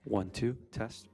One, two, test.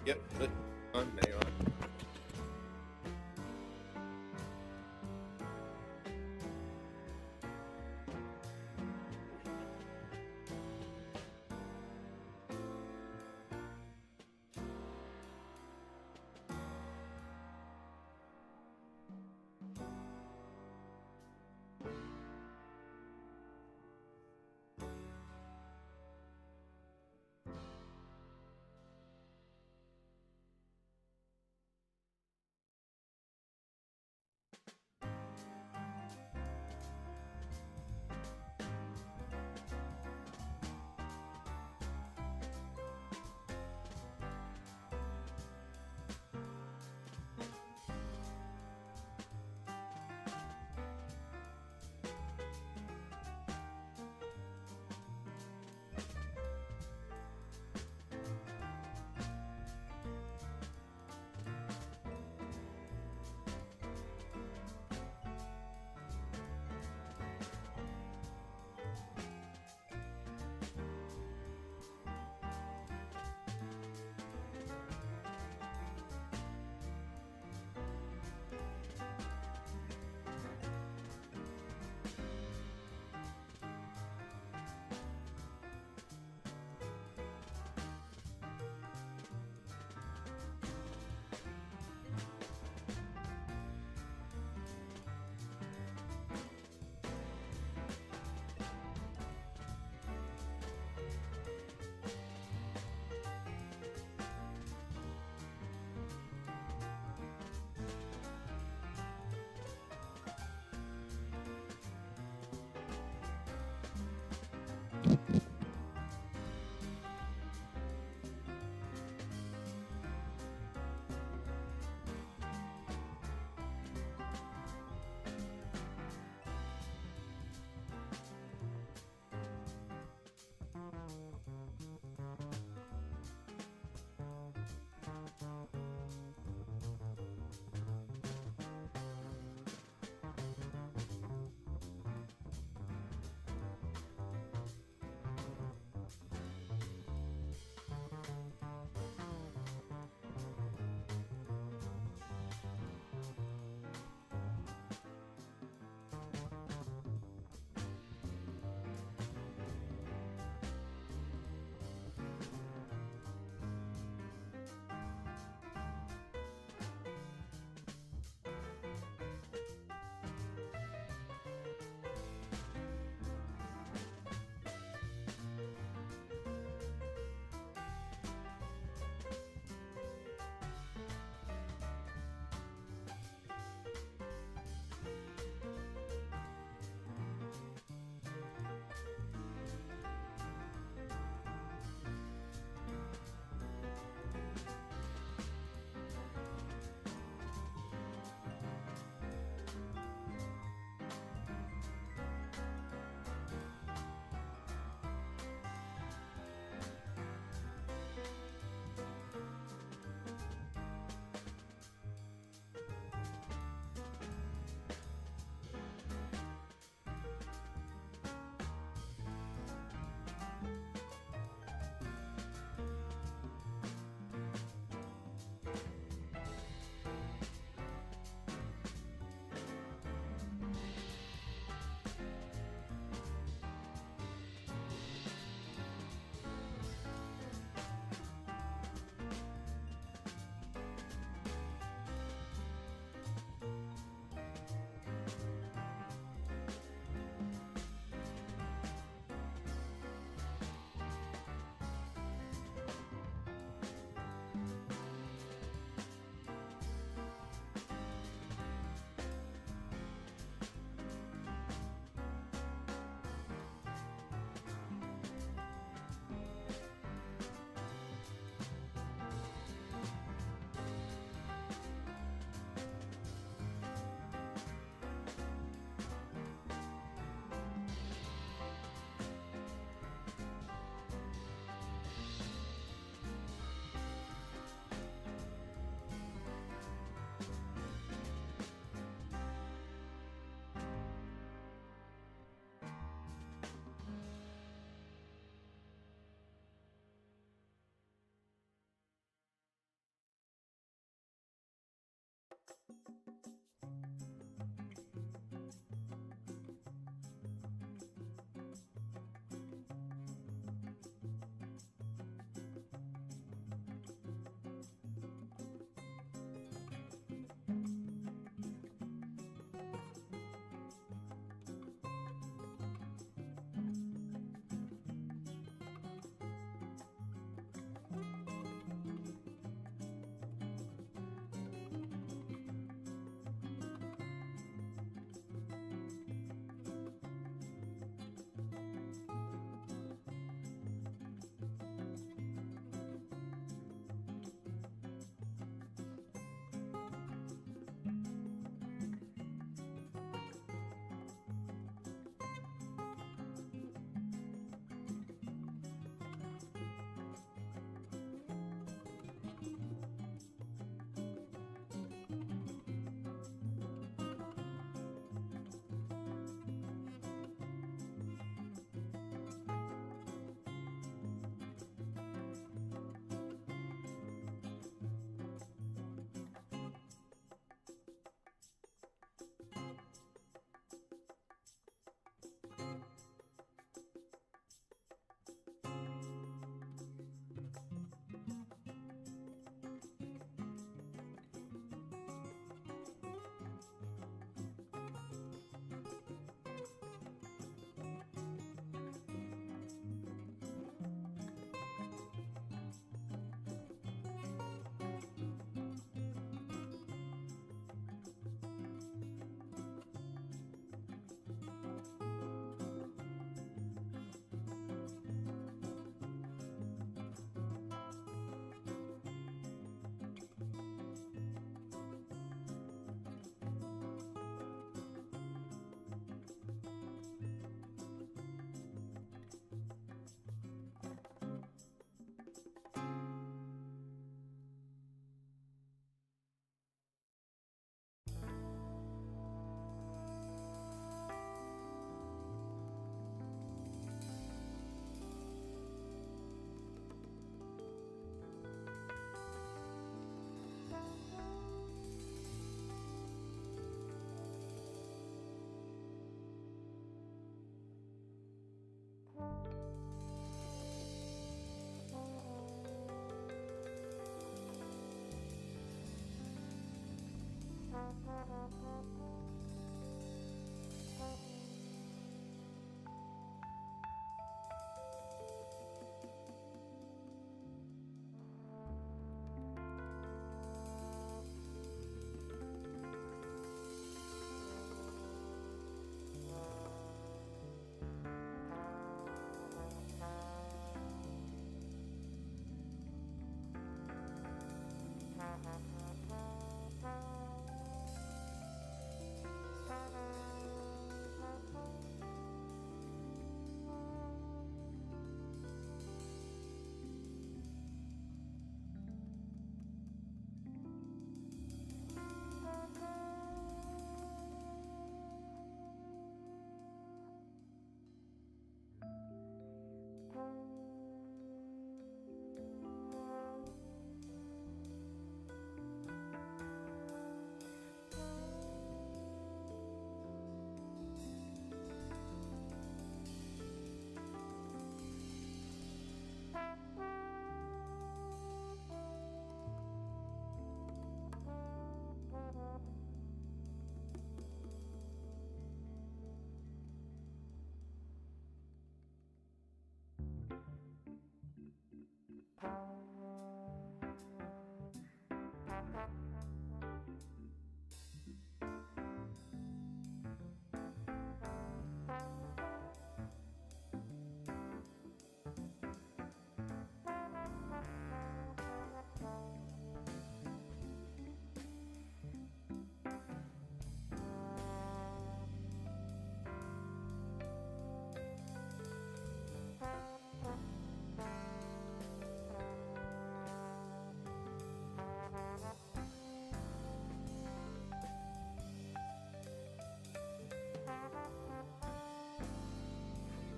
Yep, good. Now you're on.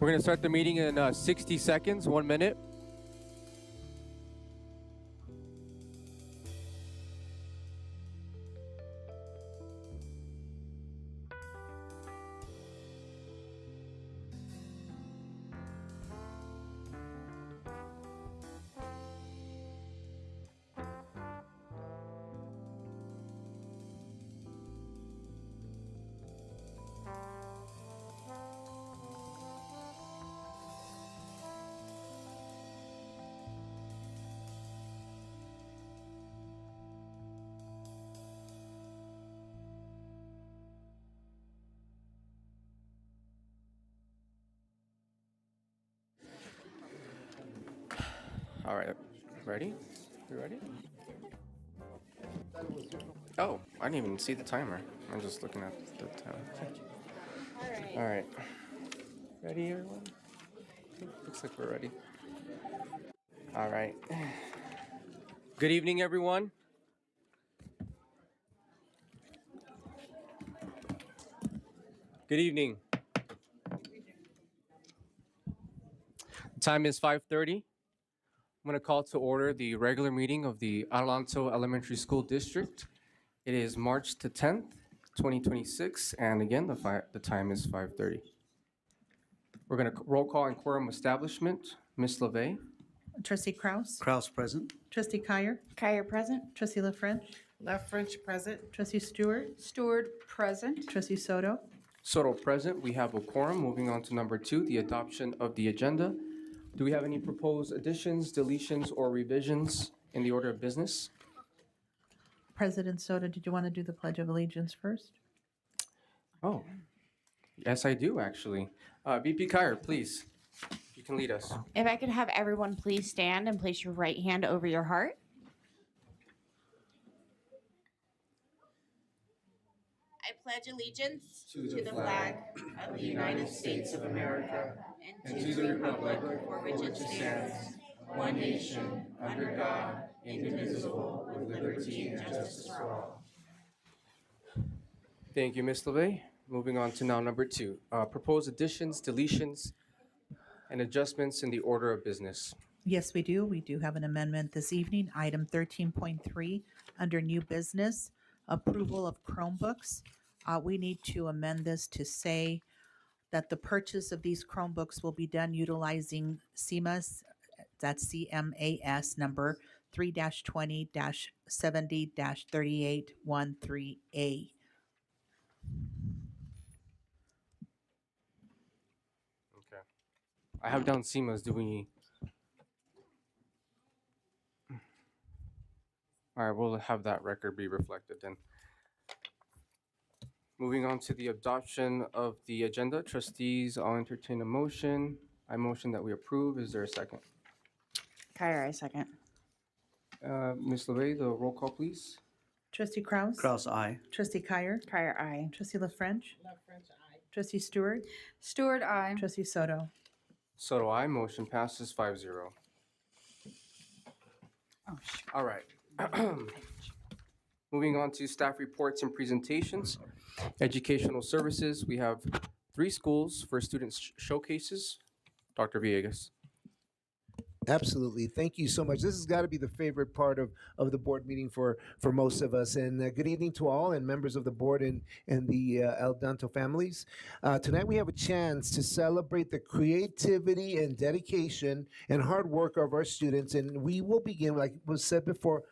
We're going to start the meeting in 60 seconds, 1 minute. All right, ready? You ready? Oh, I didn't even see the timer. I'm just looking at the time. All right. Ready, everyone? Looks like we're ready. All right. Good evening, everyone. Good evening. The time is 5:30. I'm going to call to order the regular meeting of the Adelanto Elementary School District. It is March the 10th, 2026, and again, the time is 5:30. We're going to roll call and quorum establishment. Ms. LeVay, Trustee Kraus? Kraus present. Trustee Kyer? Kyer present. Trustee La French? Left French present. Trustee Stewart? Stewart present. Trustee Soto? Soto present. We have a quorum. Moving on to number 2, the adoption of the agenda. Do we have any proposed additions, deletions, or revisions in the order of business? President Soto, did you want to do the Pledge of Allegiance first? Oh, yes, I do, actually. VP Kyer, please, you can lead us. If I could have everyone please stand and place your right hand over your heart. I pledge allegiance to the flag of the United States of America and to the republic for which it stands, one nation, under God, indivisible, with liberty and justice for all. Thank you, Ms. LeVay. Moving on to now number 2, proposed additions, deletions, and adjustments in the order of business. Yes, we do. We do have an amendment this evening. Item 13.3, under new business, approval of Chromebooks. We need to amend this to say that the purchase of these Chromebooks will be done utilizing CMAS, that's CMAS number 3-20-70-3813A. Okay. I have down SEMAs. Do we? All right, we'll have that record be reflected then. Moving on to the adoption of the agenda. Trustees, I'll entertain a motion. I motion that we approve. Is there a second? Kyer, I second. Ms. LeVey, the roll call, please. Trustee Kraus? Kraus, aye. Trustee Kyer? Kyer, aye. Trustee La French? Trustee Stewart? Stewart, aye. Trustee Soto? So do I. Motion passes 5-0. Oh, shoot. All right. Moving on to staff reports and presentations. Educational services, we have 3 schools for student showcases. Dr. Villegas. Absolutely. Thank you so much. This has got to be the favorite part of the board meeting for most of us. And good evening to all and members of the board and the El Danto families. Tonight we have a chance to celebrate the creativity and dedication and hard work of our students. And we will begin, like was said before,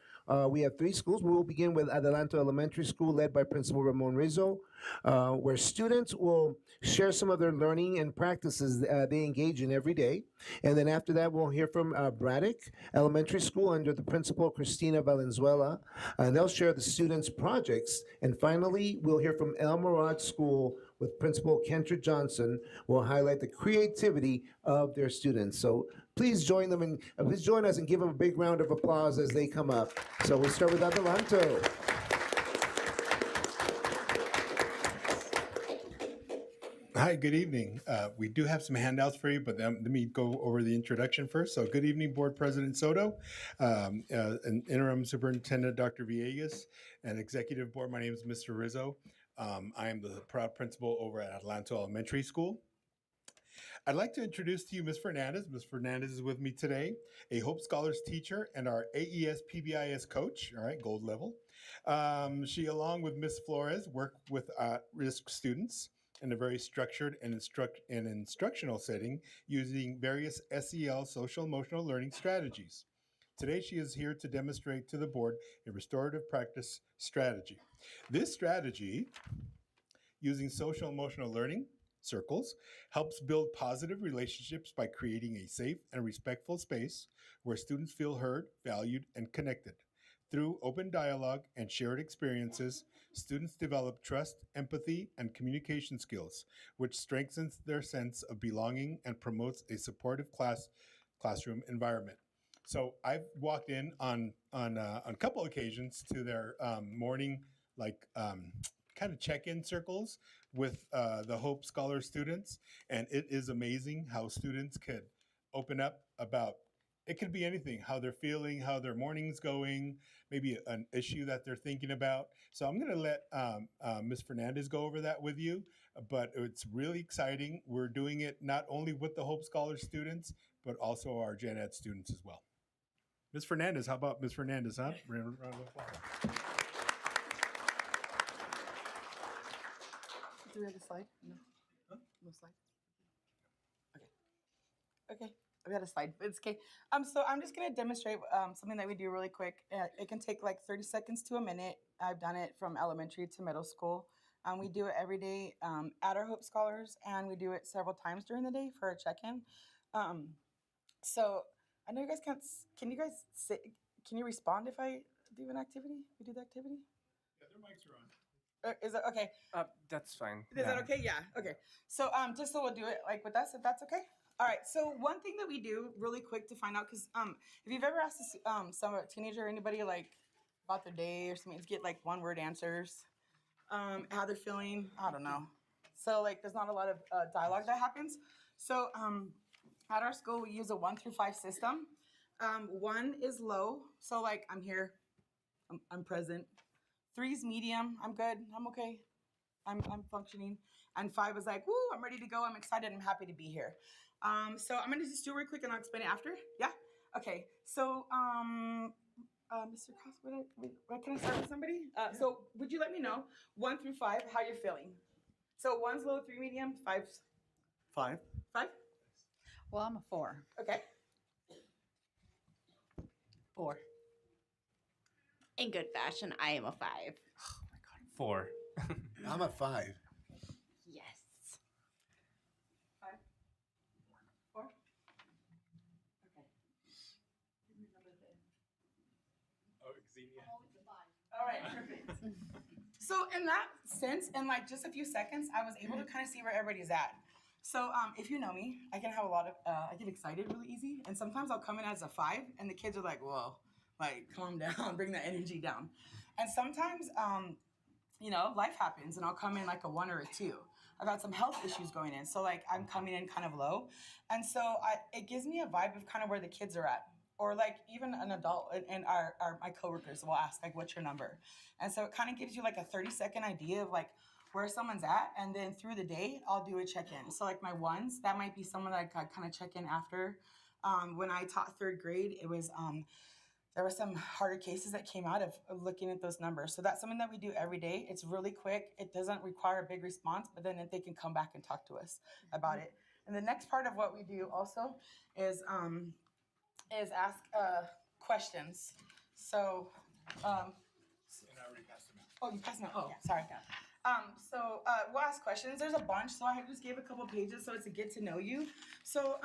we have 3 schools. We will begin with Adelanto Elementary School, led by Principal Ramon Rizzo, where students will share some of their learning and practices they engage in every day. And then after that, we'll hear from Braddock Elementary School under the Principal Cristina Valenzuela, and they'll share the students' projects. And finally, we'll hear from El Mirage School with Principal Kendra Johnson, will highlight the creativity of their students. So please join them and please join us and give them a big round of applause as they come up. So we'll start with Adelanto. Hi, good evening. We do have some handouts for you, but let me go over the introduction first. So good evening, Board President Soto, and Interim Superintendent Dr. Villegas, and Executive Board. My name is Mr. Rizzo. I am the proud principal over at Adelanto Elementary School. I'd like to introduce to you Ms. Fernandez. Ms. Fernandez is with me today, a Hope Scholars teacher and our AES PBIS coach, all right, gold level. She, along with Ms. Flores, work with at-risk students in a very structured and instructional setting using various SEL, social emotional learning strategies. Today, she is here to demonstrate to the board a restorative practice strategy. This strategy, using social emotional learning circles, helps build positive relationships by creating a safe and respectful space where students feel heard, valued, and connected. Through open dialogue and shared experiences, students develop trust, empathy, and communication skills, which strengthens their sense of belonging and promotes a supportive classroom environment. So I've walked in on a couple occasions to their morning kind of check-in circles with the Hope Scholar students, and it is amazing how students could open up about, it could be anything, how they're feeling, how their morning's going, maybe an issue that they're thinking about. So I'm going to let Ms. Fernandez go over that with you, but it's really exciting. We're doing it not only with the Hope Scholar students, but also our Gen Ed students as well. Ms. Fernandez, how about Ms. Fernandez, huh? Round of applause. Do we have a slide? No. No slide. Okay. We got a slide. It's okay. So I'm just gonna demonstrate something that we do really quick. It can take like 30 seconds to a minute. I've done it from elementary to middle school. We do it every day at our Hope Scholars, and we do it several times during the day for a check-in. So I know you guys can't. Can you guys sit? Can you respond if I do an activity? We do the activity. Yeah, their mics are on. Is it okay? That's fine. Is that okay? Yeah. Okay. So just so we'll do it like with us, if that's okay. All right. So one thing that we do really quick to find out, because if you've ever asked some teenager or anybody like about their day or something, to get like one-word answers, how they're feeling, I don't know. So like there's not a lot of dialogue that happens. So at our school we use a 1 through 5 system. 1 is low, so like I'm here, I'm present. 3 is medium, I'm good, I'm okay, I'm functioning. And 5 is like, woo, I'm ready to go, I'm excited, I'm happy to be here. So I'm gonna just do it real quick and I'll explain it after. Yeah? Okay. So Mr. Cross, what can I start with somebody? So would you let me know 1 through 5 how you're feeling? So 1's low, 3 medium, 5's 5. 5? Well, I'm a 4. Okay. 4. In good fashion, I am a 5. 4. I'm a 5. Yes. 5. 4. Okay. Oh, Xenia. All right, perfect. So in that sense, in like just a few seconds, I was able to kind of see where everybody's at. So if you know me, I can have a lot of, I get excited really easy. And sometimes I'll come in as a 5 and the kids are like, whoa, like calm down, bring that energy down. And sometimes, you know, life happens and I'll come in like a 1 or a 2. I've had some health issues going in. So like I'm coming in kind of low. And so it gives me a vibe of kind of where the kids are at. Or like even an adult and my coworkers will ask like, what's your number? And so it kind of gives you like a 30-second idea of like where someone's at. And then through the day, I'll do a check-in. So like my 1s, that might be someone that I kind of check in after. When I taught 3rd grade, it was, there were some harder cases that came out of looking at those numbers. So that's something that we do every day. It's really quick. It doesn't require a big response, but then they can come back and talk to us about it. And the next part of what we do also is ask questions. So, And I already passed them out. oh, you passed them out. Oh, sorry. So we'll ask questions. There's a bunch, so I just gave a couple pages, so it's a get to know you. So,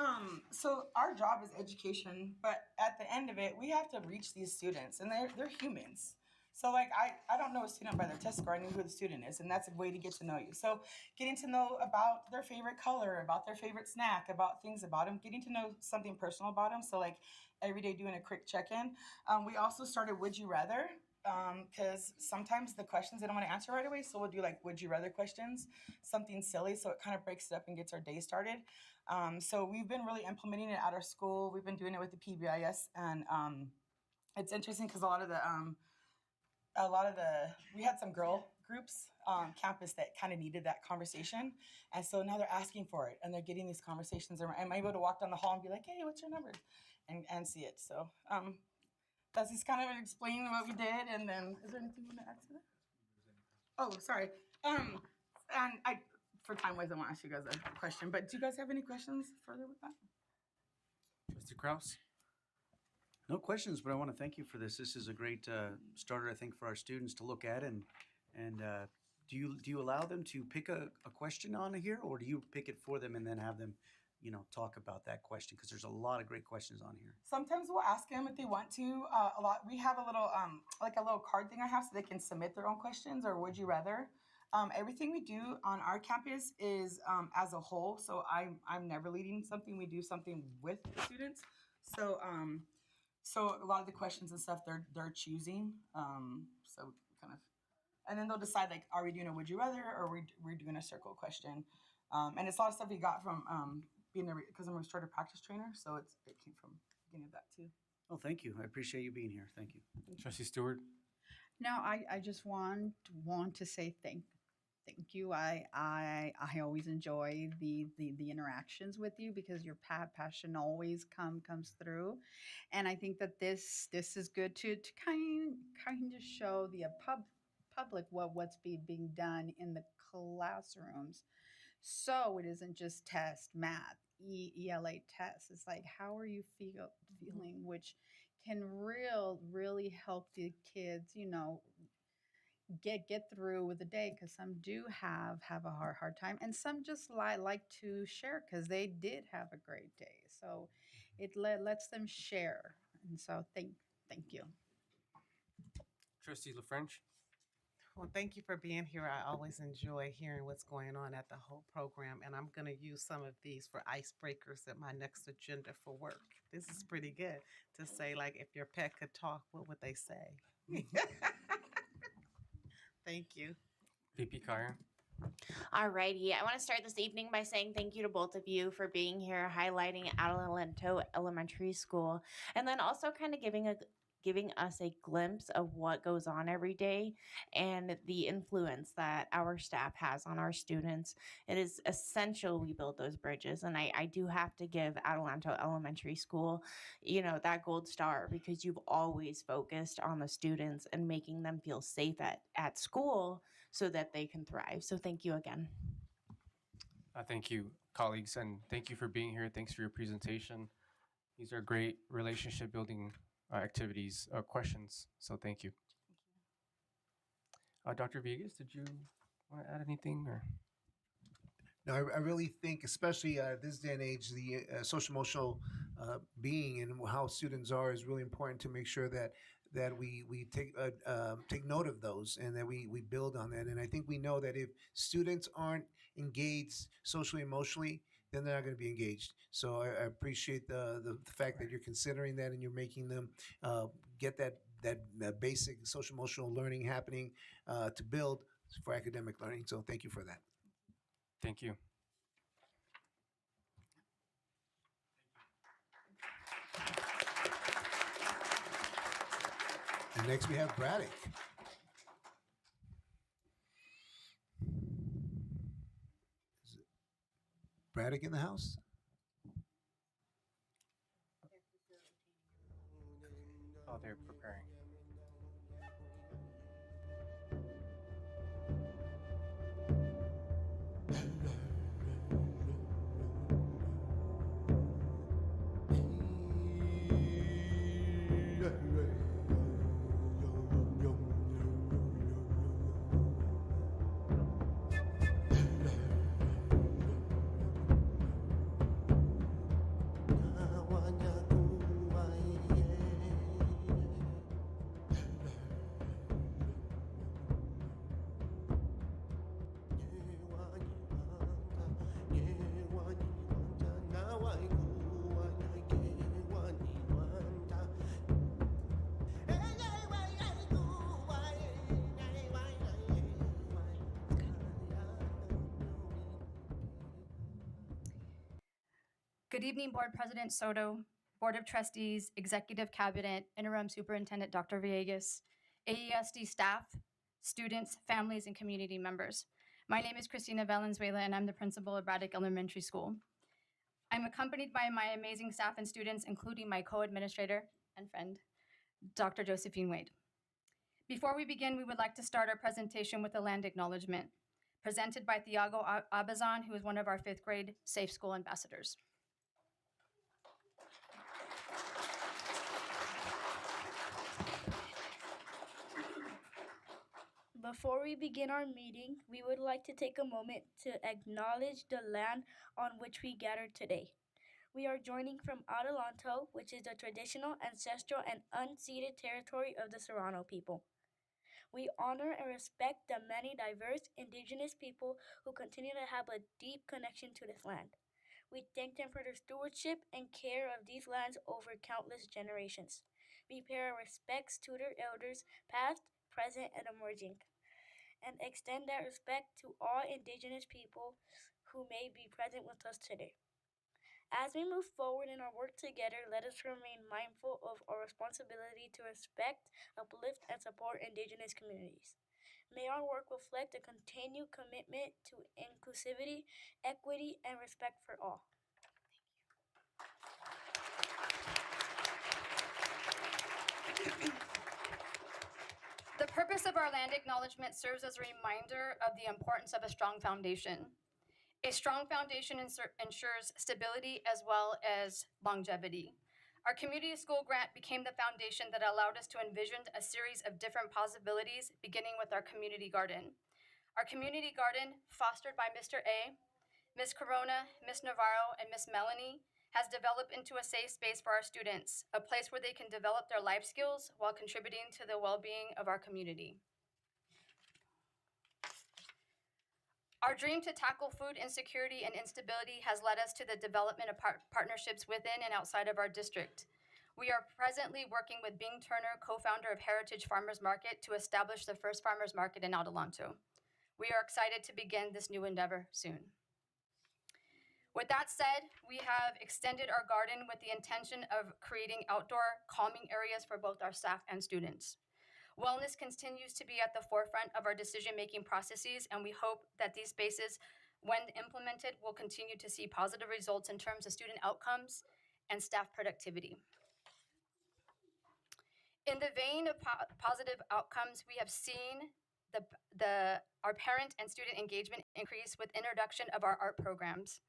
so our job is education, but at the end of it, we have to reach these students, and they're humans. So like I don't know a student by their test score. I know who the student is, and that's a way to get to know you. So getting to know about their favorite color, about their favorite snack, about things about them, getting to know something personal about them. So like every day doing a quick check-in. We also started Would You Rather, because sometimes the questions they don't want to answer right away. So we'll do like Would You Rather questions, something silly. So it kind of breaks it up and gets our day started. So we've been really implementing it at our school. We've been doing it with the PBIS, and it's interesting because a lot of the we had some girl groups on campus that kind of needed that conversation, and so now they're asking for it and they're getting these conversations. I'm able to walk down the hall and be like, hey, what's your number, and see it. So that's just kind of explaining what we did. And then is there anything you want to add to that? Oh, sorry. And I, for time wise, I want to ask you guys a question, but do you guys have any questions further with that? Trustee Kraus? No questions, but I want to thank you for this. This is a great starter, I think, for our students to look at. And do you allow them to pick a question on here, or do you pick it for them and then have them, talk about that question? Because there's a lot of great questions on here. Sometimes we'll ask them if they want to. A lot. We have a little like a little card thing I have so they can submit their own questions or Would You Rather. Everything we do on our campus is as a whole. So I'm never leading something. We do something with the students. So so a lot of the questions and stuff they're choosing. So kind of, and then they'll decide like, are we doing a Would You Rather or we're doing a circle question. And it's a lot of stuff we got from being because I'm a restorative practice trainer. So it came from beginning of that too. Oh, thank you. I appreciate you being here. Thank you. Trustee Stewart? No, I just want to say thank you. I always enjoy the interactions with you because your passion always comes through, and I think that this is good to kind of show the public what's being done in the classrooms. So it isn't just test, math, ELA tests. It's like, how are you feeling, which can really help the kids, get through with the day, because some do have a hard time, and some just like to share because they did have a great day. So it lets them share, and so thank you. Trustee LaFrench? Well, thank you for being here. I always enjoy hearing what's going on at the whole program, and I'm going to use some of these for icebreakers at my next agenda for work. This is pretty good to say, like, if your pet could talk, what would they say? Thank you. VP Kyer? Alrighty, I want to start this evening by saying thank you to both of you for being here, highlighting Adelanto Elementary School, and then also kind of giving us a glimpse of what goes on every day and the influence that our staff has on our students. It is essential we build those bridges. And I do have to give Adelanto Elementary School, that gold star, because you've always focused on the students and making them feel safe at school so that they can thrive. So thank you again. Thank you. colleagues, and thank you for being here. Thanks for your presentation. These are great relationship building activities, questions. So thank you. Dr. Villegas, did you want to add anything or? No, I really think, especially this day and age, the social emotional being and how students are is really important to make sure that we take note of those and that we build on that. And I think we know that if students aren't engaged socially emotionally, then they're not going to be engaged. So I appreciate the fact that you're considering that and you're making them get that basic social emotional learning happening to build for academic learning. So thank you for that. Thank you. And next we have Braddock. Is it Braddock in the house? Oh, they're preparing. Good evening, Board President Soto, Board of Trustees, Executive Cabinet, Interim Superintendent Dr. Villegas, AESD staff, students, families, and community members. My name is Christina Valenzuela, and I'm the principal of Braddock Elementary School. I'm accompanied by my amazing staff and students, including my co-administrator and friend, Dr. Josephine Wade. Before we begin, we would like to start our presentation with a land acknowledgement, presented by Thiago Abazan, who is one of our 5th grade Safe School ambassadors. Before we begin our meeting, we would like to take a moment to acknowledge the land on which we gathered today. We are joining from Adelanto, which is the traditional, ancestral, and unceded territory of the Serrano people. We honor and respect the many diverse indigenous people who continue to have a deep connection to this land. We thank them for their stewardship and care of these lands over countless generations. We pay our respects to their elders, past, present, and emerging, and extend that respect to all indigenous people who may be present with us today. As we move forward in our work together, let us remain mindful of our responsibility to respect, uplift, and support indigenous communities. May our work reflect a continued commitment to inclusivity, equity, and respect for all. The purpose of our land acknowledgement serves as a reminder of the importance of a strong foundation. A strong foundation ensures stability as well as longevity. Our community school grant became the foundation that allowed us to envision a series of different possibilities, beginning with our community garden. Our community garden, fostered by Mr. A, Ms. Corona, Ms. Navarro, and Ms. Melanie, has developed into a safe space for our students, a place where they can develop their life skills while contributing to the well-being of our community. Our dream to tackle food insecurity and instability has led us to the development of partnerships within and outside of our district. We are presently working with Bing Turner, co-founder of Heritage Farmers Market, to establish the first farmers market in Adelanto. We are excited to begin this new endeavor soon. With that said, we have extended our garden with the intention of creating outdoor calming areas for both our staff and students. Wellness continues to be at the forefront of our decision-making processes, and we hope that these spaces, when implemented, will continue to see positive results in terms of student outcomes and staff productivity. In the vein of positive outcomes, we have seen our parent and student engagement increase with introduction of our art programs.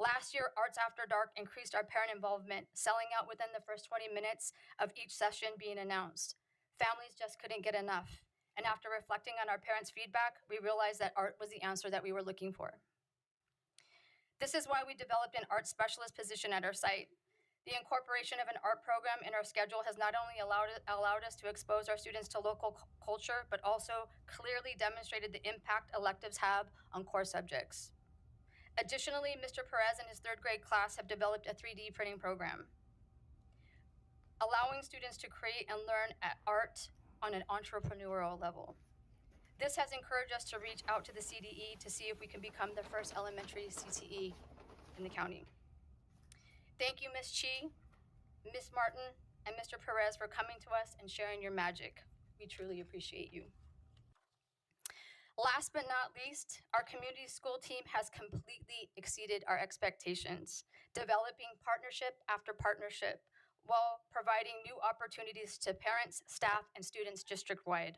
Last year, Arts After Dark increased our parent involvement, selling out within the first 20 minutes of each session being announced. Families just couldn't get enough. And after reflecting on our parents' feedback, we realized that art was the answer that we were looking for. This is why we developed an art specialist position at our site. The incorporation of an art program in our schedule has not only allowed us to expose our students to local culture, but also clearly demonstrated the impact electives have on core subjects. Additionally, Mr. Perez and his third grade class have developed a 3D printing program, allowing students to create and learn art on an entrepreneurial level. This has encouraged us to reach out to the CDE to see if we can become the first elementary CTE in the county. Thank you, Ms. Chi, Ms. Martin, and Mr. Perez for coming to us and sharing your magic. We truly appreciate you. Last but not least, our community school team has completely exceeded our expectations, developing partnership after partnership while providing new opportunities to parents, staff, and students district-wide.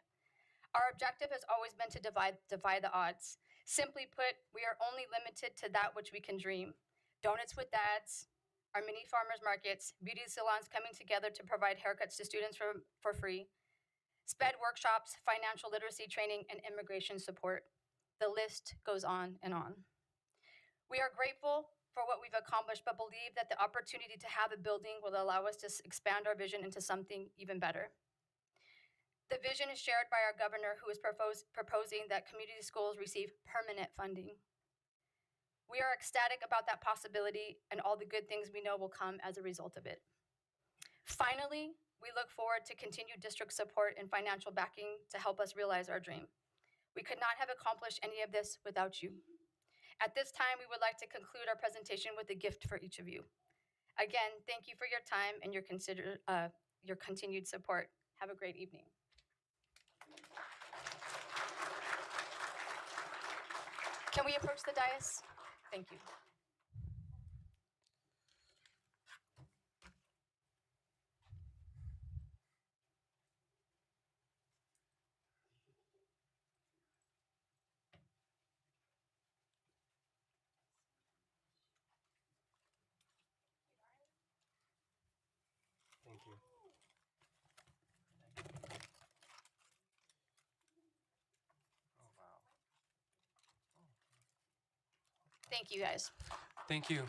Our objective has always been to defy the odds. Simply put, we are only limited to that which we can dream. Donuts with dads, our mini farmers markets, beauty salons coming together to provide haircuts to students for free, SPED workshops, financial literacy training, and immigration support. The list goes on and on. We are grateful for what we've accomplished, but believe that the opportunity to have a building will allow us to expand our vision into something even better. The vision is shared by our governor, who is proposing that community schools receive permanent funding. We are ecstatic about that possibility and all the good things we know will come as a result of it. Finally, we look forward to continued district support and financial backing to help us realize our dream. We could not have accomplished any of this without you. At this time, we would like to conclude our presentation with a gift for each of you. Again, thank you for your time and your continued support. Have a great evening. Can we approach the dais? Thank you. Thank you. Thank you, guys. Thank you.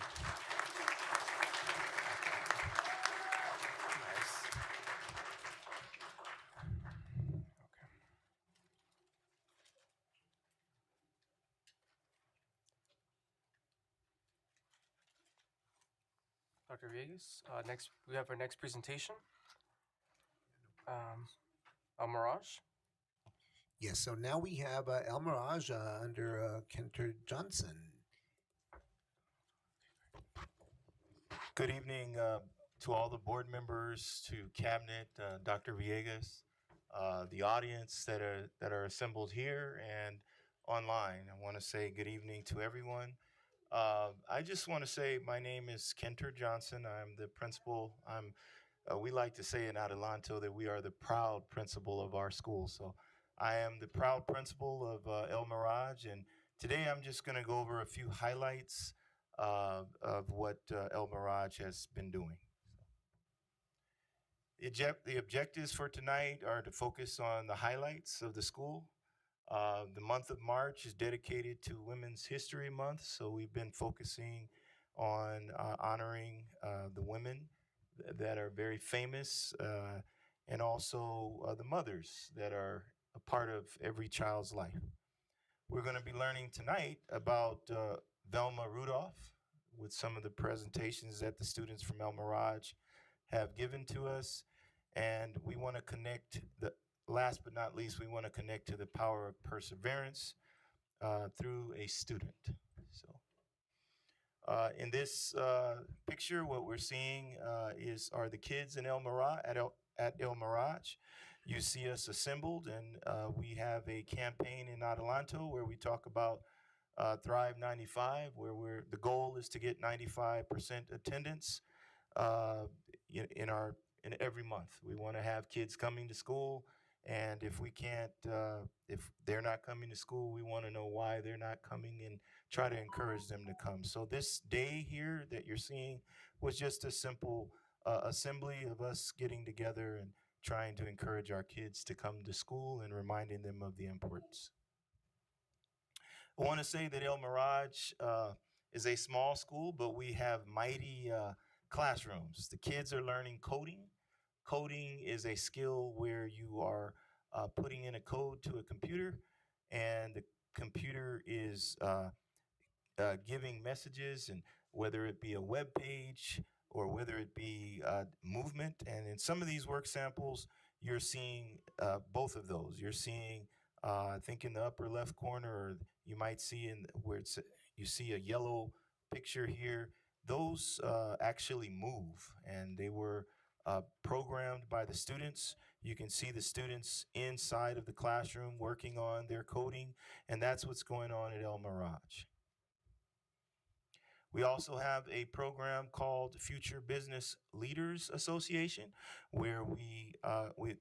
Dr. Villegas, next we have our next presentation. El Mirage. Yes, so now we have El Mirage under Kenter Johnson. Good evening to all the board members, to cabinet, Dr. Villegas, the audience that are assembled here and online. I want to say good evening to everyone. I just want to say my name is Kenter Johnson. I'm the principal. We like to say in Adelanto that we are the proud principal of our school. So I am the proud principal of El Mirage, and today I'm just going to go over a few highlights of what El Mirage has been doing. The objectives for tonight are to focus on the highlights of the school. The month of March is dedicated to Women's History Month, so we've been focusing on honoring the women that are very famous and also the mothers that are a part of every child's life. We're going to be learning tonight about Velma Rudolph with some of the presentations that the students from El Mirage have given to us. And we want to connect, last but not least, we want to connect to the power of perseverance through a student. So in this picture, what we're seeing are the kids in El Mirage, at El Mirage. You see us assembled, and we have a campaign in Adelanto where we talk about Thrive 95, where the goal is to get 95% attendance in every month. We want to have kids coming to school And if we can't, if they're not coming to school, we want to know why they're not coming and try to encourage them to come. So this day here that you're seeing was just a simple assembly of us getting together and trying to encourage our kids to come to school and reminding them of the importance. I want to say that El Mirage is a small school, but we have mighty classrooms. The kids are learning coding. Coding is a skill where you are putting in a code to a computer, and the computer is giving messages, and whether it be a web page or whether it be movement. And in some of these work samples, you're seeing both of those. You're seeing, I think, in the upper left corner, or you might see in where it's you see a yellow picture here. Those actually move, and they were programmed by the students. You can see the students inside of the classroom working on their coding, and that's what's going on at El Mirage. We also have a program called Future Business Leaders Association, where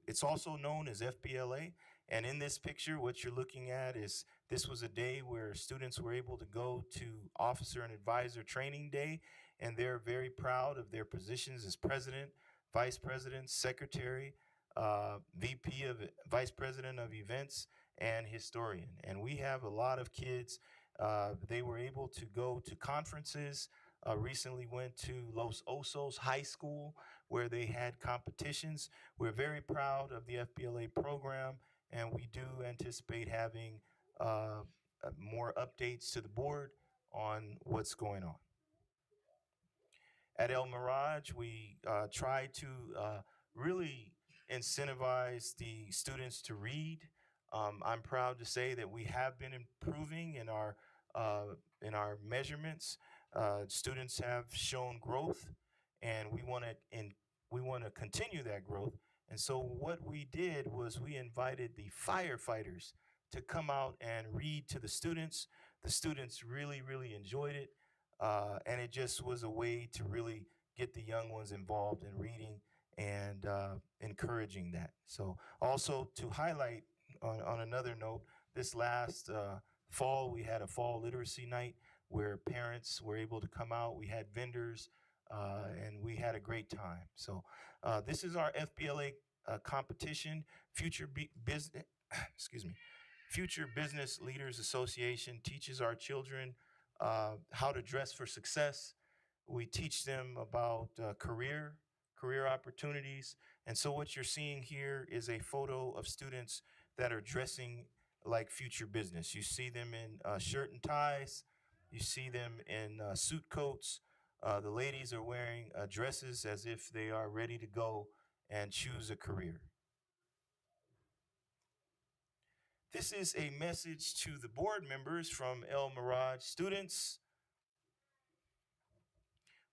it's also known as FBLA. And in this picture, what you're looking at is this was a day where students were able to go to Officer and Advisor Training Day, and they're very proud of their positions as president, vice president, secretary, VP of vice president of events, and historian. And we have a lot of kids. They were able to go to conferences. Recently went to Los Osos High School where they had competitions. We're very proud of the FBLA program, and we do anticipate having more updates to the board on what's going on. At El Mirage, we try to really incentivize the students to read. I'm proud to say that we have been improving in our measurements. Students have shown growth, and we want to continue that growth. And so what we did was we invited the firefighters to come out and read to the students. The students really, really enjoyed it. And it just was a way to really get the young ones involved in reading and encouraging that. So also to highlight on another note, this last fall, we had a fall literacy night where parents were able to come out. We had vendors, and we had a great time. So this is our FBLA competition, Business, excuse me, Future Business Leaders Association teaches our children how to dress for success. We teach them about career opportunities. And so what you're seeing here is a photo of students that are dressing like future business. You see them in shirt and ties. You see them in suit coats. The ladies are wearing dresses as if they are ready to go and choose a career. This is a message to the board members from El Mirage students.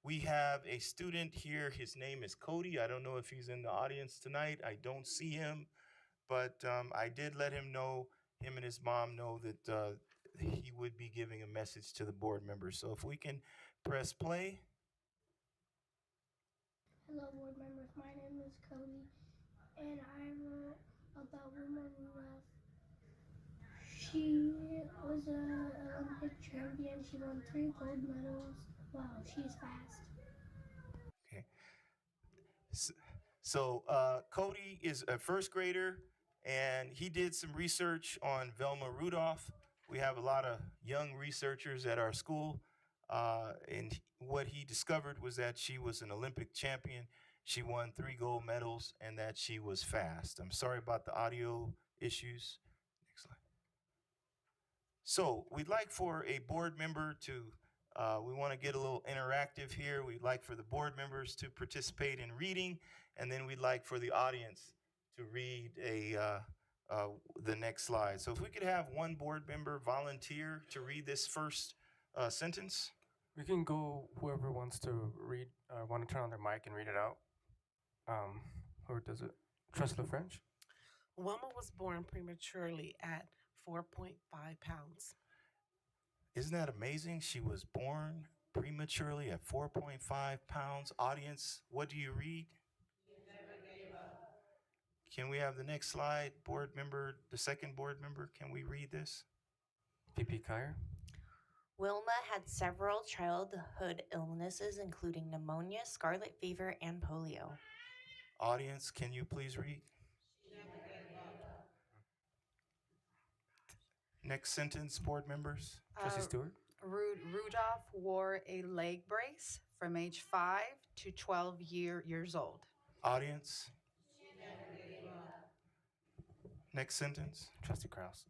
We have a student here. His name is Cody. I don't know if he's in the audience tonight. I don't see him, but I did let him know, him and his mom know that he would be giving a message to the board members. So if we can press play. Hello, board members. My name is Cody, and I wrote about Wilma Rudolph. She was an Olympic champion. She won 3 gold medals. Wow, she's fast. Okay. So Cody is a first grader, and he did some research on Velma Rudolph. We have a lot of young researchers at our school, and what he discovered was that she was an Olympic champion. She won 3 gold medals, and that she was fast. I'm sorry about the audio issues. Next slide. So we'd like for a board member to, we want to get a little interactive here. We'd like for the board members to participate in reading, and then we'd like for the audience to read the next slide. So if we could have one board member volunteer to read this first sentence. We can go whoever wants to read, want to turn on their mic and read it out. Or does it? Trust French? Wilma was born prematurely at 4.5 pounds. Isn't that amazing? She was born prematurely at 4.5 pounds. Audience, what do you read? Can we have the next slide, board member, the second board member? Can we read this? VP Kyer. Wilma had several childhood illnesses, including pneumonia, scarlet fever, and polio. Audience, can you please read? Next sentence, board members. Trustee Stewart. Rudolph wore a leg brace from age 5 to 12 years old. Audience. Next sentence. Trustee Kraus.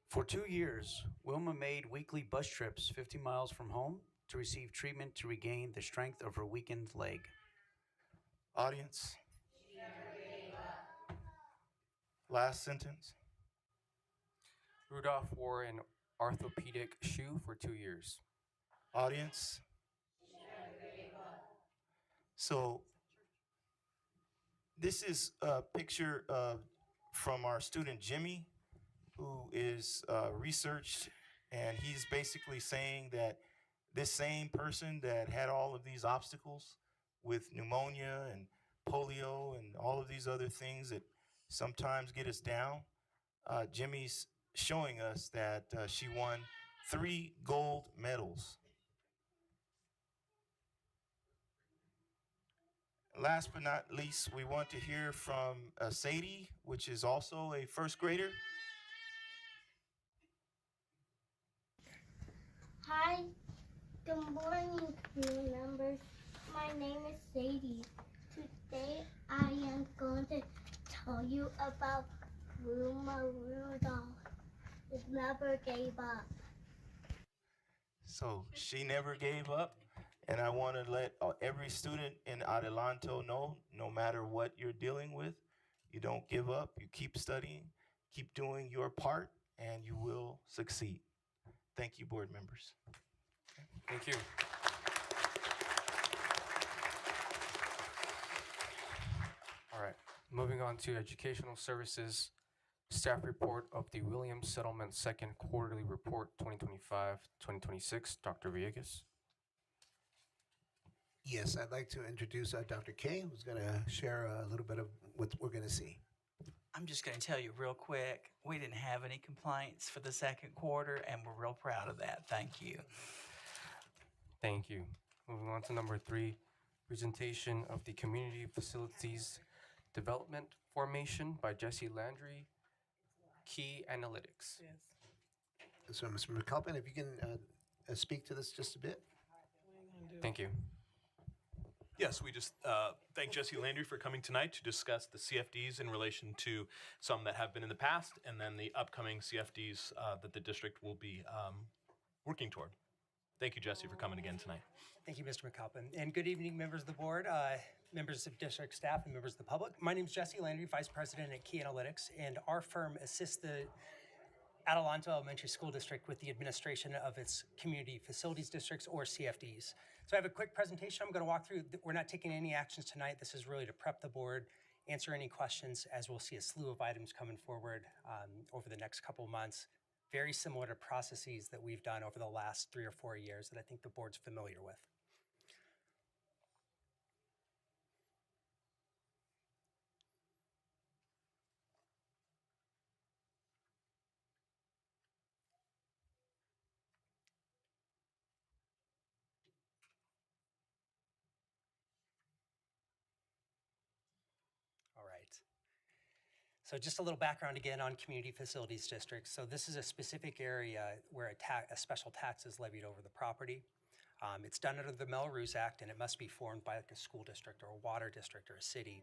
For 2 years, Wilma made weekly bus trips 50 miles from home to receive treatment to regain the strength of her weakened leg. Audience. Last sentence. Rudolph wore an orthopedic shoe for 2 years. Audience. So this is a picture from our student Jimmy, who is researched, and he's basically saying that this same person that had all of these obstacles with pneumonia and polio and all of these other things that sometimes get us down, Jimmy's showing us that she won 3 gold medals. Last but not least, we want to hear from Sadie, which is also a first grader. Hi, good morning, community members. My name is Sadie. Today I am going to tell you about Wilma Rudolph. It never gave up. So she never gave up, and I want to let every student in Adelanto know, no matter what you're dealing with, you don't give up, you keep studying, keep doing your part, and you will succeed. Thank you, board members. Thank you. All right, moving on to Educational Services Staff Report of the Williams Settlement Second Quarterly Report 2025-2026. Dr. Villegas. Yes, I'd like to introduce Dr. K, who's going to share a little bit of what we're going to see. I'm just going to tell you real quick, we didn't have any complaints for the second quarter, and we're real proud of that. Thank you. Thank you. Moving on to number 3, presentation of the Community Facilities Development Formation by Jesse Landry, Key Analytics. So, Mr. McAlpin, if you can speak to this just a bit. Thank you. Yes, we just thank Jesse Landry for coming tonight to discuss the CFDs in relation to some that have been in the past and then the upcoming CFDs that the district will be working toward. Thank you, Jesse, for coming again tonight. Thank you, Mr. McAlpin. And good evening, members of the board, members of district staff, and members of the public. My name is Jesse Landry, Vice President at Key Analytics, and our firm assists the Adelanto Elementary School District with the administration of its community facilities districts, or CFDs. So I have a quick presentation I'm going to walk through. We're not taking any actions tonight. This is really to prep the board, answer any questions, as we'll see a slew of items coming forward over the next couple of months. Very similar to processes that we've done over the last 3 or 4 years that I think the board's familiar with. All right. So just a little background again on community facilities districts. So this is a specific area where a special tax is levied over the property. It's done under the Melrose Act, and it must be formed by like a school district or a water district or a city.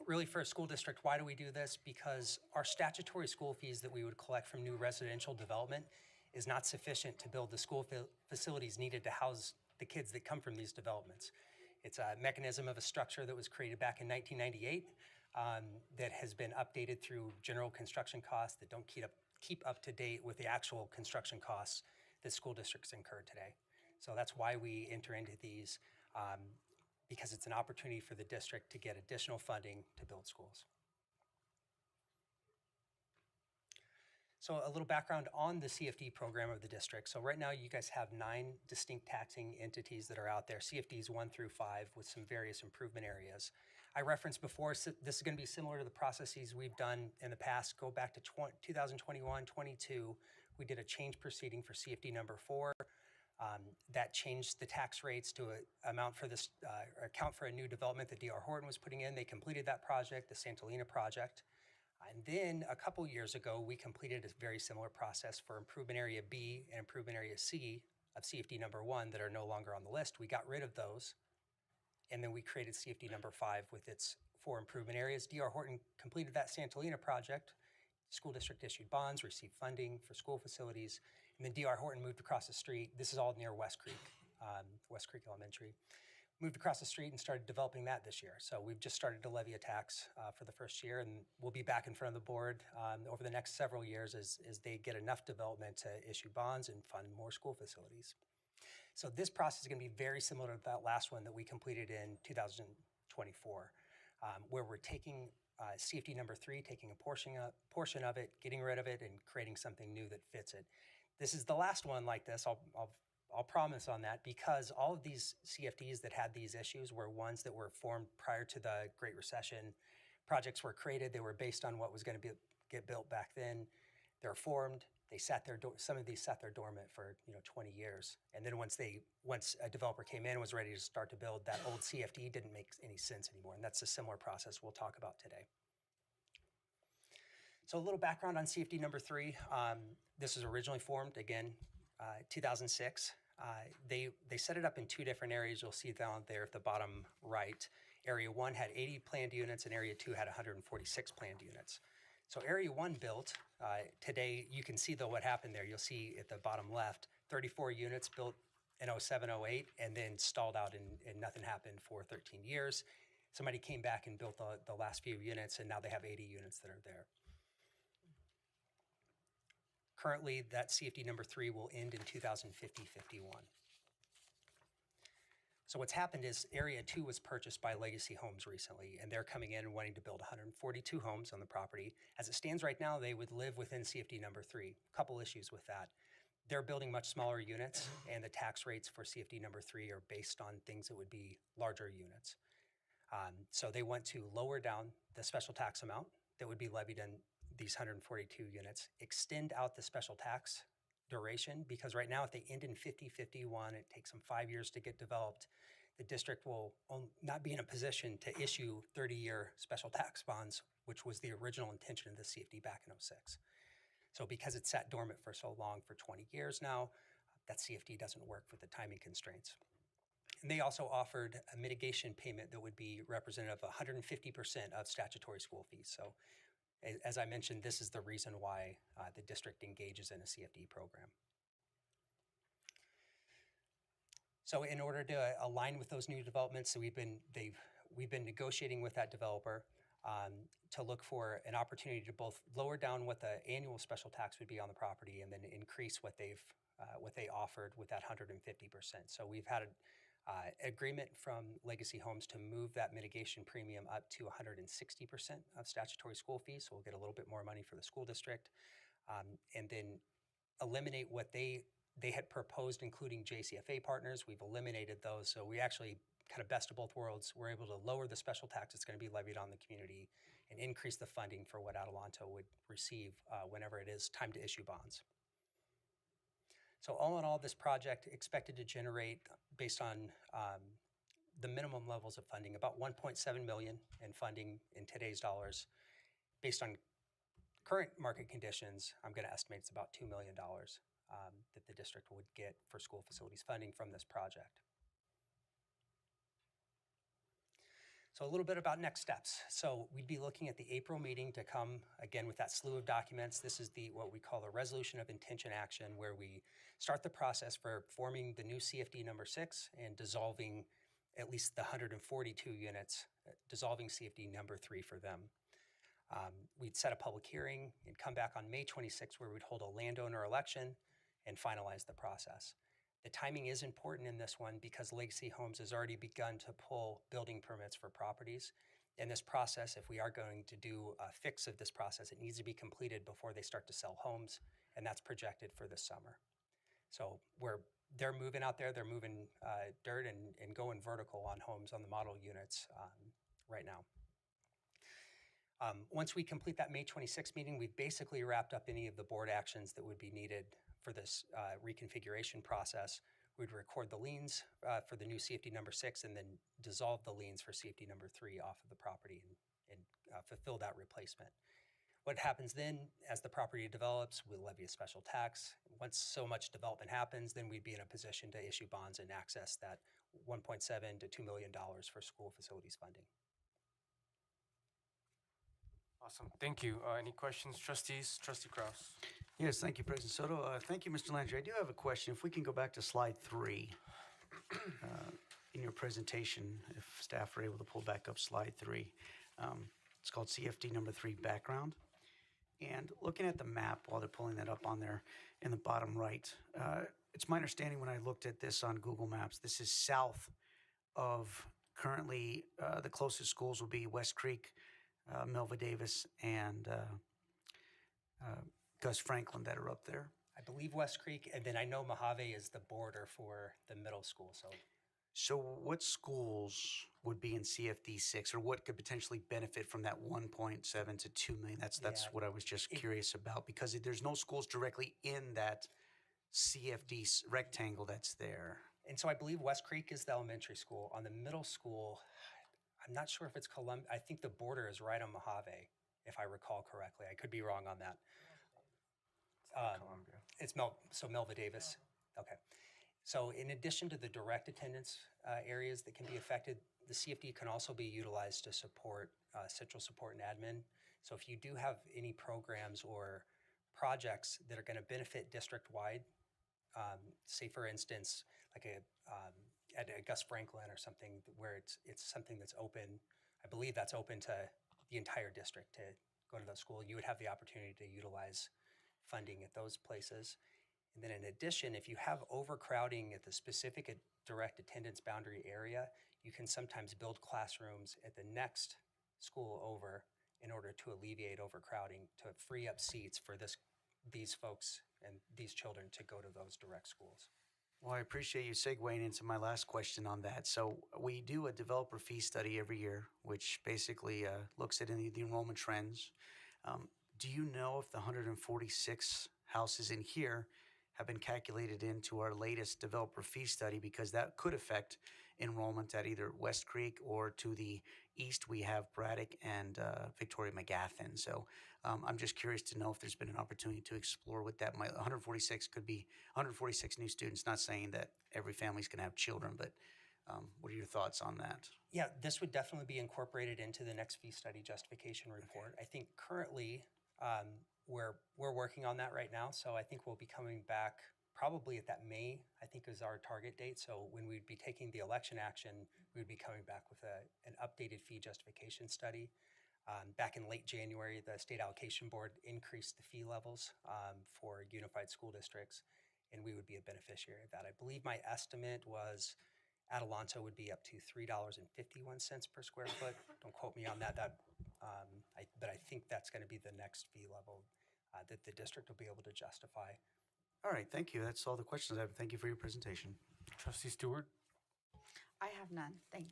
Really, for a school district, why do we do this? Because our statutory school fees that we would collect from new residential development is not sufficient to build the school facilities needed to house the kids that come from these developments. It's a mechanism of a structure that was created back in 1998 that has been updated through general construction costs that don't keep up to date with the actual construction costs that school districts incur today. So that's why we enter into these, because it's an opportunity for the district to get additional funding to build schools. So a little background on the CFD program of the district. So right now you guys have 9 distinct taxing entities that are out there, CFDs 1 through 5, with some various improvement areas. I referenced before, this is going to be similar to the processes we've done in the past. Go back to 2021, 22. We did a change proceeding for CFD number 4. That changed the tax rates to account for a new development that D.R. Horton was putting in. They completed that project, the Santolina project. And then a couple years ago, we completed a very similar process for Improvement Area B and Improvement Area C of CFD number 1 that are no longer on the list. We got rid of those. And then we created CFD number 5 with its 4 improvement areas. D.R. Horton completed that Santolina project. School district issued bonds, received funding for school facilities. And then D.R. Horton moved across the street. This is all near West Creek Elementary. Moved across the street and started developing that this year. So we've just started to levy a tax for the first year, and we'll be back in front of the board over the next several years as they get enough development to issue bonds and fund more school facilities. So this process is going to be very similar to that last one that we completed in 2024, where we're taking CFD number 3, taking a portion of it, getting rid of it, and creating something new that fits it. This is the last one like this. I'll promise on that, because all of these CFDs that had these issues were ones that were formed prior to the Great Recession. Projects were created. They were based on what was going to get built back then. They're formed. They sat there. Some of these sat there dormant for 20 years. And then once a developer came in and was ready to start to build, that old CFD didn't make any sense anymore. And that's a similar process we'll talk about today. So a little background on CFD number 3. This was originally formed, again, 2006. They set it up in 2 different areas. You'll see down there at the bottom right. Area 1 had 80 planned units, and Area 2 had 146 planned units. So Area 1 built, today you can see though what happened there. You'll see at the bottom left, 34 units built in 07, 08, and then stalled out and nothing happened for 13 years. Somebody came back and built the last few units, and now they have 80 units that are there. Currently, that CFD number 3 will end in 2050-51. So what's happened is Area 2 was purchased by Legacy Homes recently, and they're coming in and wanting to build 142 homes on the property. As it stands right now, they would live within CFD number 3. A couple issues with that. They're building much smaller units, and the tax rates for CFD number 3 are based on things that would be larger units. So they want to lower down the special tax amount that would be levied on these 142 units, extend out the special tax duration, because right now if they end in 50-51, it takes them 5 years to get developed. The district will not be in a position to issue 30-year special tax bonds, which was the original intention of the CFD back in 06. So because it's sat dormant for so long, for 20 years now, that CFD doesn't work with the timing constraints. And they also offered a mitigation payment that would be representative of 150% of statutory school fees. So as I mentioned, this is the reason why the district engages in a CFD program. So in order to align with those new developments, so we've been negotiating with that developer to look for an opportunity to both lower down what the annual special tax would be on the property, and then increase what they offered with that 150%. So we've had an agreement from Legacy Homes to move that mitigation premium up to 160% of statutory school fees. So we'll get a little bit more money for the school district, and then eliminate what they had proposed, including JCFA partners. We've eliminated those. So we actually, kind of best of both worlds, we're able to lower the special tax that's going to be levied on the community and increase the funding for what Adelanto would receive whenever it is time to issue bonds. So all in all, this project expected to generate, based on the minimum levels of funding, about $1.7 million in funding in today's dollars. Based on current market conditions, I'm going to estimate it's about $2 million that the district would get for school facilities funding from this project. So a little bit about next steps. So we'd be looking at the April meeting to come, again, with that slew of documents. This is what we call the resolution of intention action, where we start the process for forming the new CFD number 6 and dissolving at least the 142 units, dissolving CFD number 3 for them. We'd set a public hearing and come back on May 26th, where we'd hold a landowner election and finalize the process. The timing is important in this one because Legacy Homes has already begun to pull building permits for properties. In this process, if we are going to do a fix of this process, it needs to be completed before they start to sell homes, and that's projected for this summer. So they're moving out there, they're moving dirt and going vertical on homes on the model units right now. Once we complete that May 26th meeting, we've basically wrapped up any of the board actions that would be needed for this reconfiguration process. We'd record the liens for the new CFD number 6 and then dissolve the liens for CFD number 3 off of the property and fulfill that replacement. What happens then, as the property develops, we'll levy a special tax. Once so much development happens, then we'd be in a position to issue bonds and access that $1.7 to $2 million for school facilities funding. Awesome. Thank you. Any questions, trustees? Trustee Kraus. Yes, thank you, President Soto. Thank you, Mr. Landry. I do have a question. If we can go back to slide 3 in your presentation, if staff are able to pull back up slide 3. It's called CFD number 3 background. And looking at the map while they're pulling that up on there in the bottom right, it's my understanding when I looked at this on Google Maps, this is south of currently the closest schools will be West Creek, Melva Davis, and Gus Franklin that are up there. I believe West Creek, and then I know Mojave is the border for the middle school. So what schools would be in CFD 6, or what could potentially benefit from that 1.7 to 2 million? That's Yeah. what I was just curious about, because there's no schools directly in that CFD rectangle that's there. And so I believe West Creek is the elementary school. On the middle school, I'm not sure if it's Columbia. I think the border is right on Mojave, if I recall correctly. I could be wrong on that. Columbia. It's Melva Davis. Okay. So in addition to the direct attendance areas that can be affected, the CFD can also be utilized to support central support and admin. So if you do have any programs or projects that are going to benefit district-wide, say for instance, like at a Gus Franklin or something where it's something that's open, I believe that's open to the entire district to go to that school, you would have the opportunity to utilize funding at those places. And then in addition, if you have overcrowding at the specific direct attendance boundary area, you can sometimes build classrooms at the next school over in order to alleviate overcrowding, to free up seats for these folks and these children to go to those direct schools. Well, I appreciate you segueing into my last question on that. So we do a developer fee study every year, which basically looks at the enrollment trends. Do you know if the 146 houses in here have been calculated into our latest developer fee study? Because that could affect enrollment at either West Creek, or to the east we have Braddock and Victoria McGaffin. So I'm just curious to know if there's been an opportunity to explore what that might. 146 could be 146 new students. Not saying that every family's going to have children, but what are your thoughts on that? Yeah, this would definitely be incorporated into the next fee study justification report. I think currently we're working on that right now, so I think we'll be coming back probably at that May, I think is our target date. So when we'd be taking the election action, we would be coming back with an updated fee justification study. Back in late January, the State Allocation Board increased the fee levels for unified school districts, and we would be a beneficiary of that. I believe my estimate was Adelanto would be up to $3.51 per square foot. Don't quote me on that. But I think that's going to be the next fee level that the district will be able to justify. All right, thank you. That's all the questions I have. Thank you for your presentation. Trustee Stewart. I have none. Thank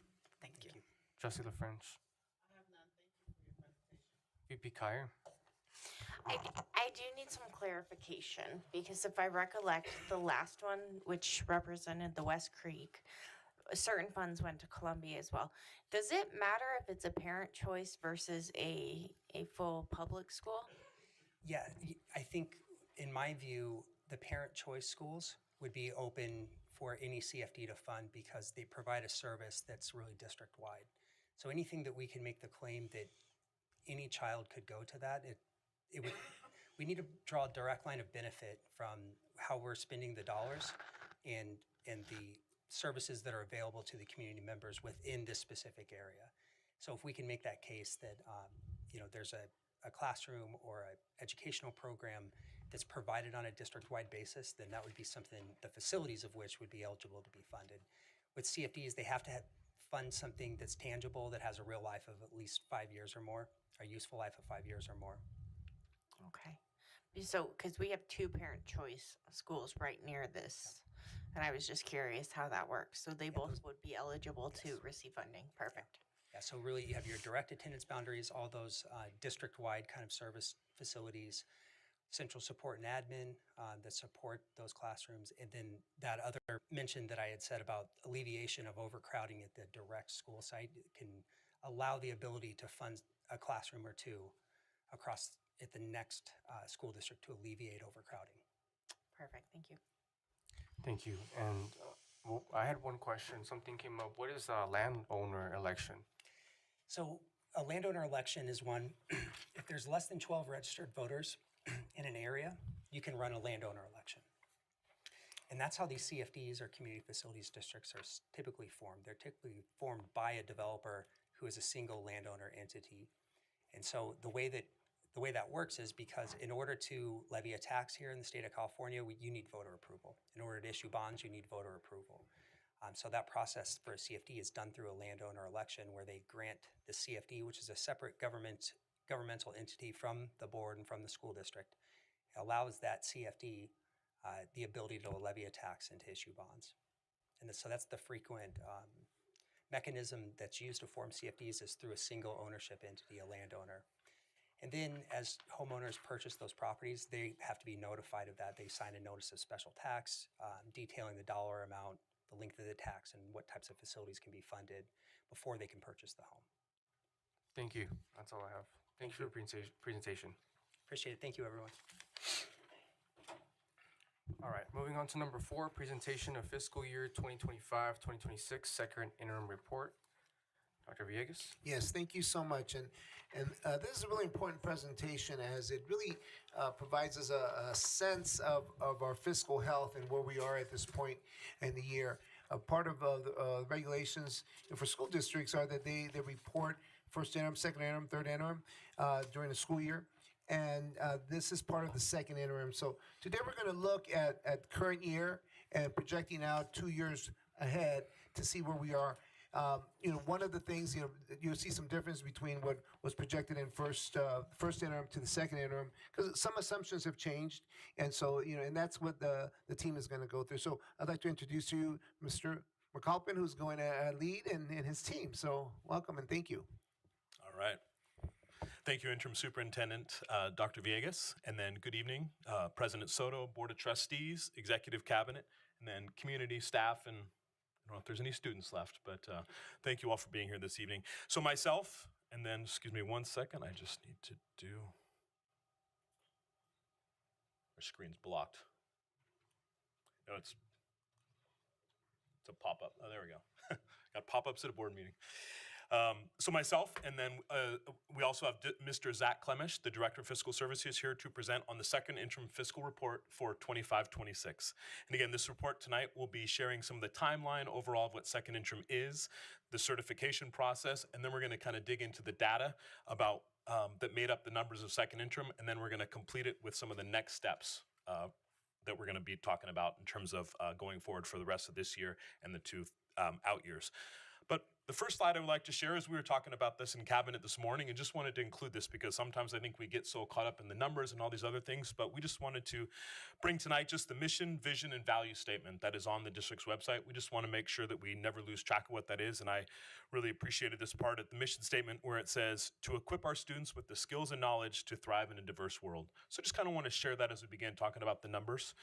you. Trustee LaFrench. I have none. Thank you for your presentation. VP Kyer. I do need some clarification, because if I recollect the last one, which represented the West Creek, certain funds went to Columbia as well. Does it matter if it's a parent choice versus a full public school? Yeah, I think in my view, the parent choice schools would be open for any CFD to fund because they provide a service that's really district-wide. So anything that we can make the claim that any child could go to that, we need to draw a direct line of benefit from how we're spending the dollars and the services that are available to the community members within this specific area. So if we can make that case that there's a classroom or an educational program that's provided on a district-wide basis, then that would be something, the facilities of which would be eligible to be funded. With CFDs, they have to fund something that's tangible, that has a real life of at least 5 years or more, a useful life of 5 years or more. Okay. So, because we have 2 parent choice schools right near this, and I was just curious how that works. So they both would be eligible to receive funding. Perfect. Yeah, so really you have your direct attendance boundaries, all those district-wide kind of service facilities, central support and admin that support those classrooms, and then that other mention that I had said about alleviation of overcrowding at the direct school site can allow the ability to fund a classroom or two across at the next school district to alleviate overcrowding. Perfect. Thank you. Thank you. And well, I had one question. Something came up. What is a landowner election? So a landowner election is one, if there's less than 12 registered voters in an area, you can run a landowner election. And that's how these CFDs or community facilities districts are typically formed. They're typically formed by a developer who is a single landowner entity. And so the way that works is because in order to levy a tax here in the state of California, you need voter approval. In order to issue bonds, you need voter approval. So that process for a CFD is done through a landowner election where they grant the CFD, which is a separate governmental entity from the board and from the school district. It allows that CFD the ability to levy a tax and to issue bonds. And so that's the frequent mechanism that's used to form CFDs is through a single ownership entity, a landowner. And then as homeowners purchase those properties, they have to be notified of that. They sign a notice of special tax detailing the dollar amount, the length of the tax, and what types of facilities can be funded before they can purchase the home. Thank you. That's all I have. Thank you for the presentation. Appreciate it. Thank you, everyone. All right, moving on to number 4, presentation of fiscal year 2025-2026 second interim report. Dr. Villegas? Yes, thank you so much. And this is a really important presentation as it really provides us a sense of our fiscal health and where we are at this point in the year. Part of the regulations for school districts are that they report first interim, second interim, third interim during the school year. And this is part of the second interim. So today we're going to look at current year and projecting out 2 years ahead to see where we are. One of the things, you'll see some difference between what was projected in first interim to the second interim, because some assumptions have changed. And so, and that's what the team is going to go through. So I'd like to introduce to you Mr. McAlpin, who's going to lead and his team. So welcome and thank you. All right. Thank you, Interim Superintendent Dr. Villegas, and then good evening, President Soto, Board of Trustees, Executive Cabinet, and then community staff, and I don't know if there's any students left, but thank you all for being here this evening. So myself, and then, excuse me 1 second, I just need to do, our screen's blocked. No, it's a pop-up. Oh, there we go. Got pop-ups at a board meeting. So myself, and then we also have Mr. Zach Clemish, the Director of Fiscal Services, here to present on the second interim fiscal report for 25-26. And again, this report tonight will be sharing some of the timeline overall of what second interim is, the certification process, and then we're going to kind of dig into the data about that made up the numbers of second interim, and then we're going to complete it with some of the next steps that we're going to be talking about in terms of going forward for the rest of this year and the 2 out years. But the first slide I would like to share is we were talking about this in cabinet this morning and just wanted to include this because sometimes I think we get so caught up in the numbers and all these other things, but we just wanted to bring tonight just the mission, vision, and value statement that is on the district's website. We just want to make sure that we never lose track of what that is, and I really appreciated this part of the mission statement where it says, to equip our students with the skills and knowledge to thrive in a diverse world. So just kind of want to share that as we begin talking about the numbers.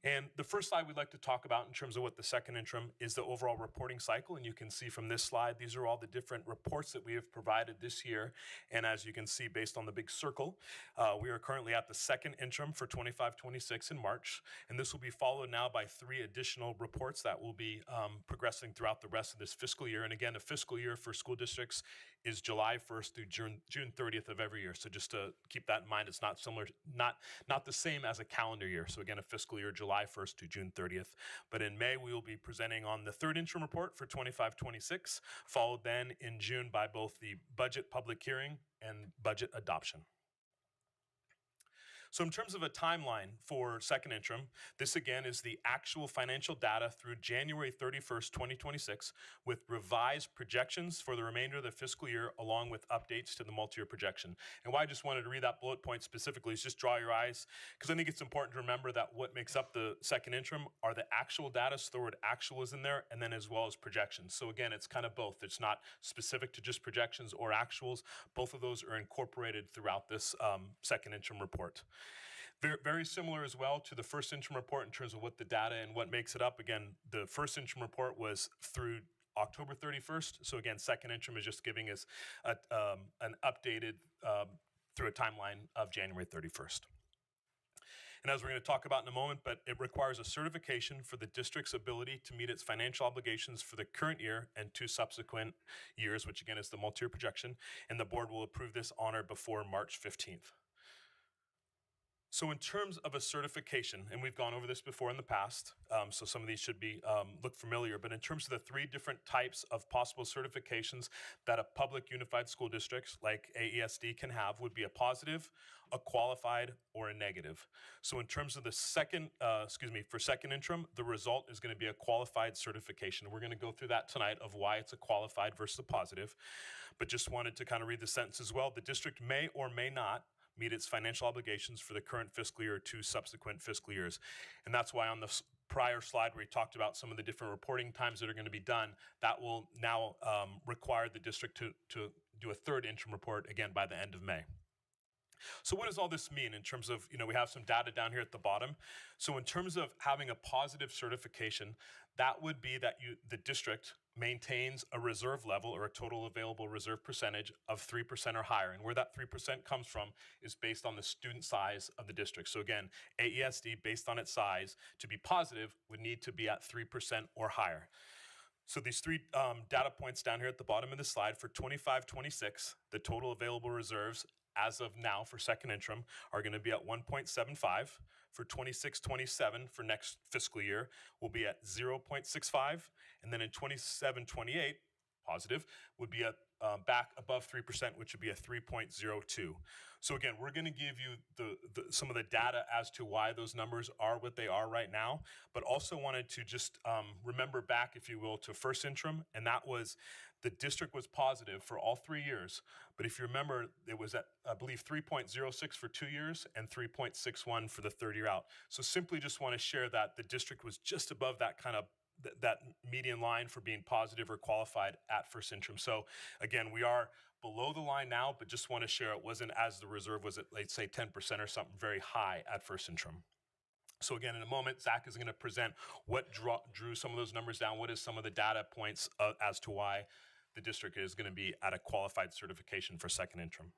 And the first slide we'd like to talk about in terms of what the second interim is the overall reporting cycle. And you can see from this slide, these are all the different reports that we have provided this year. And as you can see, based on the big circle, we are currently at the second interim for 25-26 in March. And this will be followed now by 3 additional reports that will be progressing throughout the rest of this fiscal year. And again, a fiscal year for school districts is July 1st through June 30th of every year. So just to keep that in mind, it's not similar, not the same as a calendar year. So again, a fiscal year, July 1st to June 30th. But in May, we will be presenting on the third interim report for 25-26, followed then in June by both the budget public hearing and budget adoption. So in terms of a timeline for second interim, this again is the actual financial data through January 31st, 2026, with revised projections for the remainder of the fiscal year, along with updates to the multi-year projection. And why I just wanted to read that bullet point specifically is just draw your eyes, because I think it's important to remember that what makes up the second interim are the actual data, so the word actual is in there, and then as well as projections. So again, it's kind of both. It's not specific to just projections or actuals. Both of those are incorporated throughout this second interim report. Very similar as well to the first interim report in terms of what the data and what makes it up. Again, the first interim report was through October 31st. So again, second interim is just giving us an updated through a timeline of January 31st. And as we're going to talk about in a moment, but it requires a certification for the district's ability to meet its financial obligations for the current year and 2 subsequent years, which again is the multi-year projection, and the board will approve this on or before March 15th. So in terms of a certification, and we've gone over this before in the past, so some of these should be look familiar, but in terms of the 3 different types of possible certifications that a public unified school district like AESD can have would be a positive, a qualified, or a negative. So in terms of the second, for second interim, the result is going to be a qualified certification. We're going to go through that tonight of why it's a qualified versus a positive, but just wanted to kind of read the sentence as well. The district may or may not meet its financial obligations for the current fiscal year or 2 subsequent fiscal years. And that's why on the prior slide where we talked about some of the different reporting times that are going to be done, that will now require the district to do a third interim report again by the end of May. So what does all this mean in terms of, we have some data down here at the bottom. So in terms of having a positive certification, that would be that the district maintains a reserve level or a total available reserve percentage of 3% or higher. And where that 3% comes from is based on the student size of the district. So again, AESD, based on its size, to be positive would need to be at 3% or higher. So these 3 data points down here at the bottom of the slide for 25-26, the total available reserves as of now for second interim are going to be at 1.75. For 26-27 for next fiscal year will be at 0.65, and then in 27-28 positive would be at back above 3%, which would be a 3.02. So again, we're going to give you some of the data as to why those numbers are what they are right now, but also wanted to just remember back, if you will, to first interim, and that was the district was positive for all 3 years. But if you remember, it was at, I believe, 3.06 for 2 years and 3.61 for the third year out. So simply just want to share that the district was just above that kind of that median line for being positive or qualified at first interim. So again, we are below the line now, but just want to share it wasn't as the reserve was at, let's say, 10% or something very high at first interim. So again, in a moment, Zach is going to present what drew some of those numbers down, what is some of the data points as to why the district is going to be at a qualified certification for second interim.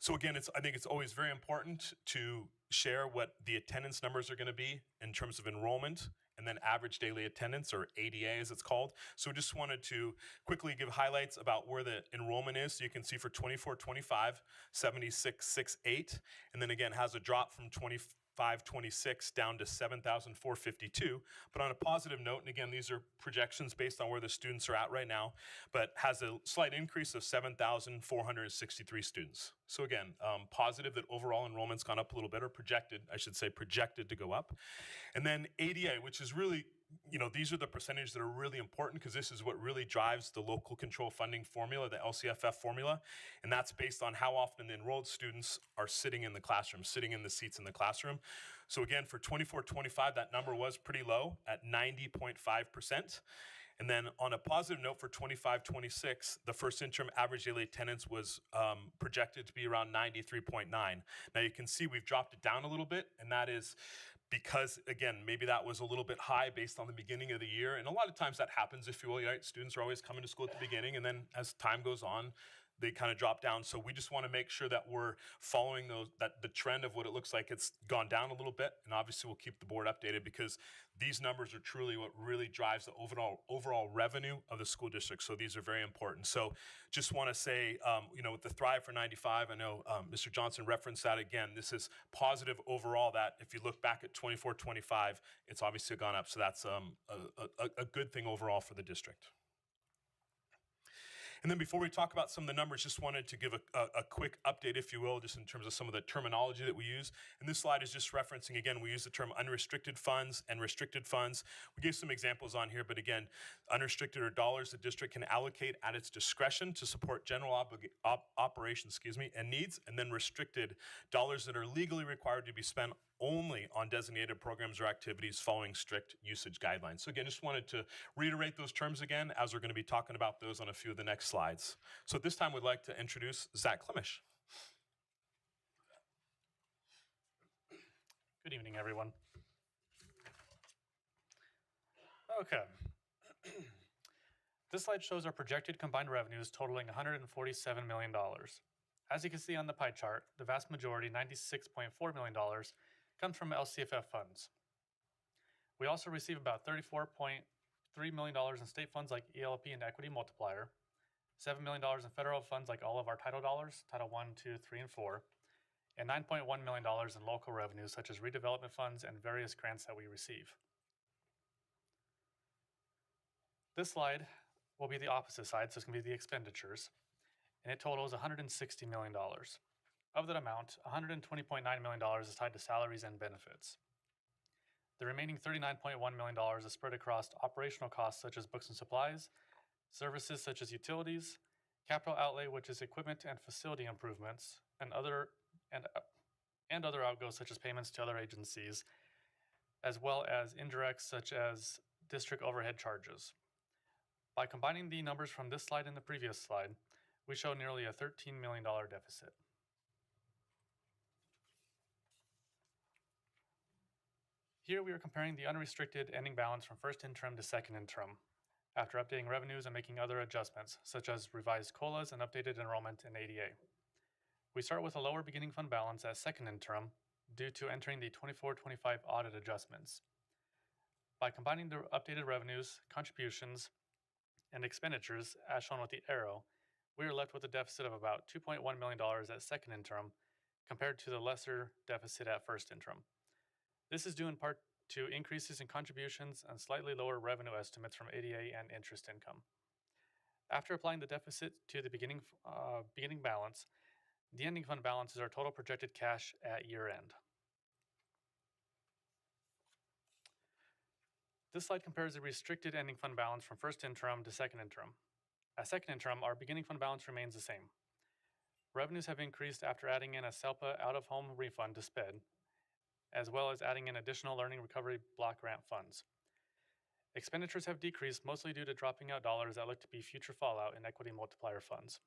So again, I think it's always very important to share what the attendance numbers are going to be in terms of enrollment and then average daily attendance, or ADA as it's called. So we just wanted to quickly give highlights about where the enrollment is. So you can see for 24-25, 76,608, and then again has a drop from 25-26 down to 7,452. But on a positive note, and again, these are projections based on where the students are at right now, but has a slight increase of 7,463 students. So again, positive that overall enrollment's gone up a little bit, or projected, I should say, projected to go up. And then ADA, which is really, these are the percentages that are really important because this is what really drives the local control funding formula, the LCFF formula. And that's based on how often the enrolled students are sitting in the classroom, sitting in the seats in the classroom. So again, for 24-25, that number was pretty low at 90.5%. And then on a positive note for 25-26, the first interim average daily attendance was projected to be around 93.9. Now you can see we've dropped it down a little bit, and that is because, again, maybe that was a little bit high based on the beginning of the year. And a lot of times that happens, if you will, right? Students are always coming to school at the beginning, and then as time goes on, they kind of drop down. So we just want to make sure that we're following the trend of what it looks like it's gone down a little bit. And obviously we'll keep the board updated because these numbers are truly what really drives the overall revenue of the school district. So these are very important. So just want to say, with the Thrive for 95, I know Mr. Johnson referenced that again. This is positive overall, that if you look back at 24-25, it's obviously gone up. So that's a good thing overall for the district. And then before we talk about some of the numbers, just wanted to give a quick update, if you will, just in terms of some of the terminology that we use. And this slide is just referencing, again, we use the term unrestricted funds and restricted funds. We gave some examples on here, but again, unrestricted are dollars the district can allocate at its discretion to support general operations, and needs, and then restricted dollars that are legally required to be spent only on designated programs or activities following strict usage guidelines. So again, just wanted to reiterate those terms again, as we're going to be talking about those on a few of the next slides. So at this time, we'd like to introduce Zach Klimish. Good evening, everyone. Okay. This slide shows our projected combined revenues totaling $147 million. As you can see on the pie chart, the vast majority, $96.4 million, comes from LCFF funds. We also receive about $34.3 million in state funds like ELP and Equity Multiplier, $7 million in federal funds like all of our title dollars, Title I, II, III, and IV, and $9.1 million in local revenues such as redevelopment funds and various grants that we receive. This slide will be the opposite side, so it's going to be the expenditures, and it totals $160 million. Of that amount, $120.9 million is tied to salaries and benefits. The remaining $39.1 million is spread across operational costs such as books and supplies, services such as utilities, capital outlay, which is equipment and facility improvements, and other outgoes such as payments to other agencies, as well as indirects such as district overhead charges. By combining the numbers from this slide and the previous slide, we show nearly a $13 million deficit. Here we are comparing the unrestricted ending balance from first interim to second interim, after updating revenues and making other adjustments, such as revised COLAs and updated enrollment in ADA. We start with a lower beginning fund balance as second interim due to entering the 24-25 audit adjustments. By combining the updated revenues, contributions, and expenditures, as shown with the arrow, we are left with a deficit of about $2.1 million at second interim compared to the lesser deficit at first interim. This is due in part to increases in contributions and slightly lower revenue estimates from ADA and interest income. After applying the deficit to the beginning balance, the ending fund balance is our total projected cash at year end. This slide compares the restricted ending fund balance from first interim to second interim. At second interim, our beginning fund balance remains the same. Revenues have increased after adding in a SELPA out-of-home refund to SPED, as well as adding in additional Learning Recovery Block Grant funds. Expenditures have decreased mostly due to dropping out dollars that look to be future fallout in Equity Multiplier funds.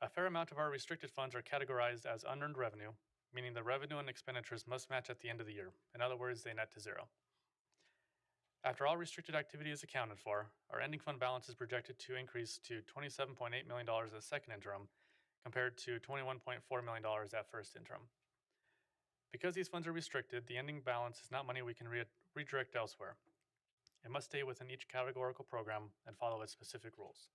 A fair amount of our restricted funds are categorized as unearned revenue, meaning the revenue and expenditures must match at the end of the year. In other words, they net to zero. After all restricted activity is accounted for, our ending fund balance is projected to increase to $27.8 million at second interim, compared to $21.4 million at first interim. Because these funds are restricted, the ending balance is not money we can redirect elsewhere. It must stay within each categorical program and follow its specific rules.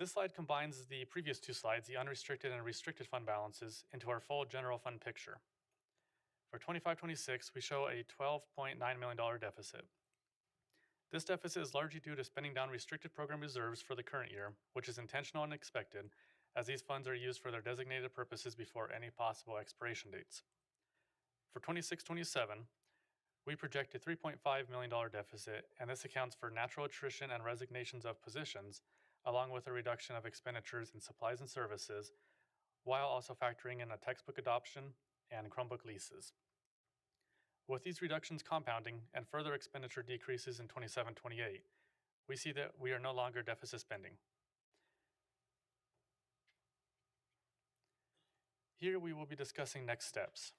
This slide combines the previous two slides, the unrestricted and restricted fund balances, into our full general fund picture. For 25-26, we show a $12.9 million deficit. This deficit is largely due to spending down restricted program reserves for the current year, which is intentional and expected, as these funds are used for their designated purposes before any possible expiration dates. For 26-27, we project a $3.5 million deficit, and this accounts for natural attrition and resignations of positions, along with a reduction of expenditures in supplies and services, while also factoring in a textbook adoption and Chromebook leases. With these reductions compounding and further expenditure decreases in 27-28, we see that we are no longer deficit spending. Here we will be discussing next steps.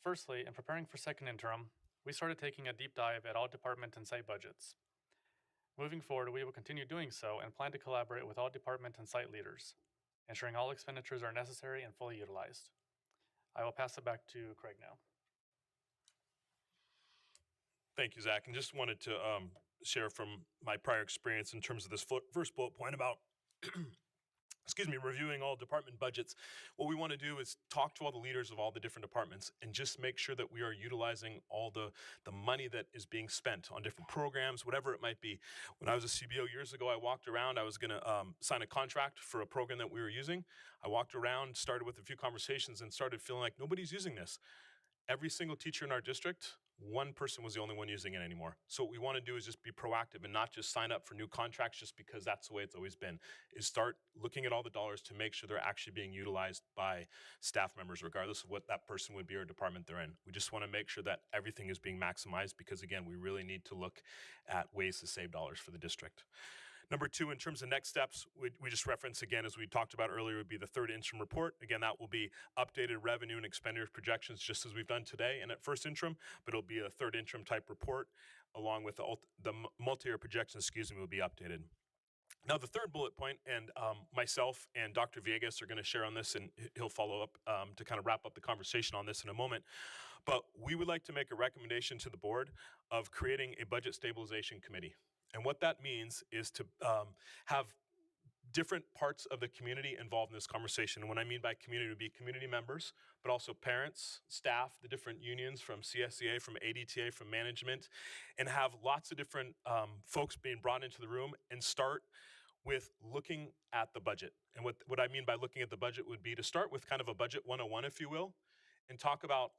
Firstly, in preparing for second interim, we started taking a deep dive at all department and site budgets. Moving forward, we will continue doing so and plan to collaborate with all department and site leaders, ensuring all expenditures are necessary and fully utilized. I will pass it back to Craig now. Thank you, Zach. And just wanted to share from my prior experience in terms of this first bullet point about reviewing all department budgets, what we want to do is talk to all the leaders of all the different departments and just make sure that we are utilizing all the money that is being spent on different programs, whatever it might be. When I was a CBO years ago, I walked around, I was going to sign a contract for a program that we were using. I walked around, started with a few conversations, and started feeling like nobody's using this. Every single teacher in our district, one person was the only one using it anymore. So what we want to do is just be proactive and not just sign up for new contracts just because that's the way it's always been, is start looking at all the dollars to make sure they're actually being utilized by staff members, regardless of what that person would be or department they're in. We just want to make sure that everything is being maximized because, again, we really need to look at ways to save dollars for the district. Number two, in terms of next steps, we just reference again, as we talked about earlier, would be the third interim report. Again, that will be updated revenue and expenditure projections just as we've done today and at first interim, but it'll be a third interim type report along with the multi-year projections, will be updated. Now, the third bullet point, and myself and Dr. Villegas are going to share on this, and he'll follow up to kind of wrap up the conversation on this in a moment. But we would like to make a recommendation to the board of creating a budget stabilization committee. And what that means is to have different parts of the community involved in this conversation. And what I mean by community would be community members, but also parents, staff, the different unions from CSEA, from ADTA, from management, and have lots of different folks being brought into the room and start with looking at the budget. And what I mean by looking at the budget would be to start with kind of a budget 101, if you will, and talk about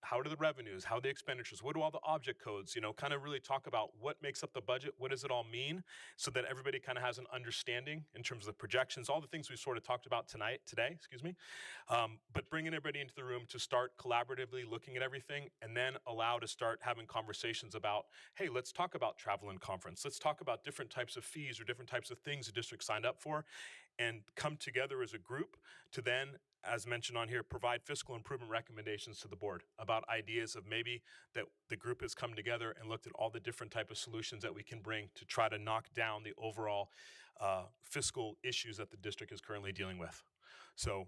how do the revenues, how are the expenditures, what do all the object codes, kind of really talk about what makes up the budget, what does it all mean, so that everybody kind of has an understanding in terms of the projections, all the things we sort of talked about today, but bringing everybody into the room to start collaboratively looking at everything and then allow to start having conversations about, hey, let's talk about travel and conference. Let's talk about different types of fees or different types of things the district signed up for and come together as a group to then, as mentioned on here, provide fiscal improvement recommendations to the board about ideas of maybe that the group has come together and looked at all the different type of solutions that we can bring to try to knock down the overall fiscal issues that the district is currently dealing with. So,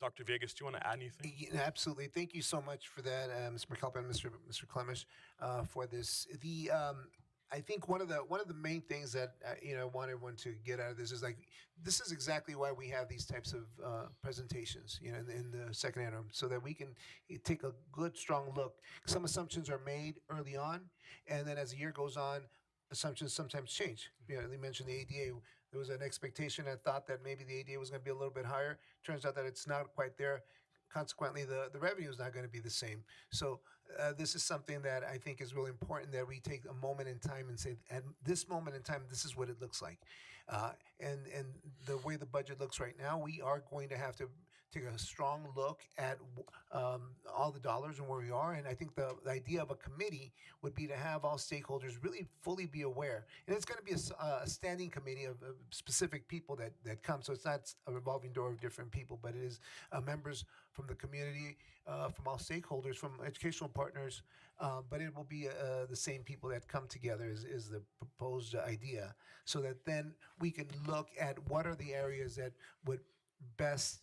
Dr. Villegas, do you want to add anything? Yeah, absolutely. Thank you so much for that, Mr. McAlpin and Mr. Clemish, for this. I think one of the main things that I want everyone to get out of this is this is exactly why we have these types of presentations, in the second interim, so that we can take a good, strong look. Some assumptions are made early on, and then as the year goes on, assumptions sometimes change. They mentioned the ADA. There was an expectation and thought that maybe the ADA was going to be a little bit higher. Turns out that it's not quite there. Consequently, the revenue is not going to be the same. So this is something that I think is really important, that we take a moment in time and say, at this moment in time, this is what it looks like. And the way the budget looks right now, we are going to have to take a strong look at all the dollars and where we are. And I think the idea of a committee would be to have all stakeholders really fully be aware. And it's going to be a standing committee of specific people that come. So it's not a revolving door of different people, but it is members from the community, from all stakeholders, from educational partners, but it will be the same people that come together is the proposed idea, so that then we can look at what are the areas that would best,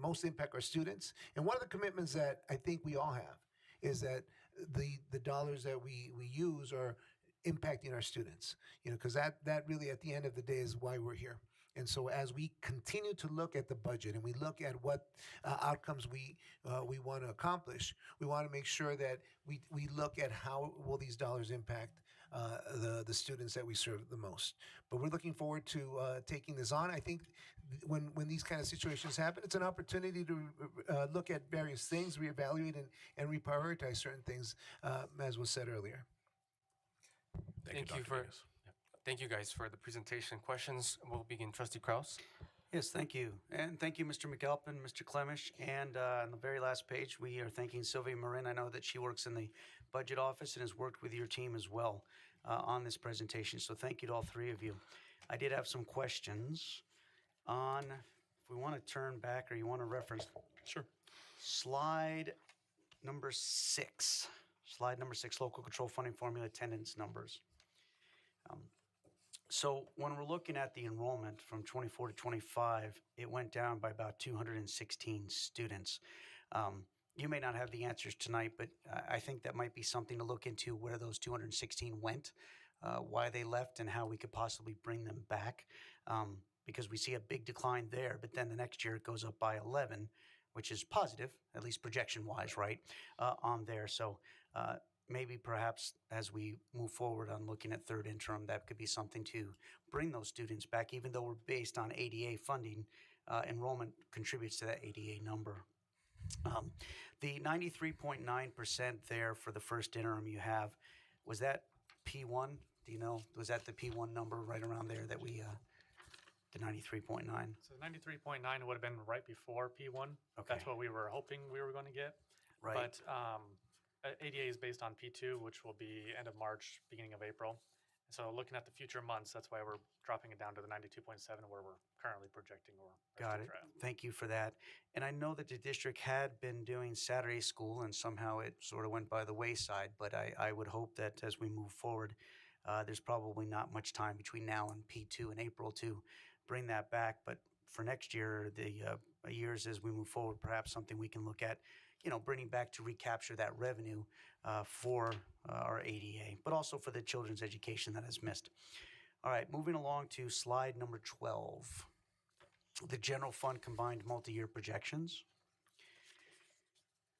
most impact our students. And one of the commitments that I think we all have is that the dollars that we use are impacting our students, because that really at the end of the day is why we're here. And so as we continue to look at the budget and we look at what outcomes we want to accomplish, we want to make sure that we look at how will these dollars impact the students that we serve the most. But we're looking forward to taking this on. I think when these kind of situations happen, it's an opportunity to look at various things, reevaluate and reprioritize certain things, as was said earlier. Thank you guys for the presentation. Questions? We'll begin. Trustee Kraus. Yes, thank you. And thank you, Mr. McAlpin, Mr. Clemish. And on the very last page, we are thanking Sylvia Marin. I know that she works in the budget office and has worked with your team as well on this presentation. So thank you to all three of you. I did have some questions on, if we want to turn back or you want to reference. Sure. Slide number 6. Slide number 6, local control funding formula attendance numbers. So when we're looking at the enrollment from 24 to 25, it went down by about 216 students. You may not have the answers tonight, but I think that might be something to look into, where those 216 went, why they left, and how we could possibly bring them back. because we see a big decline there, but then the next year it goes up by 11, which is positive, at least projection-wise, right, on there. So maybe perhaps as we move forward on looking at third interim, that could be something to bring those students back, even though we're based on ADA funding. Enrollment contributes to that ADA number. The 93.9% there for the first interim you have, was that P1? Do you know? Was that the P1 number right around there that we, the 93.9? So 93.9 would have been right before P1. Okay. That's what we were hoping we were going to get. Right. But ADA is based on P2, which will be end of March, beginning of April. So looking at the future months, that's why we're dropping it down to the 92.7 where we're currently projecting or Got it. Thank you for that. And I know that the district had been doing Saturday school and somehow it sort of went by the wayside, but I would hope that as we move forward, there's probably not much time between now and P2 in April to bring that back. But for next year, the years as we move forward, perhaps something we can look at, bringing back to recapture that revenue for our ADA, but also for the children's education that is missed. All right, moving along to slide number 12, the general fund combined multi-year projections.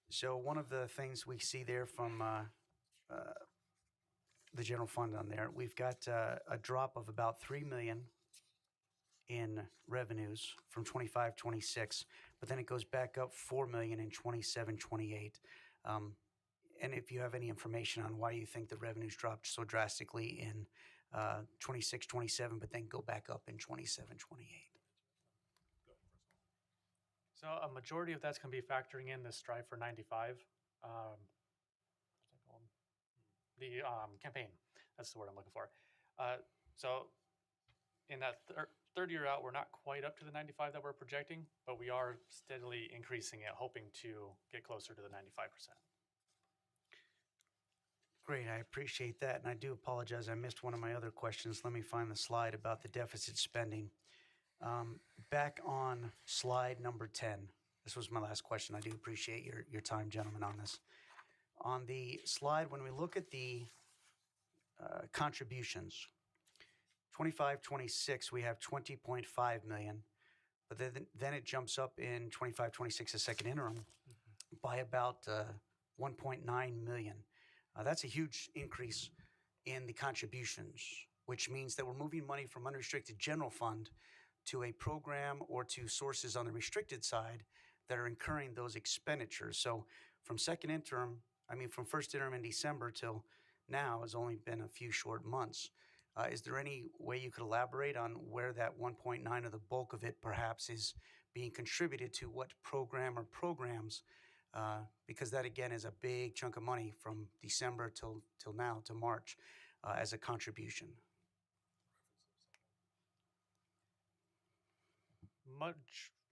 So one of the things we see there from the general fund on there, we've got a drop of about $3 million in revenues from 25-26, but then it goes back up $4 million in 27-28. And if you have any information on why you think the revenues dropped so drastically in 26-27, but then go back up in 27-28. So a majority of that's going to be factoring in the Strive for 95. The campaign, that's the word I'm looking for. So in that third year out, we're not quite up to the 95 that we're projecting, but we are steadily increasing it, hoping to get closer to the 95%. Great, I appreciate that, and I do apologize. I missed one of my other questions. Let me find the slide about the deficit spending. Back on slide number 10, this was my last question. I do appreciate your time, gentlemen, on this. On the slide, when we look at the contributions, 25-26, we have 20.5 million, but then it jumps up in 25-26, the second interim, by about 1.9 million. That's a huge increase in the contributions, which means that we're moving money from unrestricted general fund to a program or to sources on the restricted side that are incurring those expenditures. So from from first interim in December till now has only been a few short months. Is there any way you could elaborate on where that 1.9 or the bulk of it perhaps is being contributed to, what program or programs? Because that again is a big chunk of money from December till now to March as a contribution.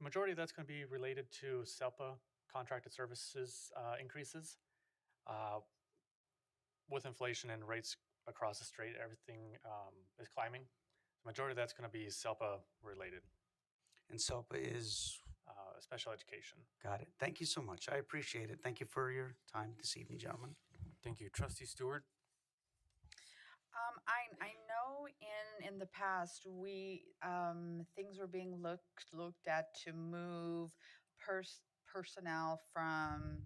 Majority of that's going to be related to SELPA contracted services increases. With inflation and rates across the state, everything is climbing. The majority of that's going to be SELPA related. And SELPA is? Special education. Got it. Thank you so much. I appreciate it. Thank you for your time this evening, gentlemen. Thank you. Trustee Stewart? I know in the past we things were being looked at to move personnel from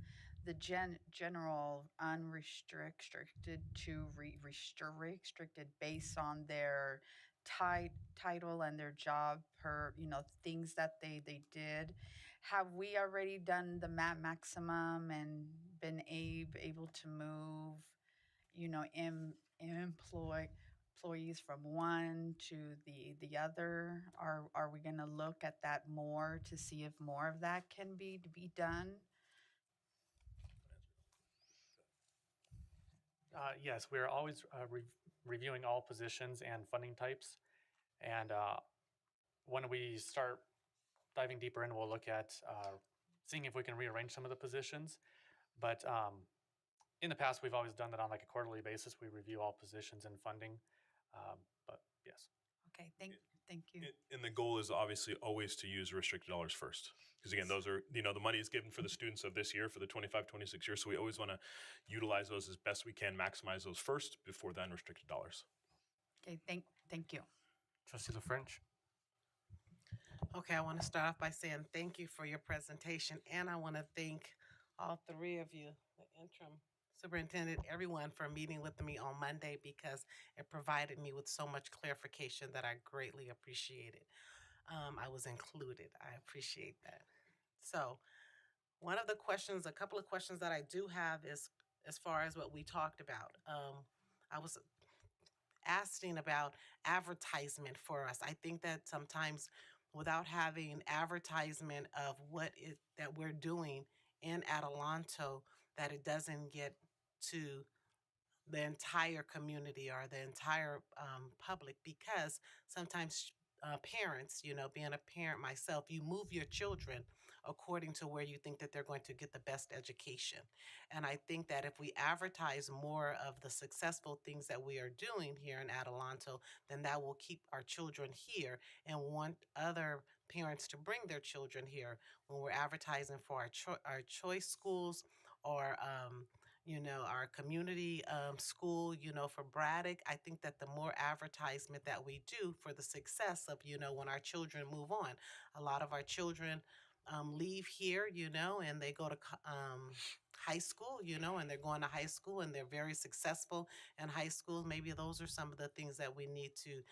the general unrestricted to restricted based on their title and their job per things that they did. Have we already done the maximum and been able to move employees from one to the other? Are we going to look at that more to see if more of that can be done? Yes, we are always reviewing all positions and funding types. And when we start diving deeper in, we'll look at seeing if we can rearrange some of the positions. But in the past, we've always done that on like a quarterly basis. We review all positions and funding. But yes. Okay, thank you. And the goal is obviously always to use restricted dollars first. Because again, those are, the money is given for the students of this year, for the 25-26 year. So we always want to utilize those as best we can, maximize those first before the unrestricted dollars. Okay, thank you. Trustee LaFrench? Okay, I want to start off by saying thank you for your presentation, and I want to thank all three of you, the interim superintendent, everyone for meeting with me on Monday because it provided me with so much clarification that I greatly appreciated. I was included. I appreciate that. So, one of the questions, a couple of questions that I do have is as far as what we talked about. I was asking about advertisement for us. I think that sometimes without having advertisement of what it that we're doing in Adelanto, that it doesn't get to the entire community or the entire public because sometimes parents, you know, being a parent myself, you move your children according to where you think that they're going to get the best education. And I think that if we advertise more of the successful things that we are doing here in Adelanto, then that will keep our children here and want other parents to bring their children here when we're advertising for our choice schools or you know, our community school, you know, for Braddock. I think that the more advertisement that we do for the success of, you know, when our children move on, a lot of our children leave here, you know, and they go to high school, you know, and they're going to high school and they're very successful in high school. Maybe those are some of the things that we need to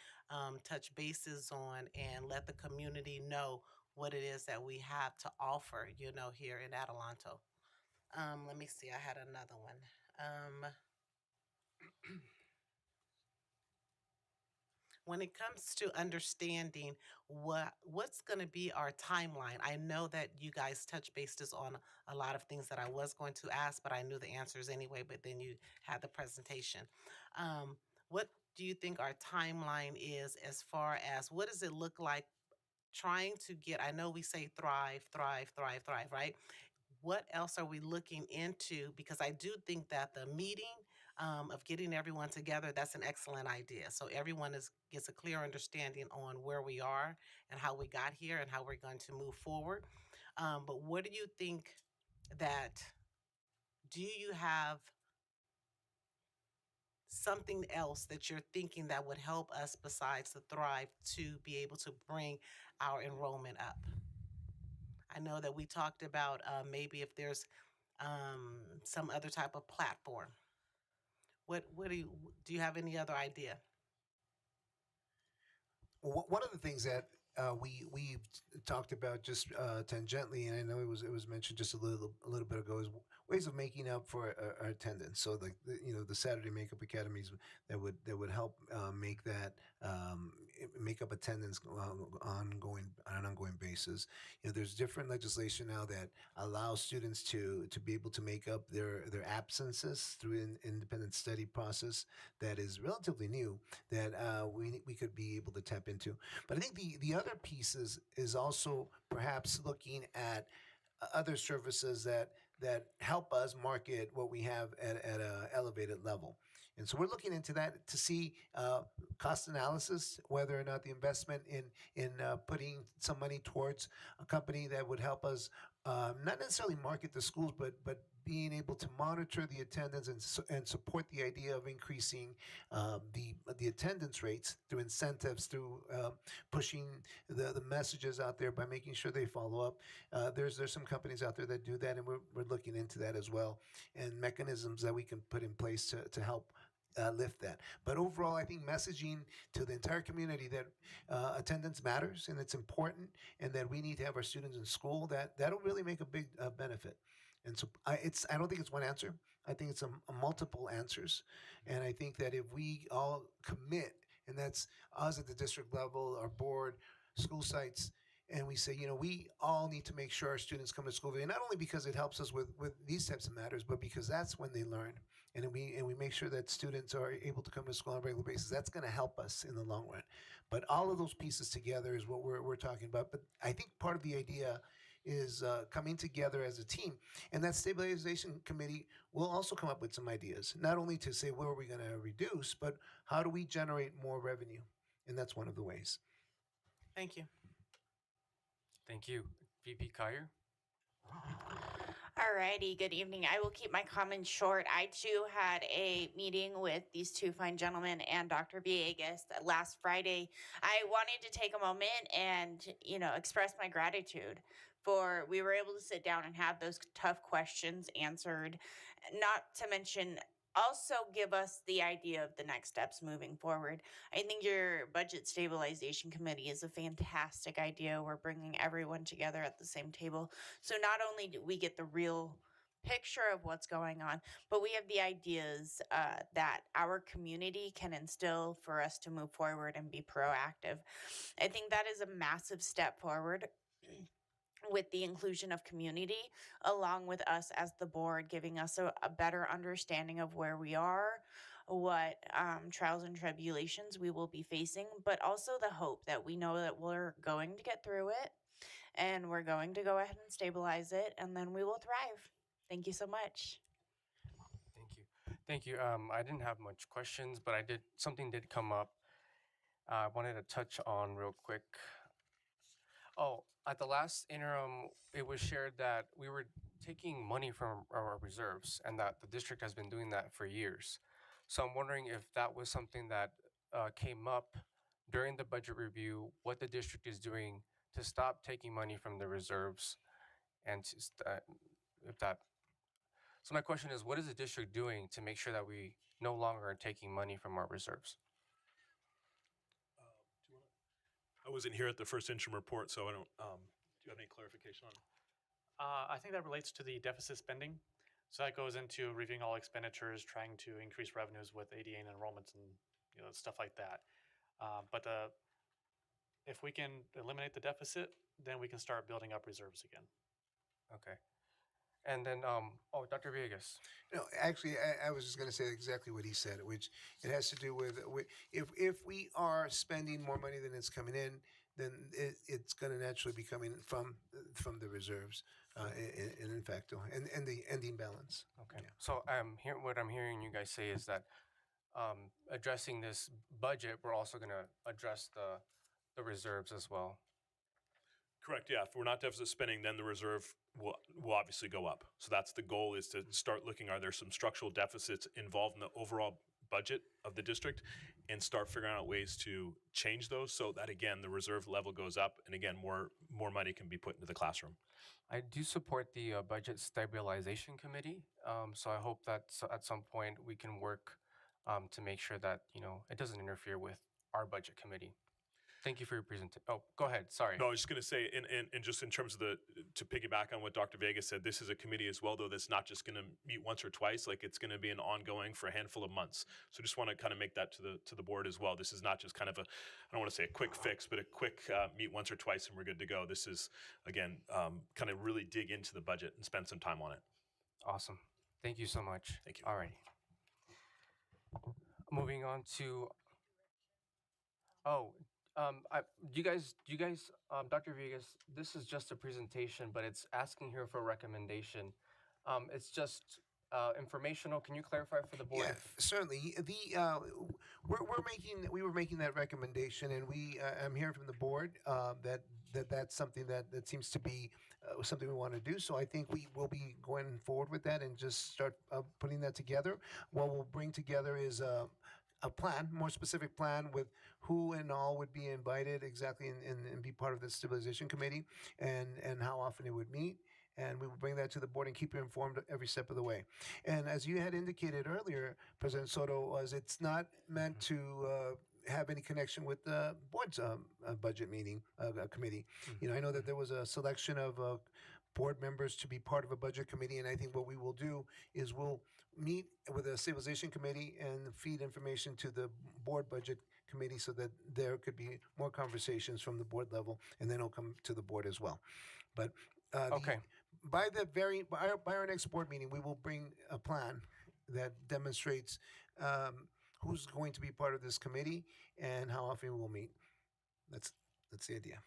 touch bases on and let the community know what it is that we have to offer, you know, here in Adelanto. Let me see. I had another one. When it comes to understanding what's going to be our timeline, I know that you guys touch bases on a lot of things that I was going to ask, but I knew the answers anyway. But then you had the presentation. What do you think our timeline is as far as what does it look like trying to get? I know we say thrive, thrive, thrive, thrive, right? What else are we looking into? Because I do think that the meeting of getting everyone together, that's an excellent idea. So everyone gets a clear understanding on where we are and how we got here and how we're going to move forward. But what do you think that, do you have something else that you're thinking that would help us besides the Thrive to be able to bring our enrollment up? I know that we talked about maybe if there's some other type of platform. What do you have any other idea? Well, one of the things that we talked about just tangentially, and I know it was mentioned just a little bit ago, is ways of making up for our attendance. So you know, the Saturday Makeup Academies that would help make that make up attendance on an ongoing basis. You know, there's different legislation now that allows students to be able to make up their absences through an independent study process that is relatively new that we could be able to tap into. But I think the other piece is also perhaps looking at other services that help us market what we have at a elevated level. And so we're looking into that to see cost analysis, whether or not the investment in putting some money towards a company that would help us not necessarily market the schools, but being able to monitor the attendance and support the idea of increasing the attendance rates through incentives, through pushing the messages out there by making sure they follow up. There's some companies out there that do that, and we're looking into that as well, and mechanisms that we can put in place to help lift that. But overall, I think messaging to the entire community that attendance matters and it's important, and that we need to have our students in school. That'll really make a big benefit. And so I don't think it's one answer. I think it's a multiple answers. And I think that if we all commit, and that's us at the district level, our board, school sites, and we say, you know, we all need to make sure our students come to school, not only because it helps us with these types of matters, but because that's when they learn. And we make sure that students are able to come to school on a regular basis. That's going to help us in the long run. But all of those pieces together is what we're talking about. But I think part of the idea is coming together as a team. And that stabilization committee will also come up with some ideas, not only to say where are we going to reduce, but how do we generate more revenue? And that's one of the ways. Thank you. Thank you. VP Kyer? Alrighty, good evening. I will keep my comments short. I too had a meeting with these two fine gentlemen and Dr. Villegas last Friday. I wanted to take a moment and, express my gratitude for we were able to sit down and have those tough questions answered, not to mention also give us the idea of the next steps moving forward. I think your budget stabilization committee is a fantastic idea. We're bringing everyone together at the same table. So not only do we get the real picture of what's going on, but we have the ideas that our community can instill for us to move forward and be proactive. I think that is a massive step forward with the inclusion of community, along with us as the board, giving us a better understanding of where we are, what trials and tribulations we will be facing, but also the hope that we know that we're going to get through it and we're going to go ahead and stabilize it, and then we will thrive. Thank you so much. Thank you. Thank you. I didn't have much questions, but something did come up. I wanted to touch on real quick. Oh, at the last interim, it was shared that we were taking money from our reserves and that the district has been doing that for years. So I'm wondering if that was something that came up during the budget review, what the district is doing to stop taking money from the reserves and if that. So my question is, what is the district doing to make sure that we no longer are taking money from our reserves? I wasn't here at the first interim report, so I don't. Do you have any clarification on it? I think that relates to the deficit spending. So that goes into reviewing all expenditures, trying to increase revenues with ADA and enrollments and stuff like that. But if we can eliminate the deficit, then we can start building up reserves again. Okay. And then, Dr. Villegas. No, actually, I was just going to say exactly what he said, which it has to do with if we are spending more money than it's coming in, then it's going to naturally be coming from the reserves, in fact, and the ending balance. Okay. So what I'm hearing you guys say is that addressing this budget, we're also going to address the reserves as well. Correct. Yeah. If we're not deficit spending, then the reserve will obviously go up. So that's the goal: is to start looking, are there some structural deficits involved in the overall budget of the district, and start figuring out ways to change those so that again the reserve level goes up, and again more money can be put into the classroom. I do support the budget stabilization committee. So I hope that at some point we can work to make sure that it doesn't interfere with our budget committee. Thank you for your presentation. Oh, go ahead. Sorry. No, I was just going to say, and just in terms of to piggyback on what Dr. Vega said, this is a committee as well, though, that's not just going to meet once or twice. Like, it's going to be an ongoing for a handful of months. So just want to kind of make that to the board as well. This is not just kind of I don't want to say a quick fix, but a quick meet once or twice and we're good to go. This is, again, kind of really dig into the budget and spend some time on it. Awesome. Thank you so much. Thank you. All right. Moving on to. Do you guys, Dr. Villegas, this is just a presentation, but it's asking here for a recommendation. It's just informational. Can you clarify for the board? Yeah, certainly. We were making that recommendation, and I'm hearing from the board that's something that seems to be something we want to do. So I think we will be going forward with that and just start putting that together. What we'll bring together is a plan, more specific plan with who and all would be invited exactly and be part of the stabilization committee and how often it would meet. And we will bring that to the board and keep you informed every step of the way. And as you had indicated earlier, President Soto, it's not meant to have any connection with the board's budget meeting committee. I know that there was a selection of board members to be part of a budget committee, and I think what we will do is we'll meet with the stabilization committee and feed information to the board budget committee so that there could be more conversations from the board level, and then it'll come to the board as well. But okay. By our next board meeting, we will bring a plan that demonstrates who's going to be part of this committee and how often we'll meet. That's the idea.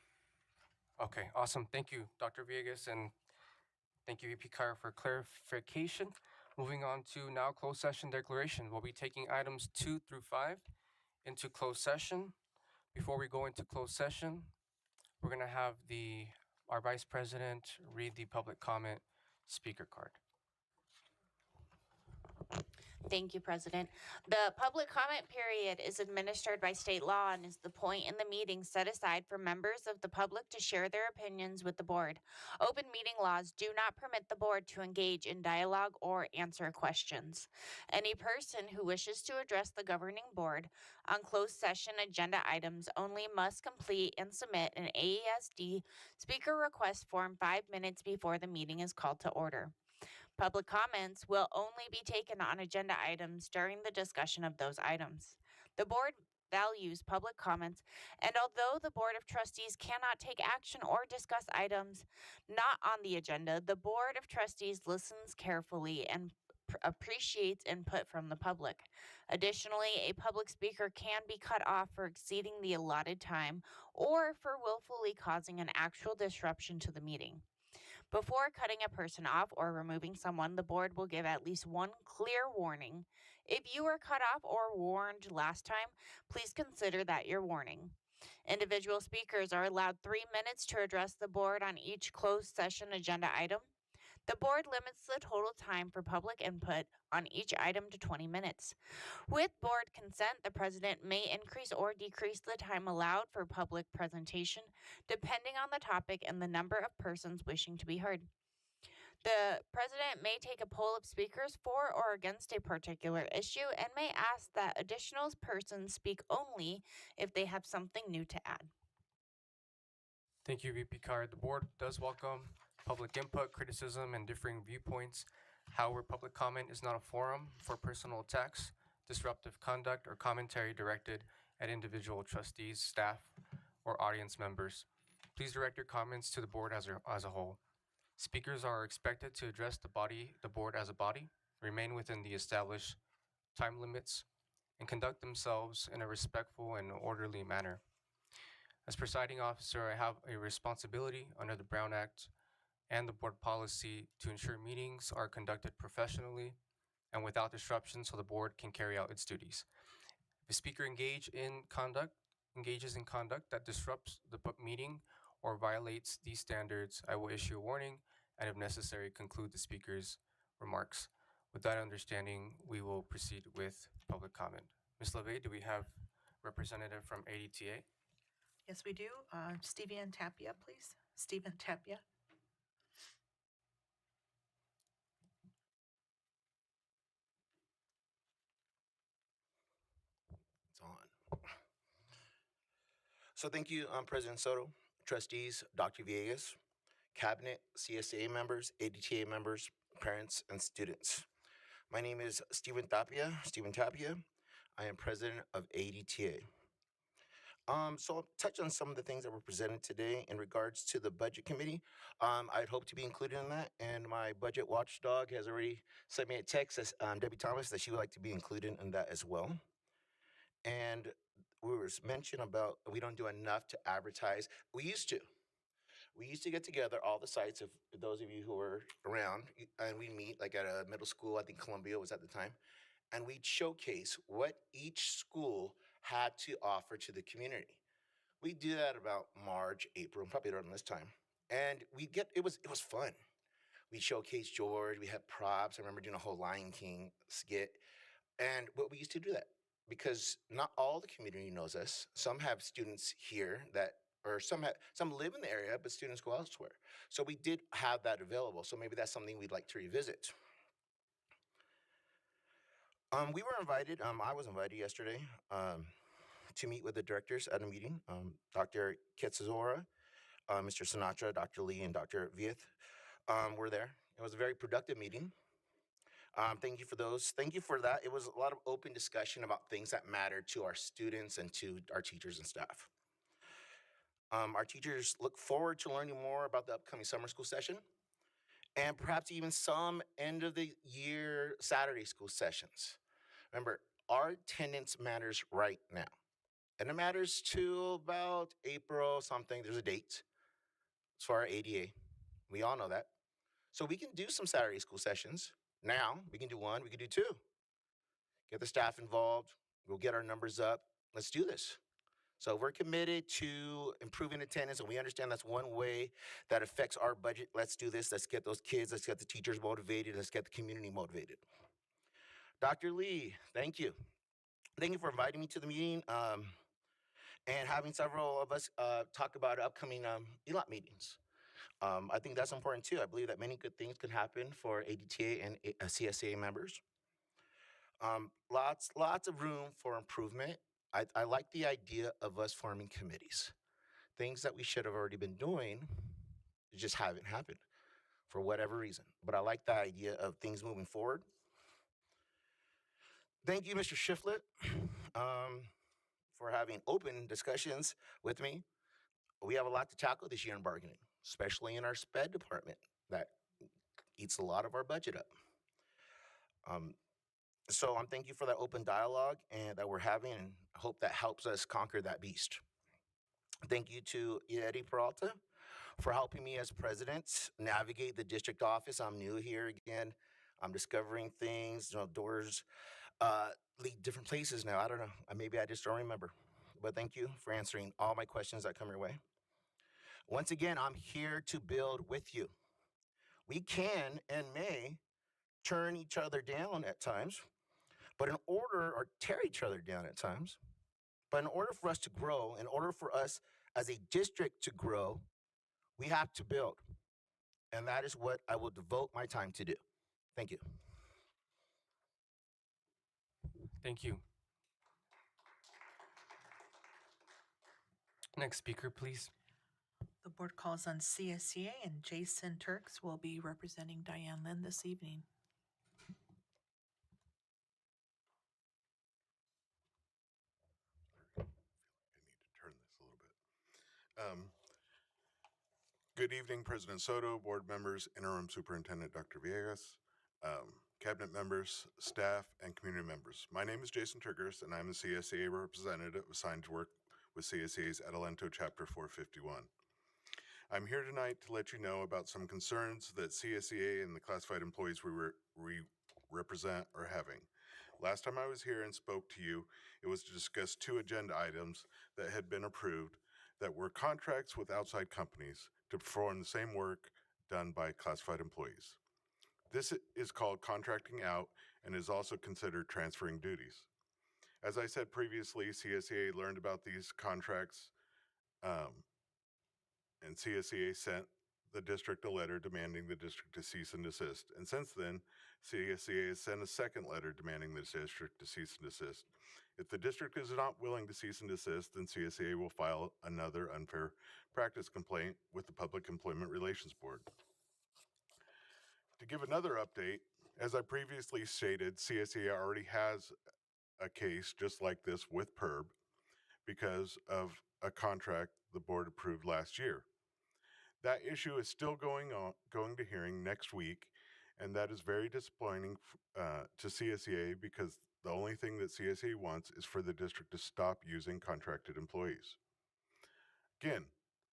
Okay, awesome. Thank you, Dr. Villegas, and thank you, VP Carr, for clarification. Moving on to now closed session declaration. We'll be taking items 2 through 5 into closed session. Before we go into closed session, we're going to have our Vice President read the public comment speaker card. Thank you, President. The public comment period is administered by state law and is the point in the meeting set aside for members of the public to share their opinions with the board. Open meeting laws do not permit the board to engage in dialogue or answer questions. Any person who wishes to address the governing board on closed session agenda items only must complete and submit an AESD speaker request form 5 minutes before the meeting is called to order. Public comments will only be taken on agenda items during the discussion of those items. The board values public comments, and although the Board of Trustees cannot take action or discuss items not on the agenda, the Board of Trustees listens carefully and appreciates input from the public. Additionally, a public speaker can be cut off for exceeding the allotted time or for willfully causing an actual disruption to the meeting. Before cutting a person off or removing someone, the board will give at least one clear warning. If you were cut off or warned last time, please consider that your warning. Individual speakers are allowed 3 minutes to address the board on each closed session agenda item. The board limits the total time for public input on each item to 20 minutes. With board consent, the president may increase or decrease the time allowed for public presentation, depending on the topic and the number of persons wishing to be heard. The president may take a poll of speakers for or against a particular issue and may ask that additional persons speak only if they have something new to add. Thank you, VP Card. The board does welcome public input, criticism, and differing viewpoints. However, public comment is not a forum for personal attacks, disruptive conduct, or commentary directed at individual trustees, staff, or audience members. Please direct your comments to the board as a whole. Speakers are expected to address the board as a body, remain within the established time limits, and conduct themselves in a respectful and orderly manner. As presiding officer, I have a responsibility under the Brown Act and the board policy to ensure meetings are conducted professionally and without disruption so the board can carry out its duties. If a speaker engages in conduct that disrupts the meeting or violates these standards, I will issue a warning and, if necessary, conclude the speaker's remarks. With that understanding, we will proceed with public comment. Ms. LeVay, do we have representative from ADTA? Yes, we do. Stephen Tapia, please. Stephen Tapia. It's on. So thank you, President Soto, trustees, Dr. Villegas, cabinet, CSA members, ADTA members, parents, and students. My name is Stephen Tapia. I am president of ADTA. So I'll touch on some of the things that were presented today in regards to the budget committee. I'd hope to be included in that, and my budget watchdog has already sent me a text, as Debbie Thomas, that she would like to be included in that as well. And we was mentioned about we don't do enough to advertise. We used to get together all the sites, of those of you who were around, and we meet like at a middle school, I think Columbia was at the time, and we'd showcase what each school had to offer to the community. We do that about March, April, probably around this time. And it was fun. We showcased George, we had props. I remember doing a whole Lion King skit. And we used to do that because not all the community knows us. Some have students here or some live in the area, but students go elsewhere. So we did have that available. So maybe that's something we'd like to revisit. We were invited, I was invited yesterday to meet with the directors at a meeting. Dr. Ketsazora, Mr. Sinatra, Dr. Lee, and Dr. Vieth were there. It was a very productive meeting. Thank you for those. Thank you for that. It was a lot of open discussion about things that matter to our students and to our teachers and staff. Our teachers look forward to learning more about the upcoming summer school session and perhaps even some end of the year Saturday school sessions. Remember, our attendance matters right now. And it matters to about April something. There's a date. It's for our ADA. We all know that. So we can do some Saturday school sessions. Now, we can do one, we can do two. Get the staff involved. We'll get our numbers up. Let's do this. So we're committed to improving attendance, and we understand that's one way that affects our budget. Let's do this. Let's get those kids. Let's get the teachers motivated. Let's get the community motivated. Dr. Lee, thank you. Thank you for inviting me to the meeting and having several of us talk about upcoming ELOT meetings. I think that's important too. I believe that many good things can happen for ADTA and CSA members. Lots of room for improvement. I like the idea of us forming committees. Things that we should have already been doing just haven't happened for whatever reason. But I like the idea of things moving forward. Thank you, Mr. Shiflett, for having open discussions with me. We have a lot to tackle this year in bargaining, especially in our SPED department that eats a lot of our budget up. So I'm thank you for that open dialogue and that we're having, and I hope that helps us conquer that beast. Thank you to Eddie Peralta for helping me as president navigate the district office. I'm new here again. I'm discovering things, doors lead different places now. I don't know. Maybe I just don't remember. But thank you for answering all my questions that come your way. Once again, I'm here to build with you. We can and may turn each other down at times, but in order, or tear each other down at times, but in order for us to grow, in order for us as a district to grow, we have to build. And that is what I will devote my time to do. Thank you. Thank you. Next speaker, please. The board calls on CSCA, and Jason Turks will be representing Diane Lynn this evening. Good evening, President Soto, board members, Interim Superintendent Dr. Villegas, cabinet members, staff, and community members. My name is Jason Turgers, and I'm the CSCA representative assigned to work with CSCA's Adelanto Chapter 451. I'm here tonight to let you know about some concerns that CSCA and the classified employees we represent are having. Last time I was here and spoke to you, it was to discuss 2 agenda items that had been approved that were contracts with outside companies to perform the same work done by classified employees. This is called contracting out and is also considered transferring duties. As I said previously, CSCA learned about these contracts and CSCA sent the district a letter demanding the district to cease and desist. And since then, CSCA has sent a second letter demanding the district to cease and desist. If the district is not willing to cease and desist, then CSCA will file another unfair practice complaint with the Public Employment Relations Board. To give another update, as I previously stated, CSCA already has a case just like this with PERB because of a contract the board approved last year. That issue is still going to hearing next week, and that is very disappointing to CSCA because the only thing that CSCA wants is for the district to stop using contracted employees. Again,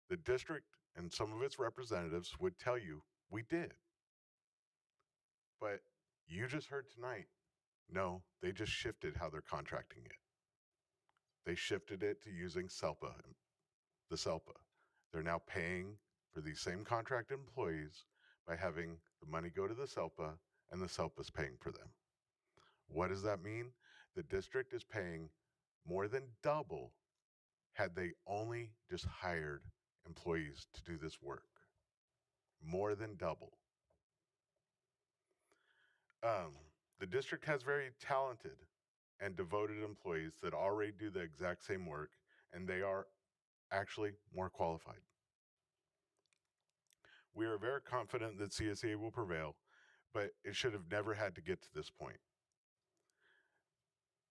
the district and some of its representatives would tell you we did. But you just heard tonight, no, they just shifted how they're contracting it. They shifted it to using SELPA, the SELPA. They're now paying for these same contract employees by having the money go to the SELPA and the SELPA's paying for them. What does that mean? The district is paying more than double had they only just hired employees to do this work. More than double. The district has very talented and devoted employees that already do the exact same work, and they are actually more qualified. We are very confident that CSA will prevail, but it should have never had to get to this point.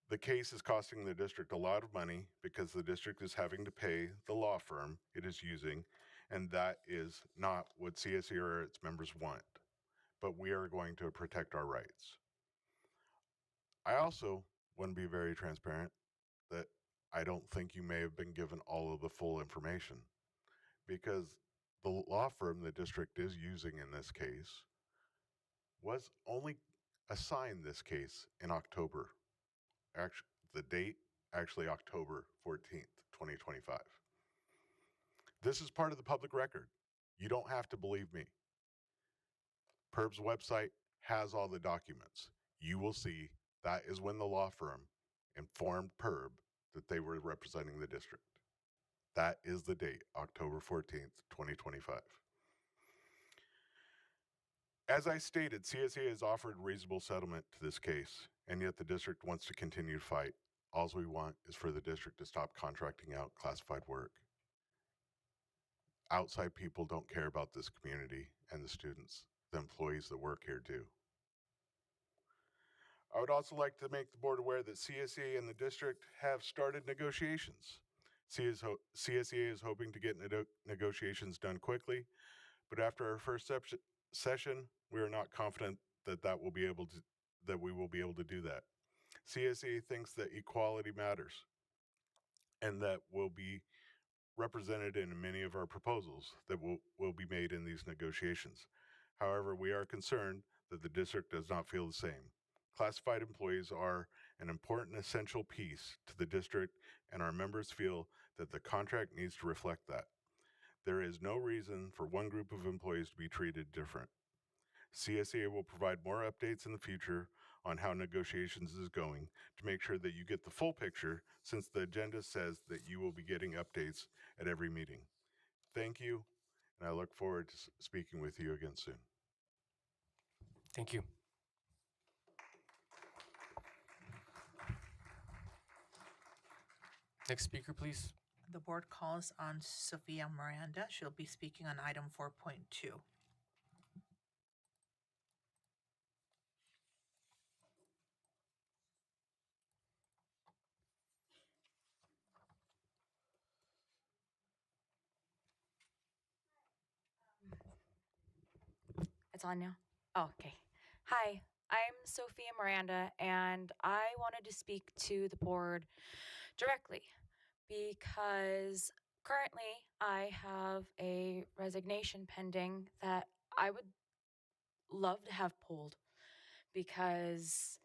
The case is costing the district a lot of money because the district is having to pay the law firm it is using, and that is not what CSE or its members want. But we are going to protect our rights. I also want to be very transparent that I don't think you may have been given all of the full information because the law firm the district is using in this case was only assigned this case in October. Actually, the date, actually October 14th, 2025. This is part of the public record. You don't have to believe me. PERB's website has all the documents. You will see that is when the law firm informed PERB that they were representing the district. That is the date, October 14th, 2025. As I stated, CSA has offered reasonable settlement to this case, and yet the district wants to continue to fight. All we want is for the district to stop contracting out classified work. Outside people don't care about this community and the students. The employees that work here do. I would also like to make the board aware that CSEA and the district have started negotiations. CSEA is hoping to get negotiations done quickly, but after our first session, we are not confident that we will be able to do that. CSEA thinks that equality matters, and that will be represented in many of our proposals that will be made in these negotiations. However, we are concerned that the district does not feel the same. Classified employees are an important essential piece to the district, and our members feel that the contract needs to reflect that. There is no reason for one group of employees to be treated different. CSEA will provide more updates in the future on how negotiations is going to make sure that you get the full picture, since the agenda says that you will be getting updates at every meeting. Thank you, and I look forward to speaking with you again soon. Thank you. Next speaker, please. The board calls on Sophia Miranda. She'll be speaking on item 4.2. It's on now? Oh, okay. Hi, I'm Sophia Miranda, and I wanted to speak to the board directly because currently I have a resignation pending that I would love to have pulled because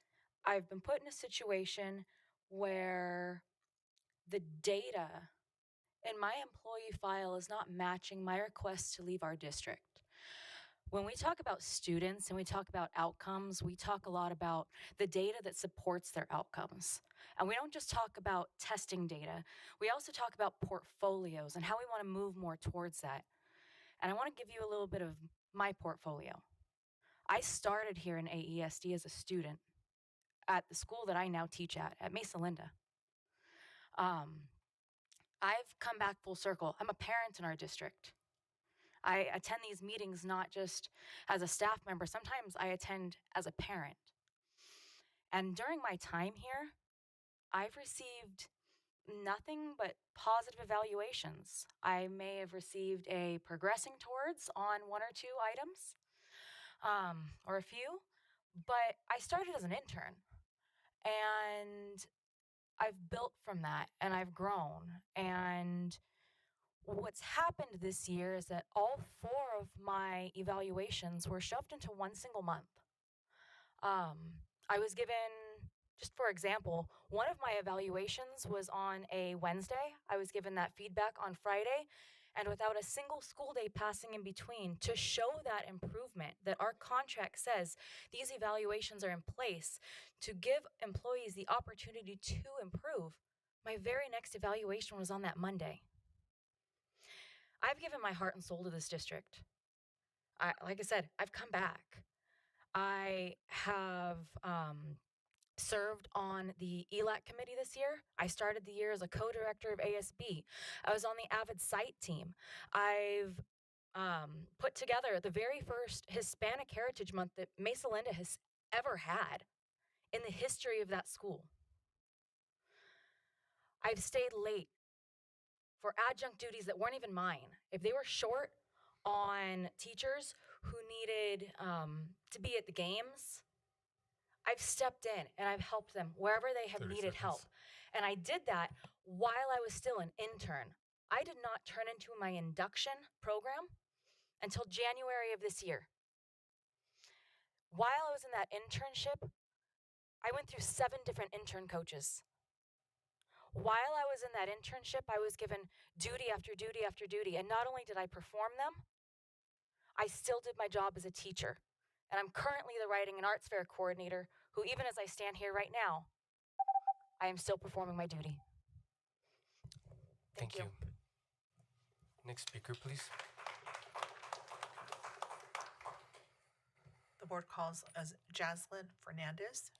I've been put in a situation where the data in my employee file is not matching my request to leave our district. When we talk about students and we talk about outcomes, we talk a lot about the data that supports their outcomes. And we don't just talk about testing data, we also talk about portfolios and how we want to move more towards that. And I want to give you a little bit of my portfolio. I started here in AESD as a student at the school that I now teach at Mesa Linda. I've come back full circle. I'm a parent in our district. I attend these meetings not just as a staff member, sometimes I attend as a parent. And during my time here, I've received nothing but positive evaluations. I may have received a progressing towards on one or two items, or a few, but I started as an intern and I've built from that and I've grown. And what's happened this year is that all 4 of my evaluations were shoved into one single month. I was given, just for example, one of my evaluations was on a Wednesday. I was given that feedback on Friday, and without a single school day passing in between to show that improvement that our contract says these evaluations are in place to give employees the opportunity to improve, my very next evaluation was on that Monday. I've given my heart and soul to this district. Like I said, I've come back. I have served on the ELAC committee this year. I started the year as a co-director of ASB. I was on the AVID site team. I've put together the very first Hispanic Heritage Month that Mesa Linda has ever had in the history of that school. I've stayed late for adjunct duties that weren't even mine. If they were short on teachers who needed to be at the games, I've stepped in and I've helped them wherever they have needed help. And I did that while I was still an intern. I did not turn into my induction program until January of this year. While I was in that internship, I went through 7 different intern coaches. While I was in that internship, I was given duty after duty after duty. And not only did I perform them, I still did my job as a teacher. And I'm currently the Writing and Arts Fair coordinator, who, even as I stand here right now, I am still performing my duty. Thank you. Next speaker, please. The board calls as Jaslyn Fernandez.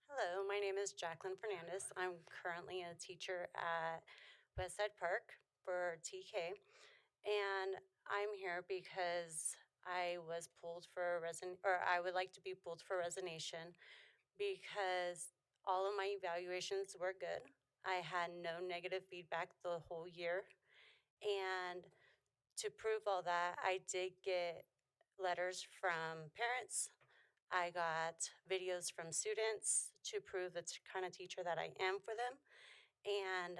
Hello, my name is Jacqueline Fernandez. I'm currently a teacher at Westside Park for TK, and I'm here because I was pulled for I would like to be pulled for resignation because all of my evaluations were good. I had no negative feedback the whole year, and to prove all that, I did get letters from parents. I got videos from students to prove the kind of teacher that I am for them. And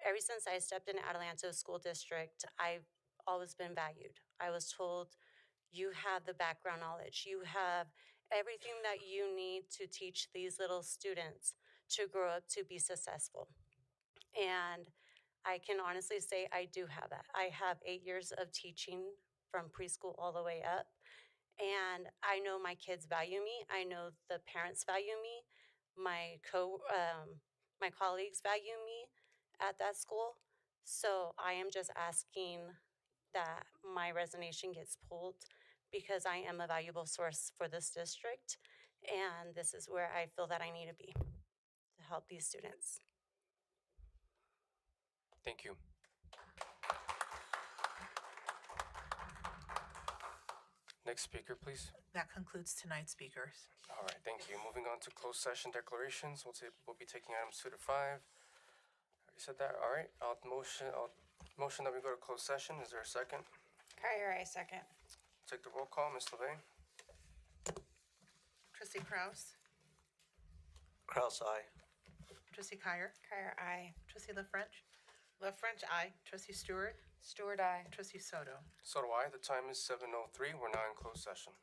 ever since I stepped into Adelanto School District, I've always been valued. I was told, you have the background knowledge. You have everything that you need to teach these little students to grow up to be successful. And I can honestly say I do have that. I have 8 years of teaching from preschool all the way up. And I know my kids value me. I know the parents value me. My colleagues value me at that school. So I am just asking that my resignation gets pulled because I am a valuable source for this district. And this is where I feel that I need to be to help these students. Thank you. Next speaker, please. That concludes tonight's speakers. All right, thank you. Moving on to closed session declarations. We'll be taking items 2 to 5. Already said that. All right. I'll motion that we go to closed session. Is there a second? Crier, I second. Take the roll call, Ms. LeVay. Trustee Krause, Kraus, aye. Trustee Kyer, Crier, I. Trustee LaFrench, LaFrench, aye. Trustee Stewart, Stewart, I. Trustee Soto. So do I. The time is 7:03. We're now in closed session.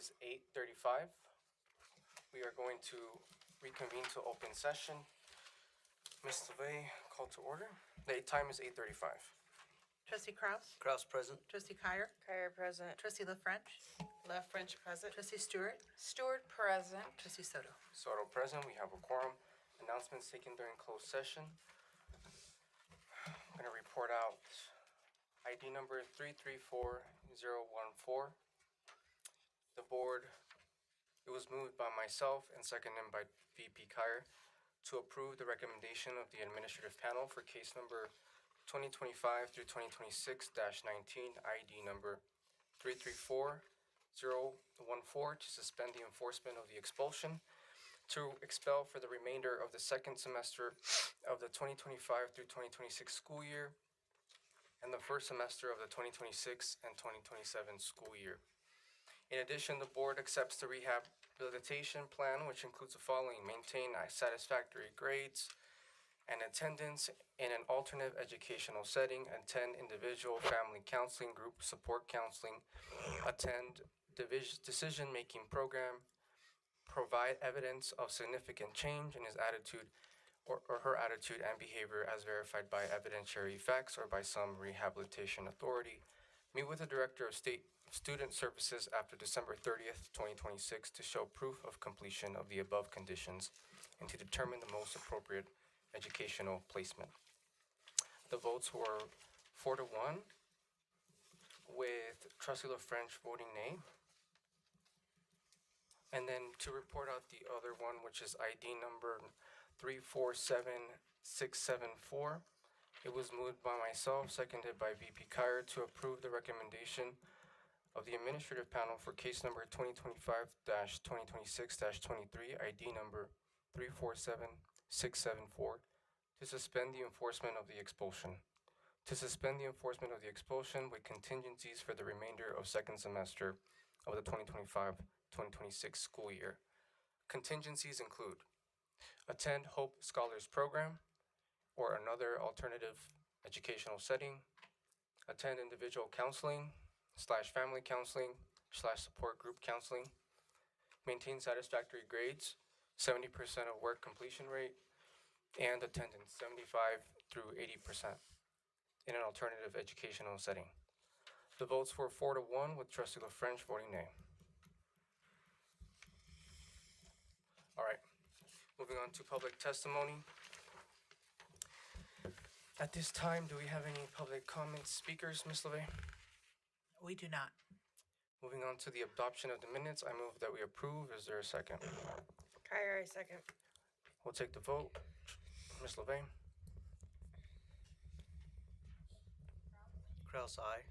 is 8:35. We are going to reconvene to open session. Ms. LeVay, call to order. The time is 8:35. Trustee Kraus? Kraus present. Trustee Kyer? Kyer present. Trustee La French? La French present. Trustee Stewart? Stewart present. Trustee Soto? Soto present. We have a quorum. Announcements taken during closed session. I'm going to report out ID number 334014. The board, it was moved by myself and seconded by VP Kyer to approve the recommendation of the administrative panel for case number 2025 through 2026-19, ID number 334014, to suspend the enforcement of the expulsion, to expel for the remainder of the second semester of the 2025 through 2026 school year and the first semester of the 2026 and 2027 school year. In addition, the board accepts the rehabilitation plan, which includes the following: maintain satisfactory grades and attendance in an alternate educational setting, attend individual family counseling, group support counseling, attend decision-making program, provide evidence of significant change in his attitude or her attitude and behavior as verified by evidentiary facts or by some rehabilitation authority, meet with the Director of State Student Services after December 30th, 2026 to show proof of completion of the above conditions and to determine the most appropriate educational placement. The votes were 4-1, with Trustee LaFrench voting nay. And then to report out the other one, which is ID number 347674. It was moved by myself, seconded by VP Kyer, to approve the recommendation of the administrative panel for case number 2025-2026-23, ID number 347674, to suspend the enforcement of the expulsion. To suspend the enforcement of the expulsion with contingencies for the remainder of second semester of the 2025-2026 school year. Contingencies include: attend Hope Scholars Program or another alternative educational setting, attend individual counseling / family counseling / support group counseling, maintain satisfactory grades, 70% of work completion rate, and attendance 75 through 80% in an alternative educational setting. The votes were 4-1, with Trustee LaFrench voting nay. All right, moving on to public testimony. At this time, do we have any public comments, speakers, Ms. LeVay? We do not. Moving on to the adoption of the minutes, I move that we approve. Is there a second? Kyer, I second. We'll take the vote. Ms. LeVay? Kraus, aye.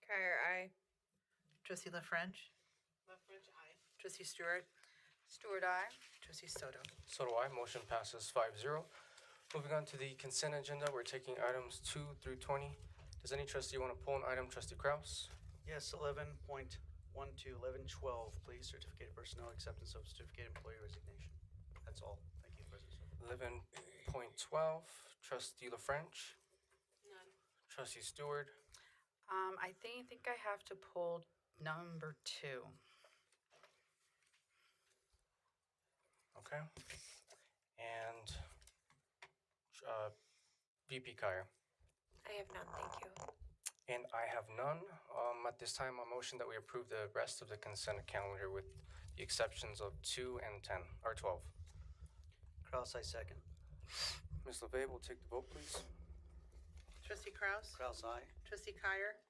Kyer, I. Trustee La French? La French, aye. Trustee Stewart? Stewart, aye. Trustee Soto? So do I. Motion passes 5-0. Moving on to the consent agenda, we're taking items 2 through 20. Does any trustee want to pull an item? Trustee Kraus? Yes, 11.12, 1112, please. Certificated personnel, acceptance of certificated employee resignation. That's all. Thank you, President. 11.12, Trustee LaFrench? None. Trustee Stewart? I think I have to pull number 2. Okay. And VP Kyer? I have none, thank you. And I have none. At this time, a motion that we approve the rest of the consent calendar with the exceptions of 2 and 10, or 12. Kraus, I second. Ms. LeVay will take the vote, please. Trustee Kraus? Kraus, aye. Trustee Kyer?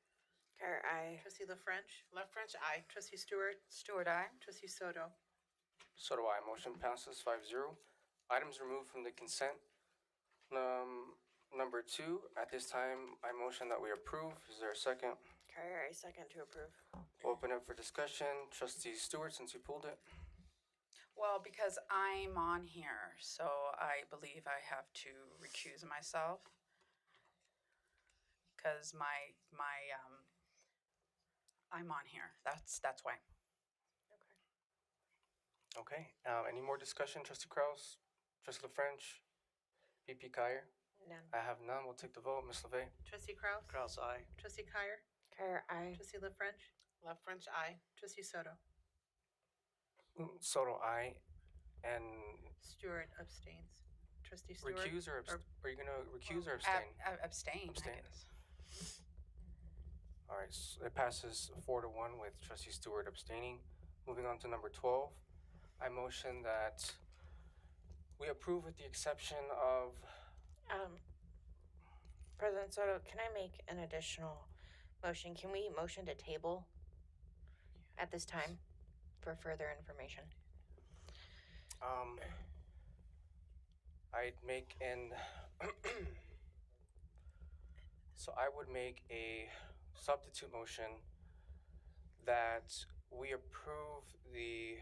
Kyer, I. Trustee La French? La French, aye. Trustee Stewart? Stewart, aye. Trustee Soto? So do I. Motion passes 5-0. Items removed from the consent. Number 2, at this time, I motion that we approve. Is there a second? Kyer, I second to approve. Open it for discussion. Trustee Stewart, since you pulled it. Well, because I'm on here, so I believe I have to recuse myself. Because I'm on here. That's why. Okay. Any more discussion? Trustee Kraus? Trustee LaFrench? VP Kyer? None. I have none. We'll take the vote. Ms. LeVay? Trustee Kraus? Kraus, aye. Trustee Kyer? Kyer, I. Trustee La French? Love French, aye. Trustee Soto. Soto, I. And Stewart abstains. Trustee Stewart? recuse or are you gonna recuse or abstain? Abstain, Abstain. I guess. All right, so it passes 4-1 with Trustee Stewart abstaining. Moving on to number 12, I motion that we approve with the exception of. President Soto, can I make an additional motion? Can we motion to table at this time for further information? I'd make an. So I would make a substitute motion that we approve the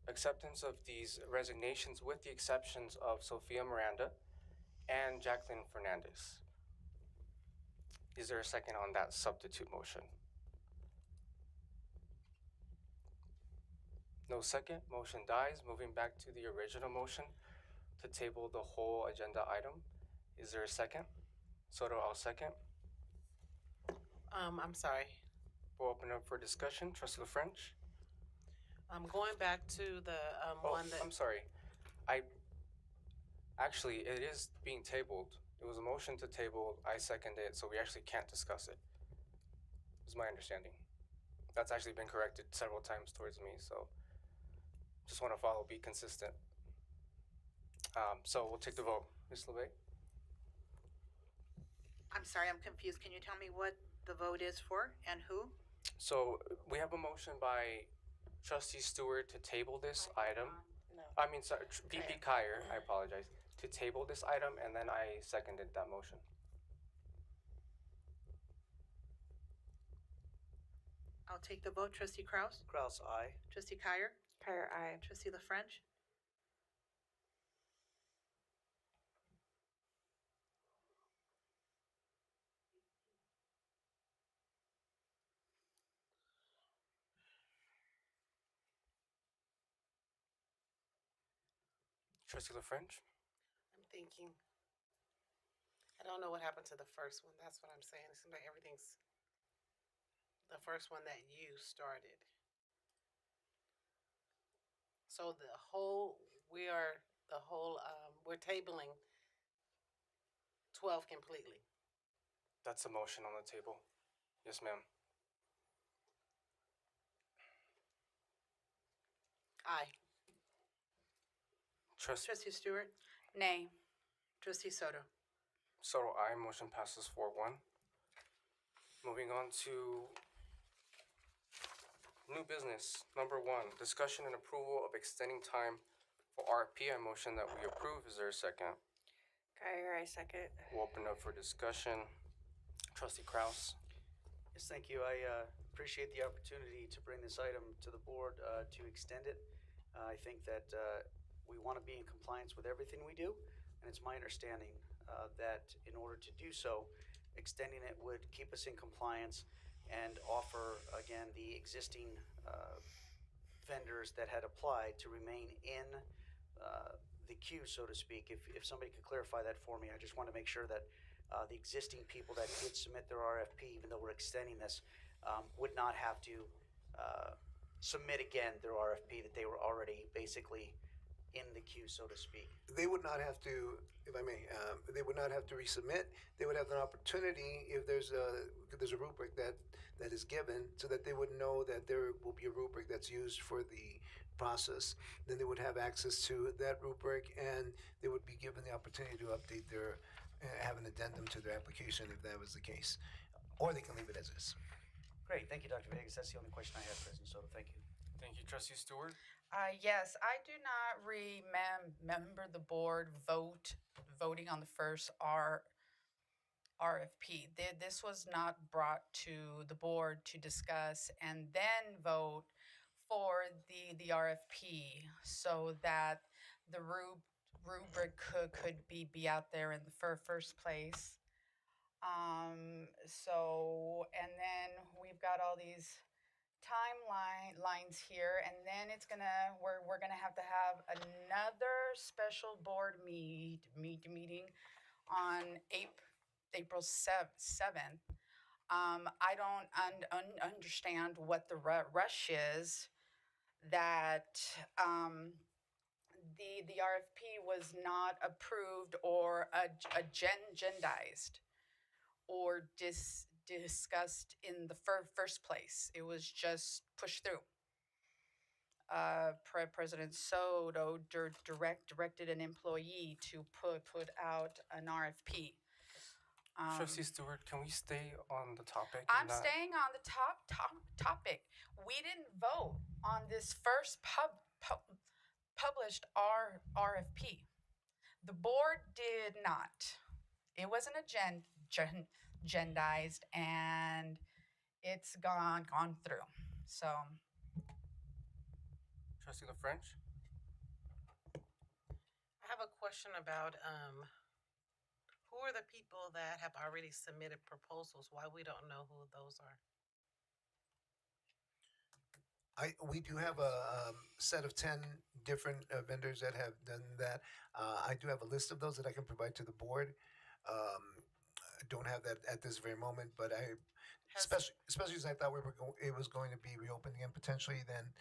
acceptance of these resignations with the exceptions of Sophia Miranda and Jacqueline Fernandez. Is there a second on that substitute motion? No second, motion dies. Moving back to the original motion to table the whole agenda item. Is there a second? Soto, I'll second. I'm sorry. We'll open up for discussion. Trustee LaFrench? I'm going back to the one that. I'm sorry. Actually, it is being tabled. It was a motion to table. I seconded it, so we actually can't discuss it. Is my understanding. That's actually been corrected several times towards me, so just want to be consistent. So we'll take the vote. Ms. LeVay? I'm sorry, I'm confused. Can you tell me what the vote is for and who? So we have a motion by Trustee Stewart to table this item. No. I mean, sorry, VP Kyer, I apologize, to table this item, and then I seconded that motion. I'll take the vote. Trustee Kraus? Kraus, aye. Trustee Kyer? Kyer, aye. Trustee LaFrench? Trustee LaFrench? I'm thinking. I don't know what happened to the first one. That's what I'm saying. It seems like everything's the first one that you started. So we're tabling 12 completely. That's a motion on the table. Yes, ma'am. Aye. Trustee Stewart? Nay. Trustee Soto? Soto, aye. Motion passes 4-1. Moving on to new business. Number 1, discussion and approval of extending time for RFP. I motion that we approve. Is there a second? Kyer, I second. We'll open up for discussion. Trustee Kraus? Yes, thank you. I appreciate the opportunity to bring this item to the board to extend it. I think that we want to be in compliance with everything we do, and it's my understanding that in order to do so, extending it would keep us in compliance and offer, again, the existing vendors that had applied to remain in the queue, so to speak. If somebody could clarify that for me, I just want to make sure that the existing people that did submit their RFP, even though we're extending this, would not have to submit again their RFP, that they were already basically in the queue, so to speak. They would not have to, if I may, they would not have to resubmit. They would have an opportunity if there's a rubric that is given, so that they would know that there will be a rubric that's used for the process. Then they would have access to that rubric, and they would be given the opportunity to update their, have an addendum to their application if that was the case, or they can leave it as is. Great, thank you, Dr. Vegas. That's the only question I have, President Soto. Thank you. Thank you. Trustee Stewart? Yes, I do not remember the board voting on the first RFP. This was not brought to the board to discuss and then vote for the RFP, so that the rubric could be out there in the first place. So, and then we've got all these timelines here, and then we're gonna have to have another special board meeting on April 7th. I don't understand what the rush is that the RFP was not approved or agendized or discussed in the first place. It was just pushed through. President Soto directed an employee to put out an RFP. Trustee Stewart, can we stay on the topic? I'm staying on the topic. We didn't vote on this first published RFP. The board did not. It wasn't agendized, and it's gone through. So, Trustee LaFrench? I have a question about who are the people that have already submitted proposals? Why we don't know who those are? We do have a set of 10 different vendors that have done that. I do have a list of those that I can provide to the board. I don't have that at this very moment, but especially as I thought it was going to be reopened again potentially, then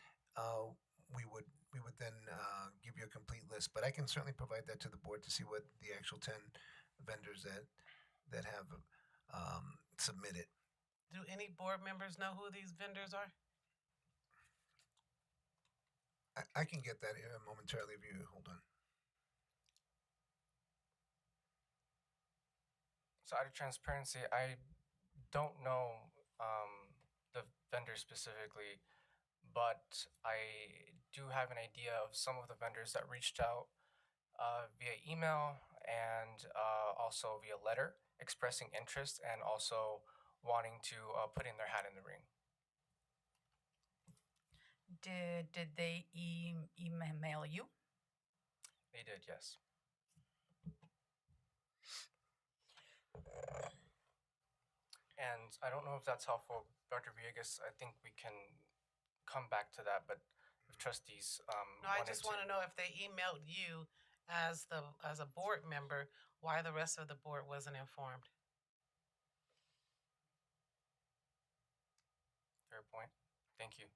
we would then give you a complete list. But I can certainly provide that to the board to see what the actual 10 vendors that have submitted. Do any board members know who these vendors are? I can get that here momentarily if you hold on. So out of transparency, I don't know the vendor specifically, but I do have an idea of some of the vendors that reached out via email and also via letter expressing interest and also wanting to put in their hat in the ring. did they email you? They did, yes. And I don't know if that's helpful, Dr. Villegas. I think we can come back to that, but if trustees No, I just want to know if they emailed you as a board member, why the rest of the board wasn't informed. Fair point. Thank you.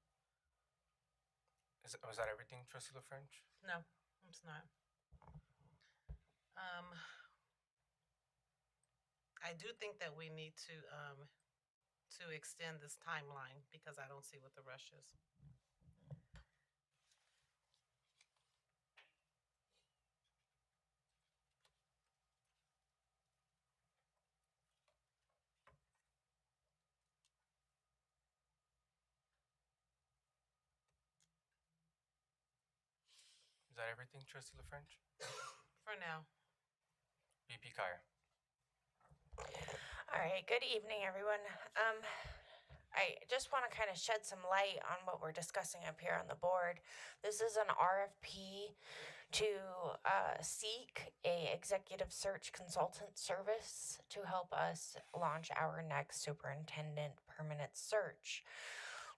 Was that everything, Trustee LaFrench? No, it's not. I do think that we need to extend this timeline because I don't see what the rush is. Is that everything, Trustee LaFrench? For now. VP Kaya. All right, good evening, everyone. I just want to kind of shed some light on what we're discussing up here on the board. This is an RFP to seek a executive search consultant service to help us launch our next superintendent permanent search.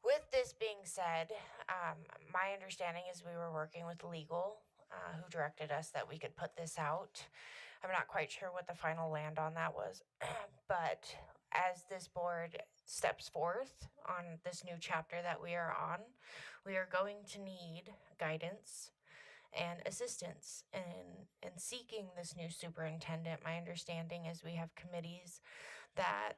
With this being said, my understanding is we were working with legal, who directed us that we could put this out. I'm not quite sure what the final land on that was, but as this board steps forth on this new chapter that we are on, we are going to need guidance and assistance in seeking this new superintendent. My understanding is we have committees that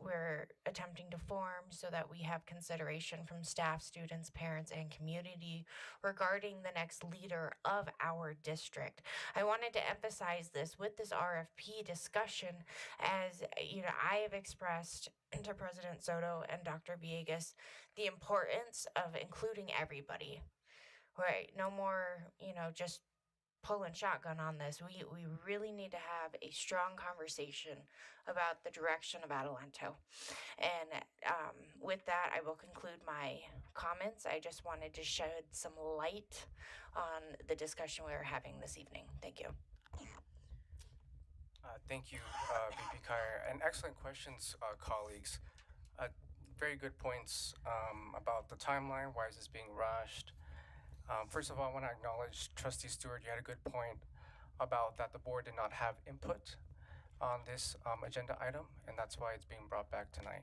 we're attempting to form so that we have consideration from staff, students, parents, and community regarding the next leader of our district. I wanted to emphasize this with this RFP discussion, as you know, I have expressed to President Soto and Dr. Villegas the importance of including everybody. Right, no more, just pulling shotgun on this. We really need to have a strong conversation about the direction of Adelanto. And with that, I will conclude my comments. I just wanted to shed some light on the discussion we are having this evening. Thank you. Thank you, VP Kaya. And excellent questions, colleagues. Very good points about the timeline. Why is this being rushed? First of all, I want to acknowledge Trustee Stewart. You had a good point about that the board did not have input on this agenda item, and that's why it's being brought back tonight.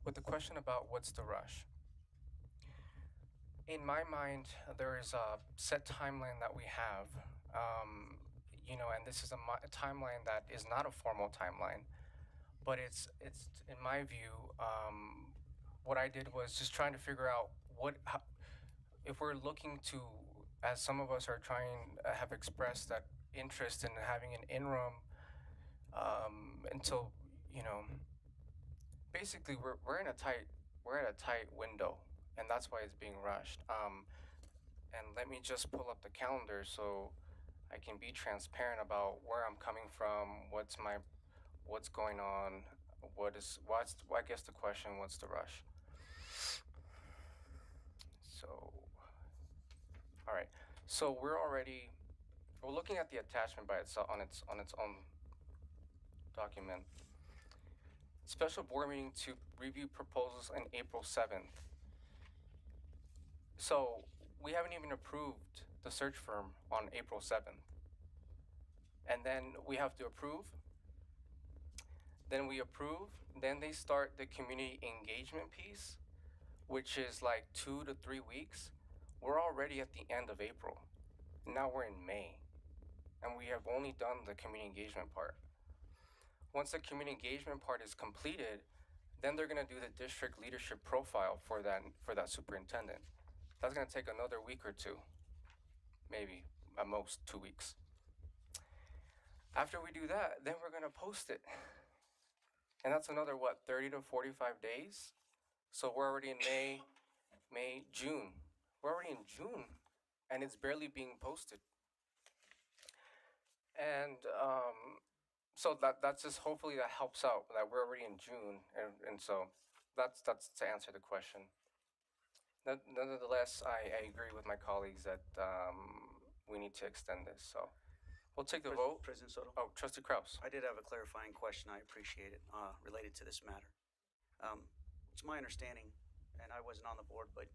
With the question about what's the rush, in my mind, there is a set timeline that we have, and this is a timeline that is not a formal timeline, but it's in my view, what I did was just trying to figure out if we're looking to, as some of us are trying, have expressed that interest in having an interim until, basically we're at a tight window, and that's why it's being rushed. And let me just pull up the calendar so I can be transparent about where I'm coming from, what's going on, I guess the question, what's the rush? So, all right. So we're looking at the attachment by itself on its own document. Special board meeting to review proposals on April 7th. So we haven't even approved the search firm on April 7th. And then we have to approve. Then we approve. Then they start the community engagement piece, which is like 2 to 3 weeks. We're already at the end of April. Now we're in May. And we have only done the community engagement part. Once the community engagement part is completed, then they're going to do the district leadership profile for that superintendent. That's going to take another week or two, maybe at most 2 weeks. After we do that, then we're going to post it. And that's another, 30 to 45 days? So we're already in May, June. We're already in June, and it's barely being posted. And so that's just, hopefully that helps out, that we're already in June, and so that's to answer the question. Nonetheless, I agree with my colleagues that we need to extend this, so we'll take the vote. President Soto? Oh, Trustee Kraus. I did have a clarifying question. I appreciate it, related to this matter. It's my understanding, and I wasn't on the board, but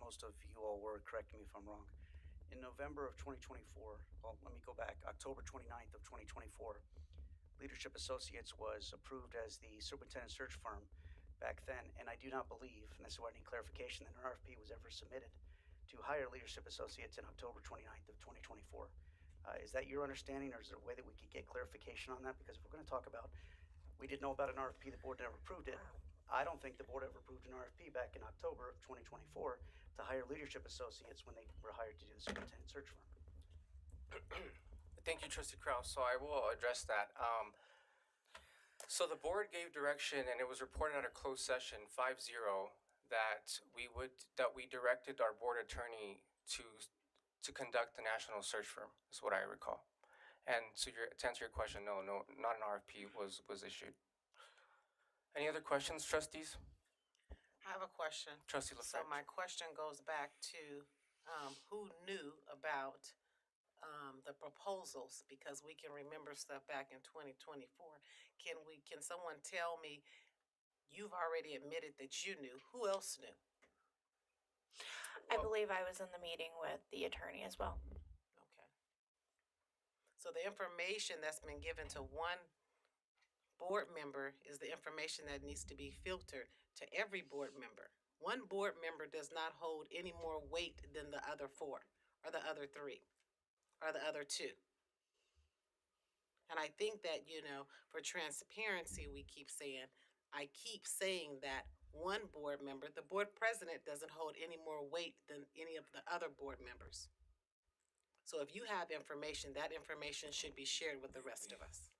most of you all were, correct me if I'm wrong. In November of 2024, well, let me go back, October 29th of 2024, Leadership Associates was approved as the superintendent search firm back then, and I do not believe, and this is why I need clarification, that an RFP was ever submitted to hire Leadership Associates in October 29th of 2024. Is that your understanding, or is there a way that we could get clarification on that? Because if we're going to talk about, we didn't know about an RFP, the board never approved it. I don't think the board ever approved an RFP back in October of 2024 to hire Leadership Associates when they were hired to do the superintendent search firm. Thank you, Trustee Kraus. So I will address that. So the board gave direction, and it was reported at a closed session, 5-0, that we directed our board attorney to conduct the national search firm, is what I recall. And so to answer your question, no, not an RFP was issued. Any other questions, trustees? I have a question. Trustee So LaFrench. my question goes back to who knew about the proposals, because we can remember stuff back in 2024. Can someone tell me, you've already admitted that you knew, who else knew? I believe I was in the meeting with the attorney as well. Okay. So the information that's been given to one board member is the information that needs to be filtered to every board member. One board member does not hold any more weight than the other four, or the other three, or the other two. And I think that, for transparency, I keep saying that one board member, the board president, doesn't hold any more weight than any of the other board members. So if you have information, that information should be shared with the rest of us.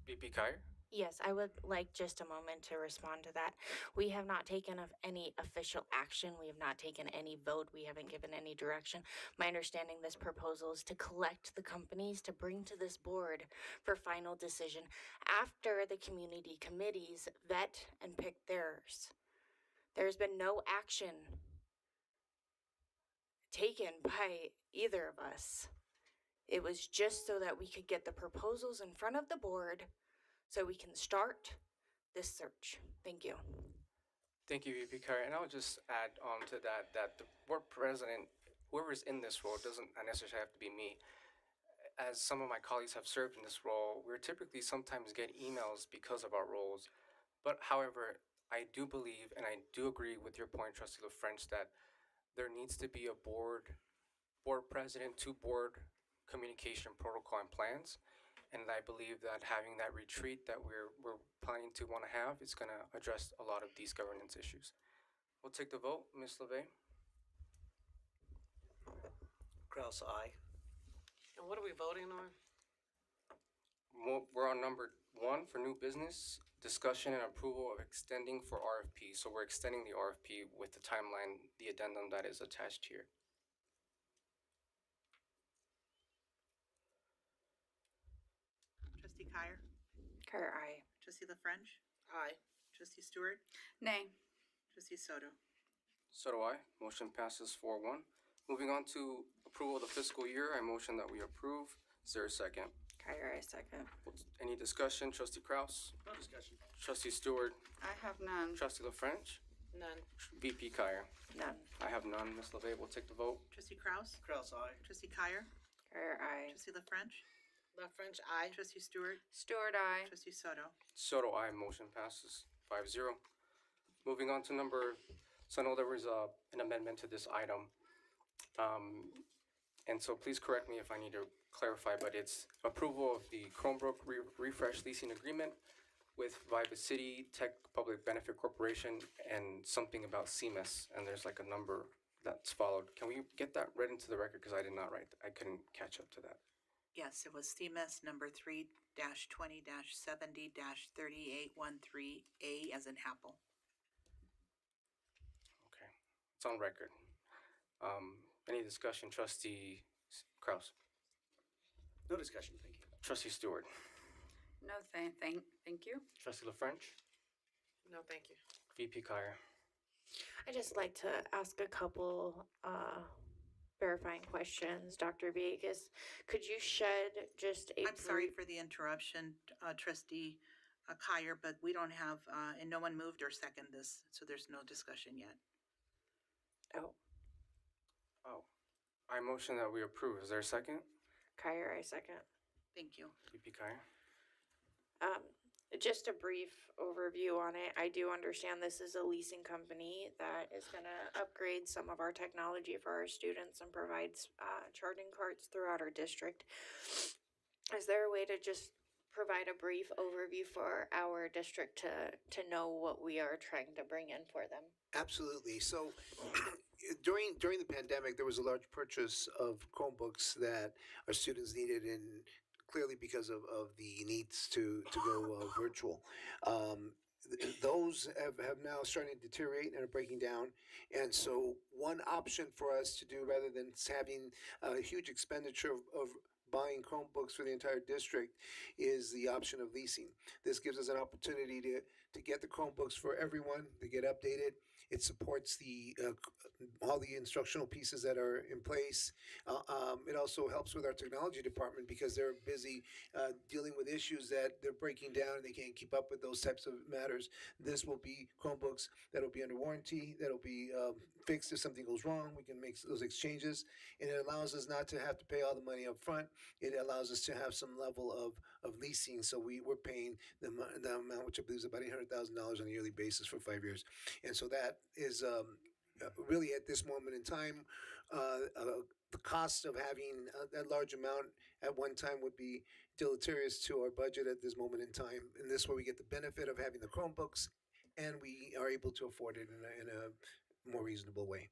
BP Kyer? Yes, I would like just a moment to respond to that. We have not taken any official action. We have not taken any vote. We haven't given any direction. My understanding, this proposal is to collect the companies to bring to this board for final decision after the community committees vet and pick theirs. There's been no action taken by either of us. It was just so that we could get the proposals in front of the board so we can start this search. Thank you. Thank you, VP Kyer. And I'll just add on to that the board president, whoever's in this role, doesn't necessarily have to be me. as some of my colleagues have served in this role, we're typically sometimes get emails because of our roles. But however, I do believe and I do agree with your point, Trustee LaFrench, that there needs to be a board president to board communication protocol and plans. And I believe that having that retreat that we're planning to want to have is going to address a lot of these governance issues. We'll take the vote. Ms. LeVay? Kraus, aye. And what are we voting on? We're on number 1 for new business, discussion and approval of extending for RFP. So we're extending the RFP with the timeline, the addendum that is attached here. Trustee Kyer? Kyer, aye. Trustee LaFrench? Aye. Trustee Stewart? Nay. Trustee Soto? So do I. Motion passes 4-1. Moving on to approval of the fiscal year, I motion that we approve. Is there a second? Kyer, I second. Any discussion? Trustee Kraus? No discussion. Trustee Stewart? I have none. Trustee LaFrench? None. VP Kyer? None. I have none. Ms. LeVay will take the vote. Trustee Kraus? Kraus, aye. Trustee Kyer? Kyer, aye. Trustee LaFrench? LaFrench, aye. Trustee Stewart? Stewart, aye. Trustee Soto? So do I. Motion passes 5-0. Moving on to so I know there was an amendment to this item. And so please correct me if I need to clarify, but it's approval of the Chromebook refresh leasing agreement with Viva City Tech Public Benefit Corporation and something about CMS, and there's like a number that's followed. Can we get that read into the record? Because I did not write, I couldn't catch up to that. Yes, it was CMS number 3-20-70-3813A as in Apple. Okay, it's on record. Any discussion, Trustee Kraus? No discussion, thank you. Trustee Stewart? No, thank you. Trustee LaFrench? No, thank you. VP Kyer? I just like to ask a couple verifying questions. Dr. Villegas, could you shed just a I'm sorry for the interruption, Trustee Kyer, but we don't have, and no one moved or seconded this, so there's no discussion yet. Oh, I motion that we approve. Is there a second? Kyer, I second. Thank you. VP Kyer? Just a brief overview on it. I do understand this is a leasing company that is going to upgrade some of our technology for our students and provides charging carts throughout our district. Is there a way to just provide a brief overview for our district to know what we are trying to bring in for them? Absolutely. So during the pandemic, there was a large purchase of Chromebooks that our students needed, and clearly because of the needs to go virtual. Those have now started to deteriorate and are breaking down. And so one option for us to do, rather than having a huge expenditure of buying Chromebooks for the entire district, is the option of leasing. This gives us an opportunity to get the Chromebooks for everyone, to get updated. It supports all the instructional pieces that are in place. It also helps with our technology department because they're busy dealing with issues that they're breaking down and they can't keep up with those types of matters. This will be Chromebooks that'll be under warranty, that'll be fixed if something goes wrong. We can make those exchanges, and it allows us not to have to pay all the money up front. It allows us to have some level of leasing, so we're paying the amount, which I believe is about $800,000 on a yearly basis for 5 years. And so that is really, at this moment in time, the cost of having that large amount at one time would be deleterious to our budget at this moment in time. And this way we get the benefit of having the Chromebooks, and we are able to afford it in a more reasonable way.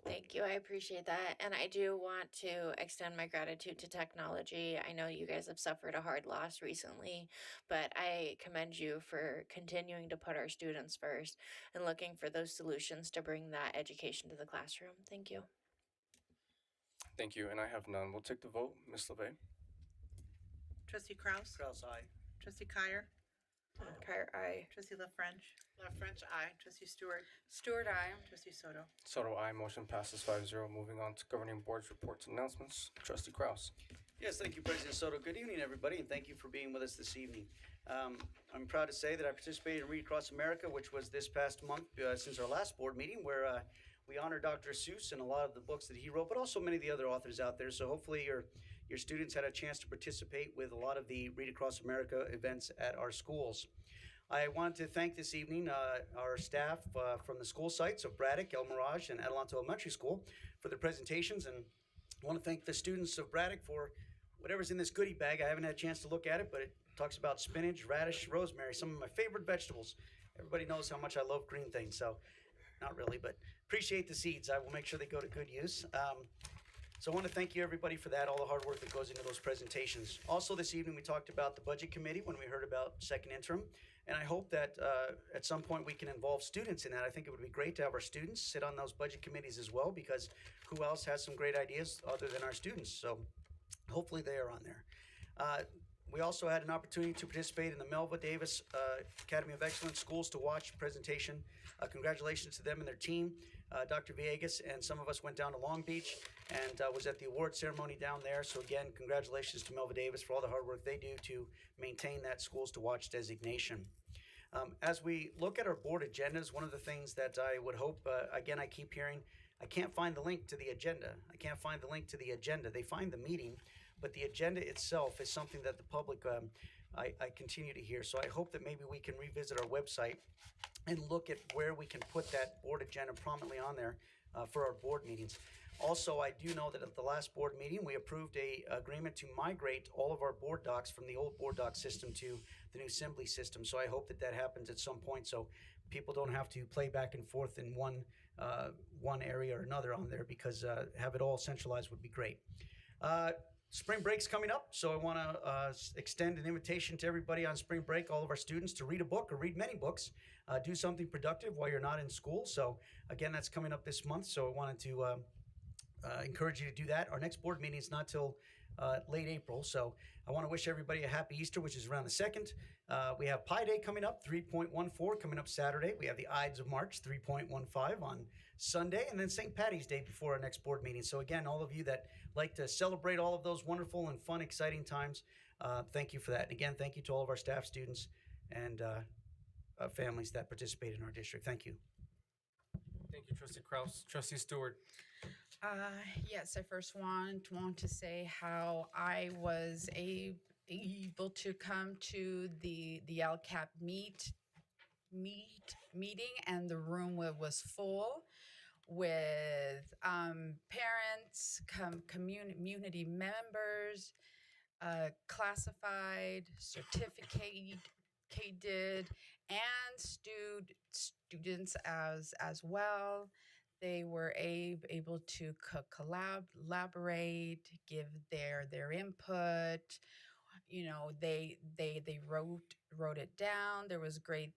Thank you. I appreciate that. And I do want to extend my gratitude to technology. I know you guys have suffered a hard loss recently, but I commend you for continuing to put our students first and looking for those solutions to bring that education to the classroom. Thank you. Thank you, and I have none. We'll take the vote. Ms. LeVay? Trustee Kraus? Kraus, aye. Trustee Kyer? Kyer, aye. Trustee LaFrench? LaFrench, aye. Trustee Stewart? Stewart, aye. Trustee Soto? So do I. Motion passes 5-0. Moving on to governing boards, reports, and announcements. Trustee Kraus? Yes, thank you, President Soto. Good evening, everybody, and thank you for being with us this evening. I'm proud to say that I participated in Read Across America, which was this past month since our last board meeting, where we honor Dr. Seuss and a lot of the books that he wrote, but also many of the other authors out there. So hopefully your students had a chance to participate with a lot of the Read Across America events at our schools. I want to thank this evening our staff from the school sites of Braddock, El Mirage, and Adelanto Elementary School for their presentations, and I want to thank the students of Braddock for whatever's in this goodie bag. I haven't had a chance to look at it, but it talks about spinach, radish, rosemary, some of my favorite vegetables. Everybody knows how much I love green things, so not really, but appreciate the seeds. I will make sure they go to good use. So I want to thank you, everybody, for that, all the hard work that goes into those presentations. Also, this evening, we talked about the budget committee when we heard about second interim, and I hope that at some point we can involve students in that. I think it would be great to have our students sit on those budget committees as well, because who else has some great ideas other than our students? So hopefully they are on there. We also had an opportunity to participate in the Melva Davis Academy of Excellence Schools to Watch presentation. Congratulations to them and their team. Dr. Villegas and some of us went down to Long Beach and was at the award ceremony down there. So again, congratulations to Melva Davis for all the hard work they do to maintain that Schools to Watch designation. As we look at our board agendas, one of the things that I would hope, again, I keep hearing, I can't find the link to the agenda. I can't find the link to the agenda. They find the meeting, but the agenda itself is something that the public, I continue to hear. So I hope that maybe we can revisit our website and look at where we can put that board agenda prominently on there for our board meetings. Also, I do know that at the last board meeting, we approved a agreement to migrate all of our board docs from the old board doc system to the new Assembly system. So I hope that that happens at some point, so people don't have to play back and forth in one area or another on there, because have it all centralized would be great. Spring break's coming up, so I want to extend an invitation to everybody on spring break, all of our students, to read a book or read many books. Do something productive while you're not in school. So again, that's coming up this month, so I wanted to encourage you to do that. Our next board meeting is not till late April, so I want to wish everybody a happy Easter, which is around the 2nd. We have Pi Day coming up, 3.14, coming up Saturday. We have the Ides of March, 3.15 on Sunday, and then St. Patty's Day before our next board meeting. So again, all of you that like to celebrate all of those wonderful and fun, exciting times, thank you for that. And again, thank you to all of our staff, students, and families that participate in our district. Thank you. Thank you, Trustee Kraus. Trustee Stewart. Yes, I first want to say how I was able to come to the LCAP meeting, and the room was full with parents, community members, classified, certificated, and students as well. They were able to collaborate, give their input. You know, they wrote it down. There was great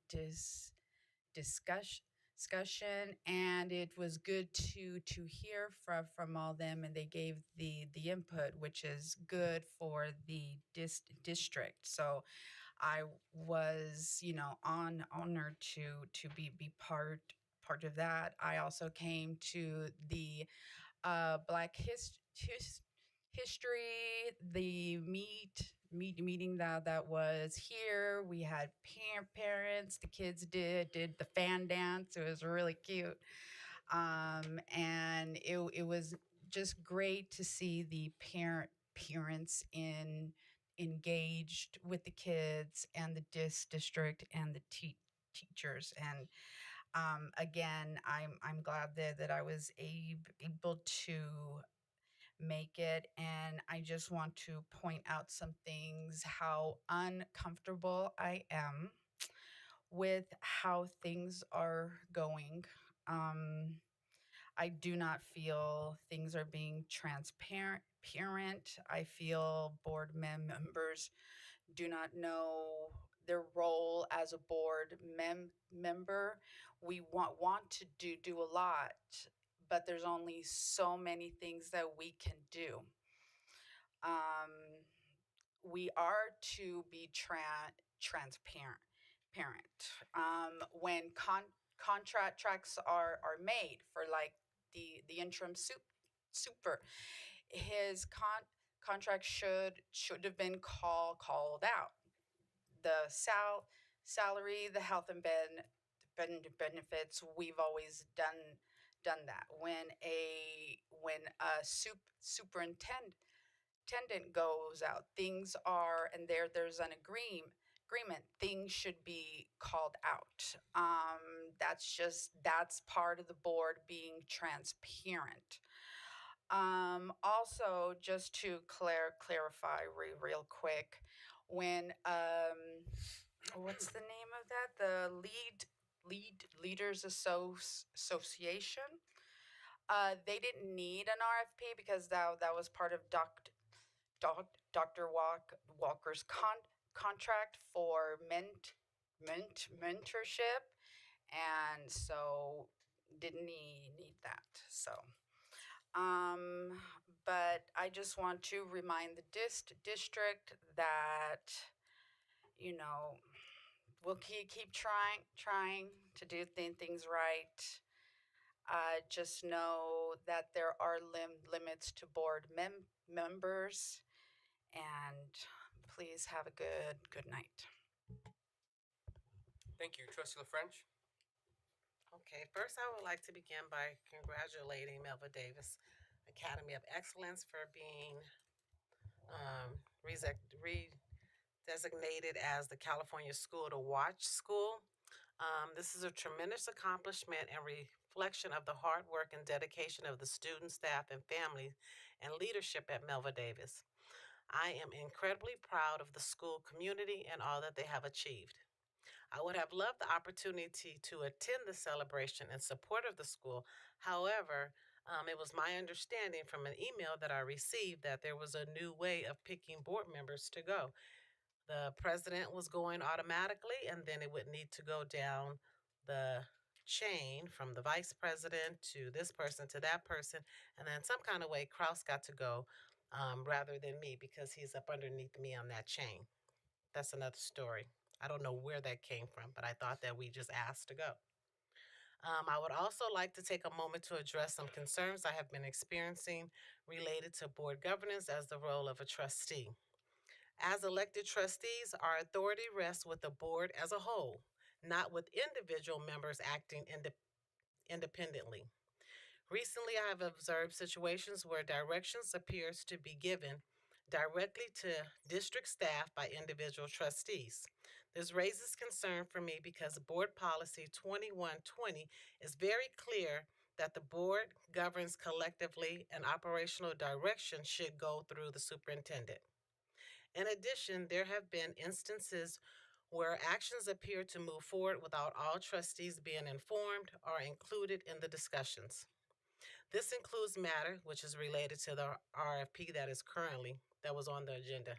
discussion, and it was good to hear from all them, and they gave the input, which is good for the district. So I was, honored to be part of that. I also came to the Black history, the meeting that was here. We had parents. The kids did the fan dance. It was really cute, and it was just great to see the parents engaged with the kids and the district and the teachers. And again, I'm glad that I was able to make it. And I just want to point out some things, how uncomfortable I am with how things are going. I do not feel things are being transparent. I feel board members do not know their role as a board member. We want to do a lot, but there's only so many things that we can do. We are to be transparent. When contracts are made for, like, the interim super, his contract should have been called out. The salary, the health and benefits, we've always done that. When a superintendent goes out, things are, and there's an agreement, things should be called out. That's part of the board being transparent. Also, just to clarify real quick, when what's the name of that? The Leaders Association. They didn't need an RFP because that was part of Dr. Walker's contract for mentorship, and so didn't need that. So, but I just want to remind the district that, you know, we'll keep trying to do things right. Just know that there are limits to board members, and please have a good night. Thank you. Trustee LaFrench? Okay, first I would like to begin by congratulating Melva Davis Academy of Excellence for being designated as the California School to Watch School. This is a tremendous accomplishment and reflection of the hard work and dedication of the students, staff, and families and leadership at Melva Davis. I am incredibly proud of the school community and all that they have achieved. I would have loved the opportunity to attend the celebration in support of the school. However, it was my understanding from an email that I received that there was a new way of picking board members to go. The president was going automatically, and then it would need to go down the chain from the vice president to this person to that person, and then some kind of way Kraus got to go rather than me because he's up underneath me on that chain. That's another story. I don't know where that came from, but I thought that we just asked to go. I would also like to take a moment to address some concerns I have been experiencing related to board governance as the role of a trustee. As elected trustees, our authority rests with the board as a whole, not with individual members acting independently. Recently, I have observed situations where directions appears to be given directly to district staff by individual trustees. This raises concern for me because Board Policy 2120 is very clear that the board governs collectively and operational direction should go through the superintendent. In addition, there have been instances where actions appear to move forward without all trustees being informed or included in the discussions. This includes matter which is related to the RFP that was on the agenda.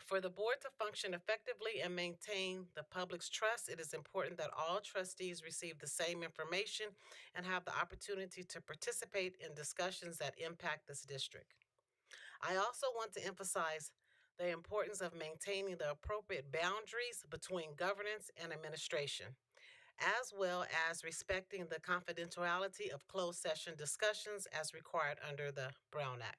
For the board to function effectively and maintain the public's trust, it is important that all trustees receive the same information and have the opportunity to participate in discussions that impact this district. I also want to emphasize the importance of maintaining the appropriate boundaries between governance and administration, as well as respecting the confidentiality of closed session discussions as required under the Brown Act.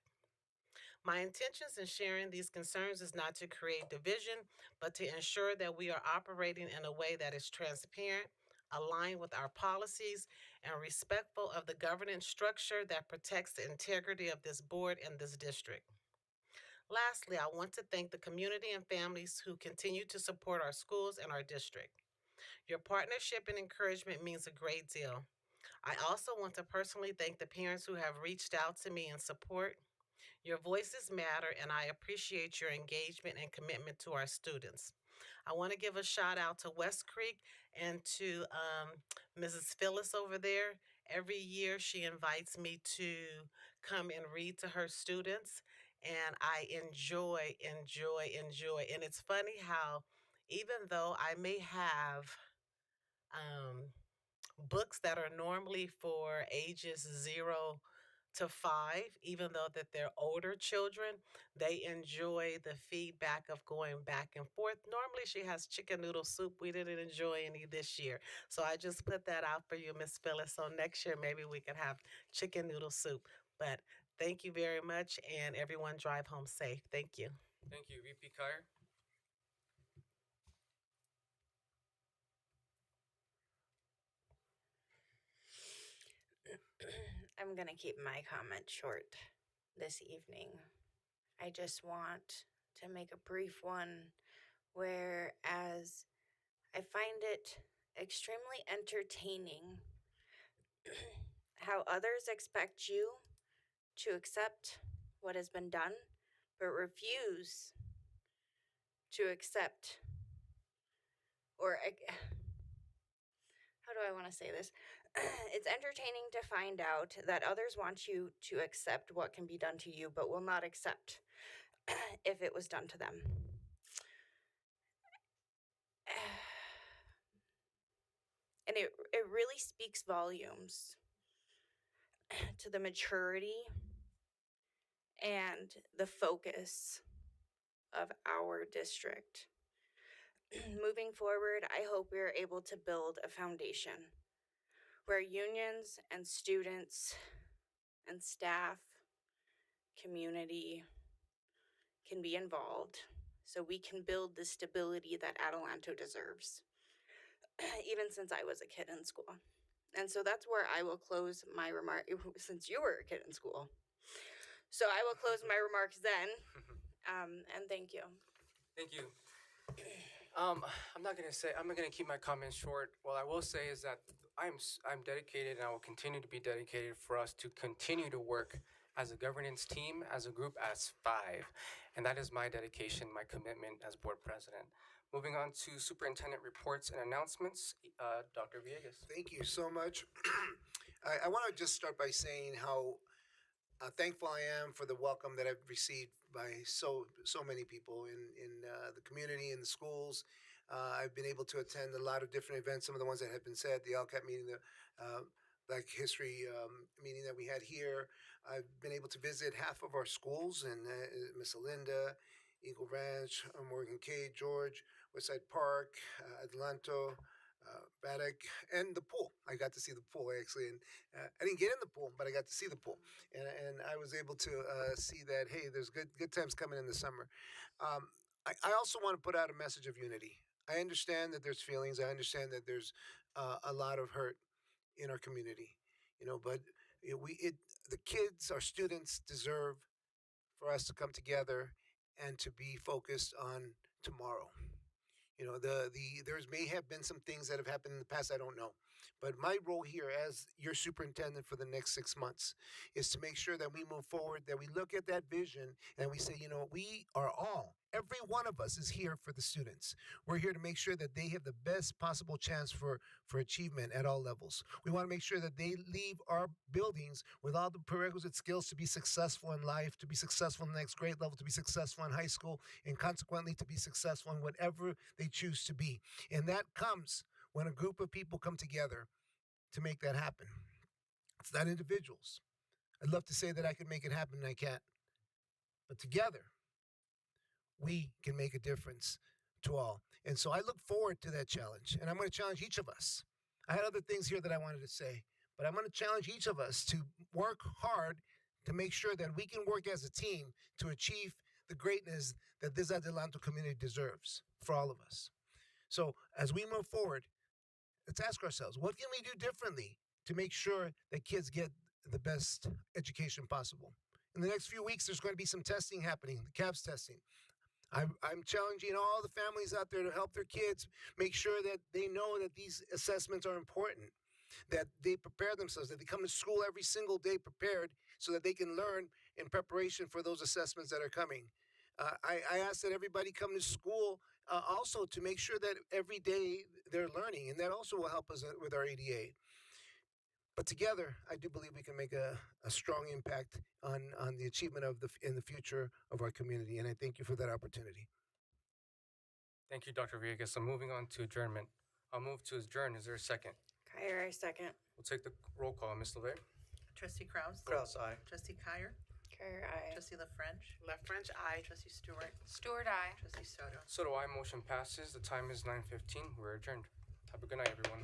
My intentions in sharing these concerns is not to create division, but to ensure that we are operating in a way that is transparent, aligned with our policies, and respectful of the governance structure that protects the integrity of this board and this district. Lastly, I want to thank the community and families who continue to support our schools and our district. Your partnership and encouragement means a great deal. I also want to personally thank the parents who have reached out to me in support. Your voices matter, and I appreciate your engagement and commitment to our students. I want to give a shout out to West Creek and to Mrs. Phyllis over there. Every year she invites me to come and read to her students, and I enjoy. And it's funny how even though I may have books that are normally for ages 0 to 5, even though that they're older children, they enjoy the feedback of going back and forth. Normally she has chicken noodle soup. We didn't enjoy any this year. So I just put that out for you, Miss Phyllis. So next year maybe we can have chicken noodle soup. But thank you very much, and everyone drive home safe. Thank you. Thank you. VP Kyer? I'm going to keep my comment short this evening. I just want to make a brief one, whereas I find it extremely entertaining how others expect you to accept what has been done, but refuse to accept or how do I want to say this? It's entertaining to find out that others want you to accept what can be done to you, but will not accept if it was done to them. And it really speaks volumes to the maturity and the focus of our district. Moving forward, I hope we are able to build a foundation where unions and students and staff, community can be involved so we can build the stability that Adelanto deserves, even since I was a kid in school. And so that's where I will close my remark, since you were a kid in school. So I will close my remarks then, and thank you. Thank you. I'm not gonna keep my comments short. What I will say is that I'm dedicated, and I will continue to be dedicated for us to continue to work as a governance team, as a group, as five, and that is my dedication, my commitment as board president. Moving on to superintendent reports and announcements, Dr. Villegas. Thank you so much. I want to just start by saying how thankful I am for the welcome that I've received by so many people in the community, in the schools. I've been able to attend a lot of different events. Some of the ones that have been said, the LCAP meeting, the Black History meeting that we had here. I've been able to visit half of our schools, and Miss Alinda, Eagle Ranch, Morgan K, George, Westside Park, Adelanto, Baddock, and the pool. I got to see the pool actually, and I didn't get in the pool, but I got to see the pool, and I was able to see that hey, there's good times coming in the summer. I also want to put out a message of unity. I understand that there's feelings. I understand that there's a lot of hurt in our community, but the kids, our students, deserve for us to come together and to be focused on tomorrow. There's may have been some things that have happened in the past, I don't know, but my role here as your superintendent for the next 6 months is to make sure that we move forward, that we look at that vision and we say, we are every one of us is here for the students. We're here to make sure that they have the best possible chance for achievement at all levels. We want to make sure that they leave our buildings with all the prerequisite skills to be successful in life, to be successful in the next grade level, to be successful in high school, and consequently to be successful in whatever they choose to be. And that comes when a group of people come together to make that happen. It's not individuals. I'd love to say that I can make it happen, and I can't. But together, we can make a difference to all. And so I look forward to that challenge, and I'm going to challenge each of us. I had other things here that I wanted to say, but I'm going to challenge each of us to work hard to make sure that we can work as a team to achieve the greatness that this Adelanto community deserves for all of us. So as we move forward, let's ask ourselves, what can we do differently to make sure that kids get the best education possible? In the next few weeks, there's going to be some testing happening, the CAPS testing. I'm challenging all the families out there to help their kids make sure that they know that these assessments are important, that they prepare themselves, that they come to school every single day prepared so that they can learn in preparation for those assessments that are coming. I ask that everybody come to school also to make sure that every day they're learning, and that also will help us with our ADA. But together, I do believe we can make a strong impact on the achievement in the future of our community, and I thank you for that opportunity. Thank you, Dr. Villegas. So moving on to adjournment. I'll move to adjourn. Is there a second? Kyer, I second. We'll take the roll call. Ms. LeVay? Trustee Krause? Krause, aye. Trustee Kyer? Kyer, aye. Trustee LaFrench? LaFrench, aye. Trustee Stewart? Stewart, aye. Trustee Soto? So do I. Motion passes. The time is 9:15. We're adjourned. Have a good night, everyone.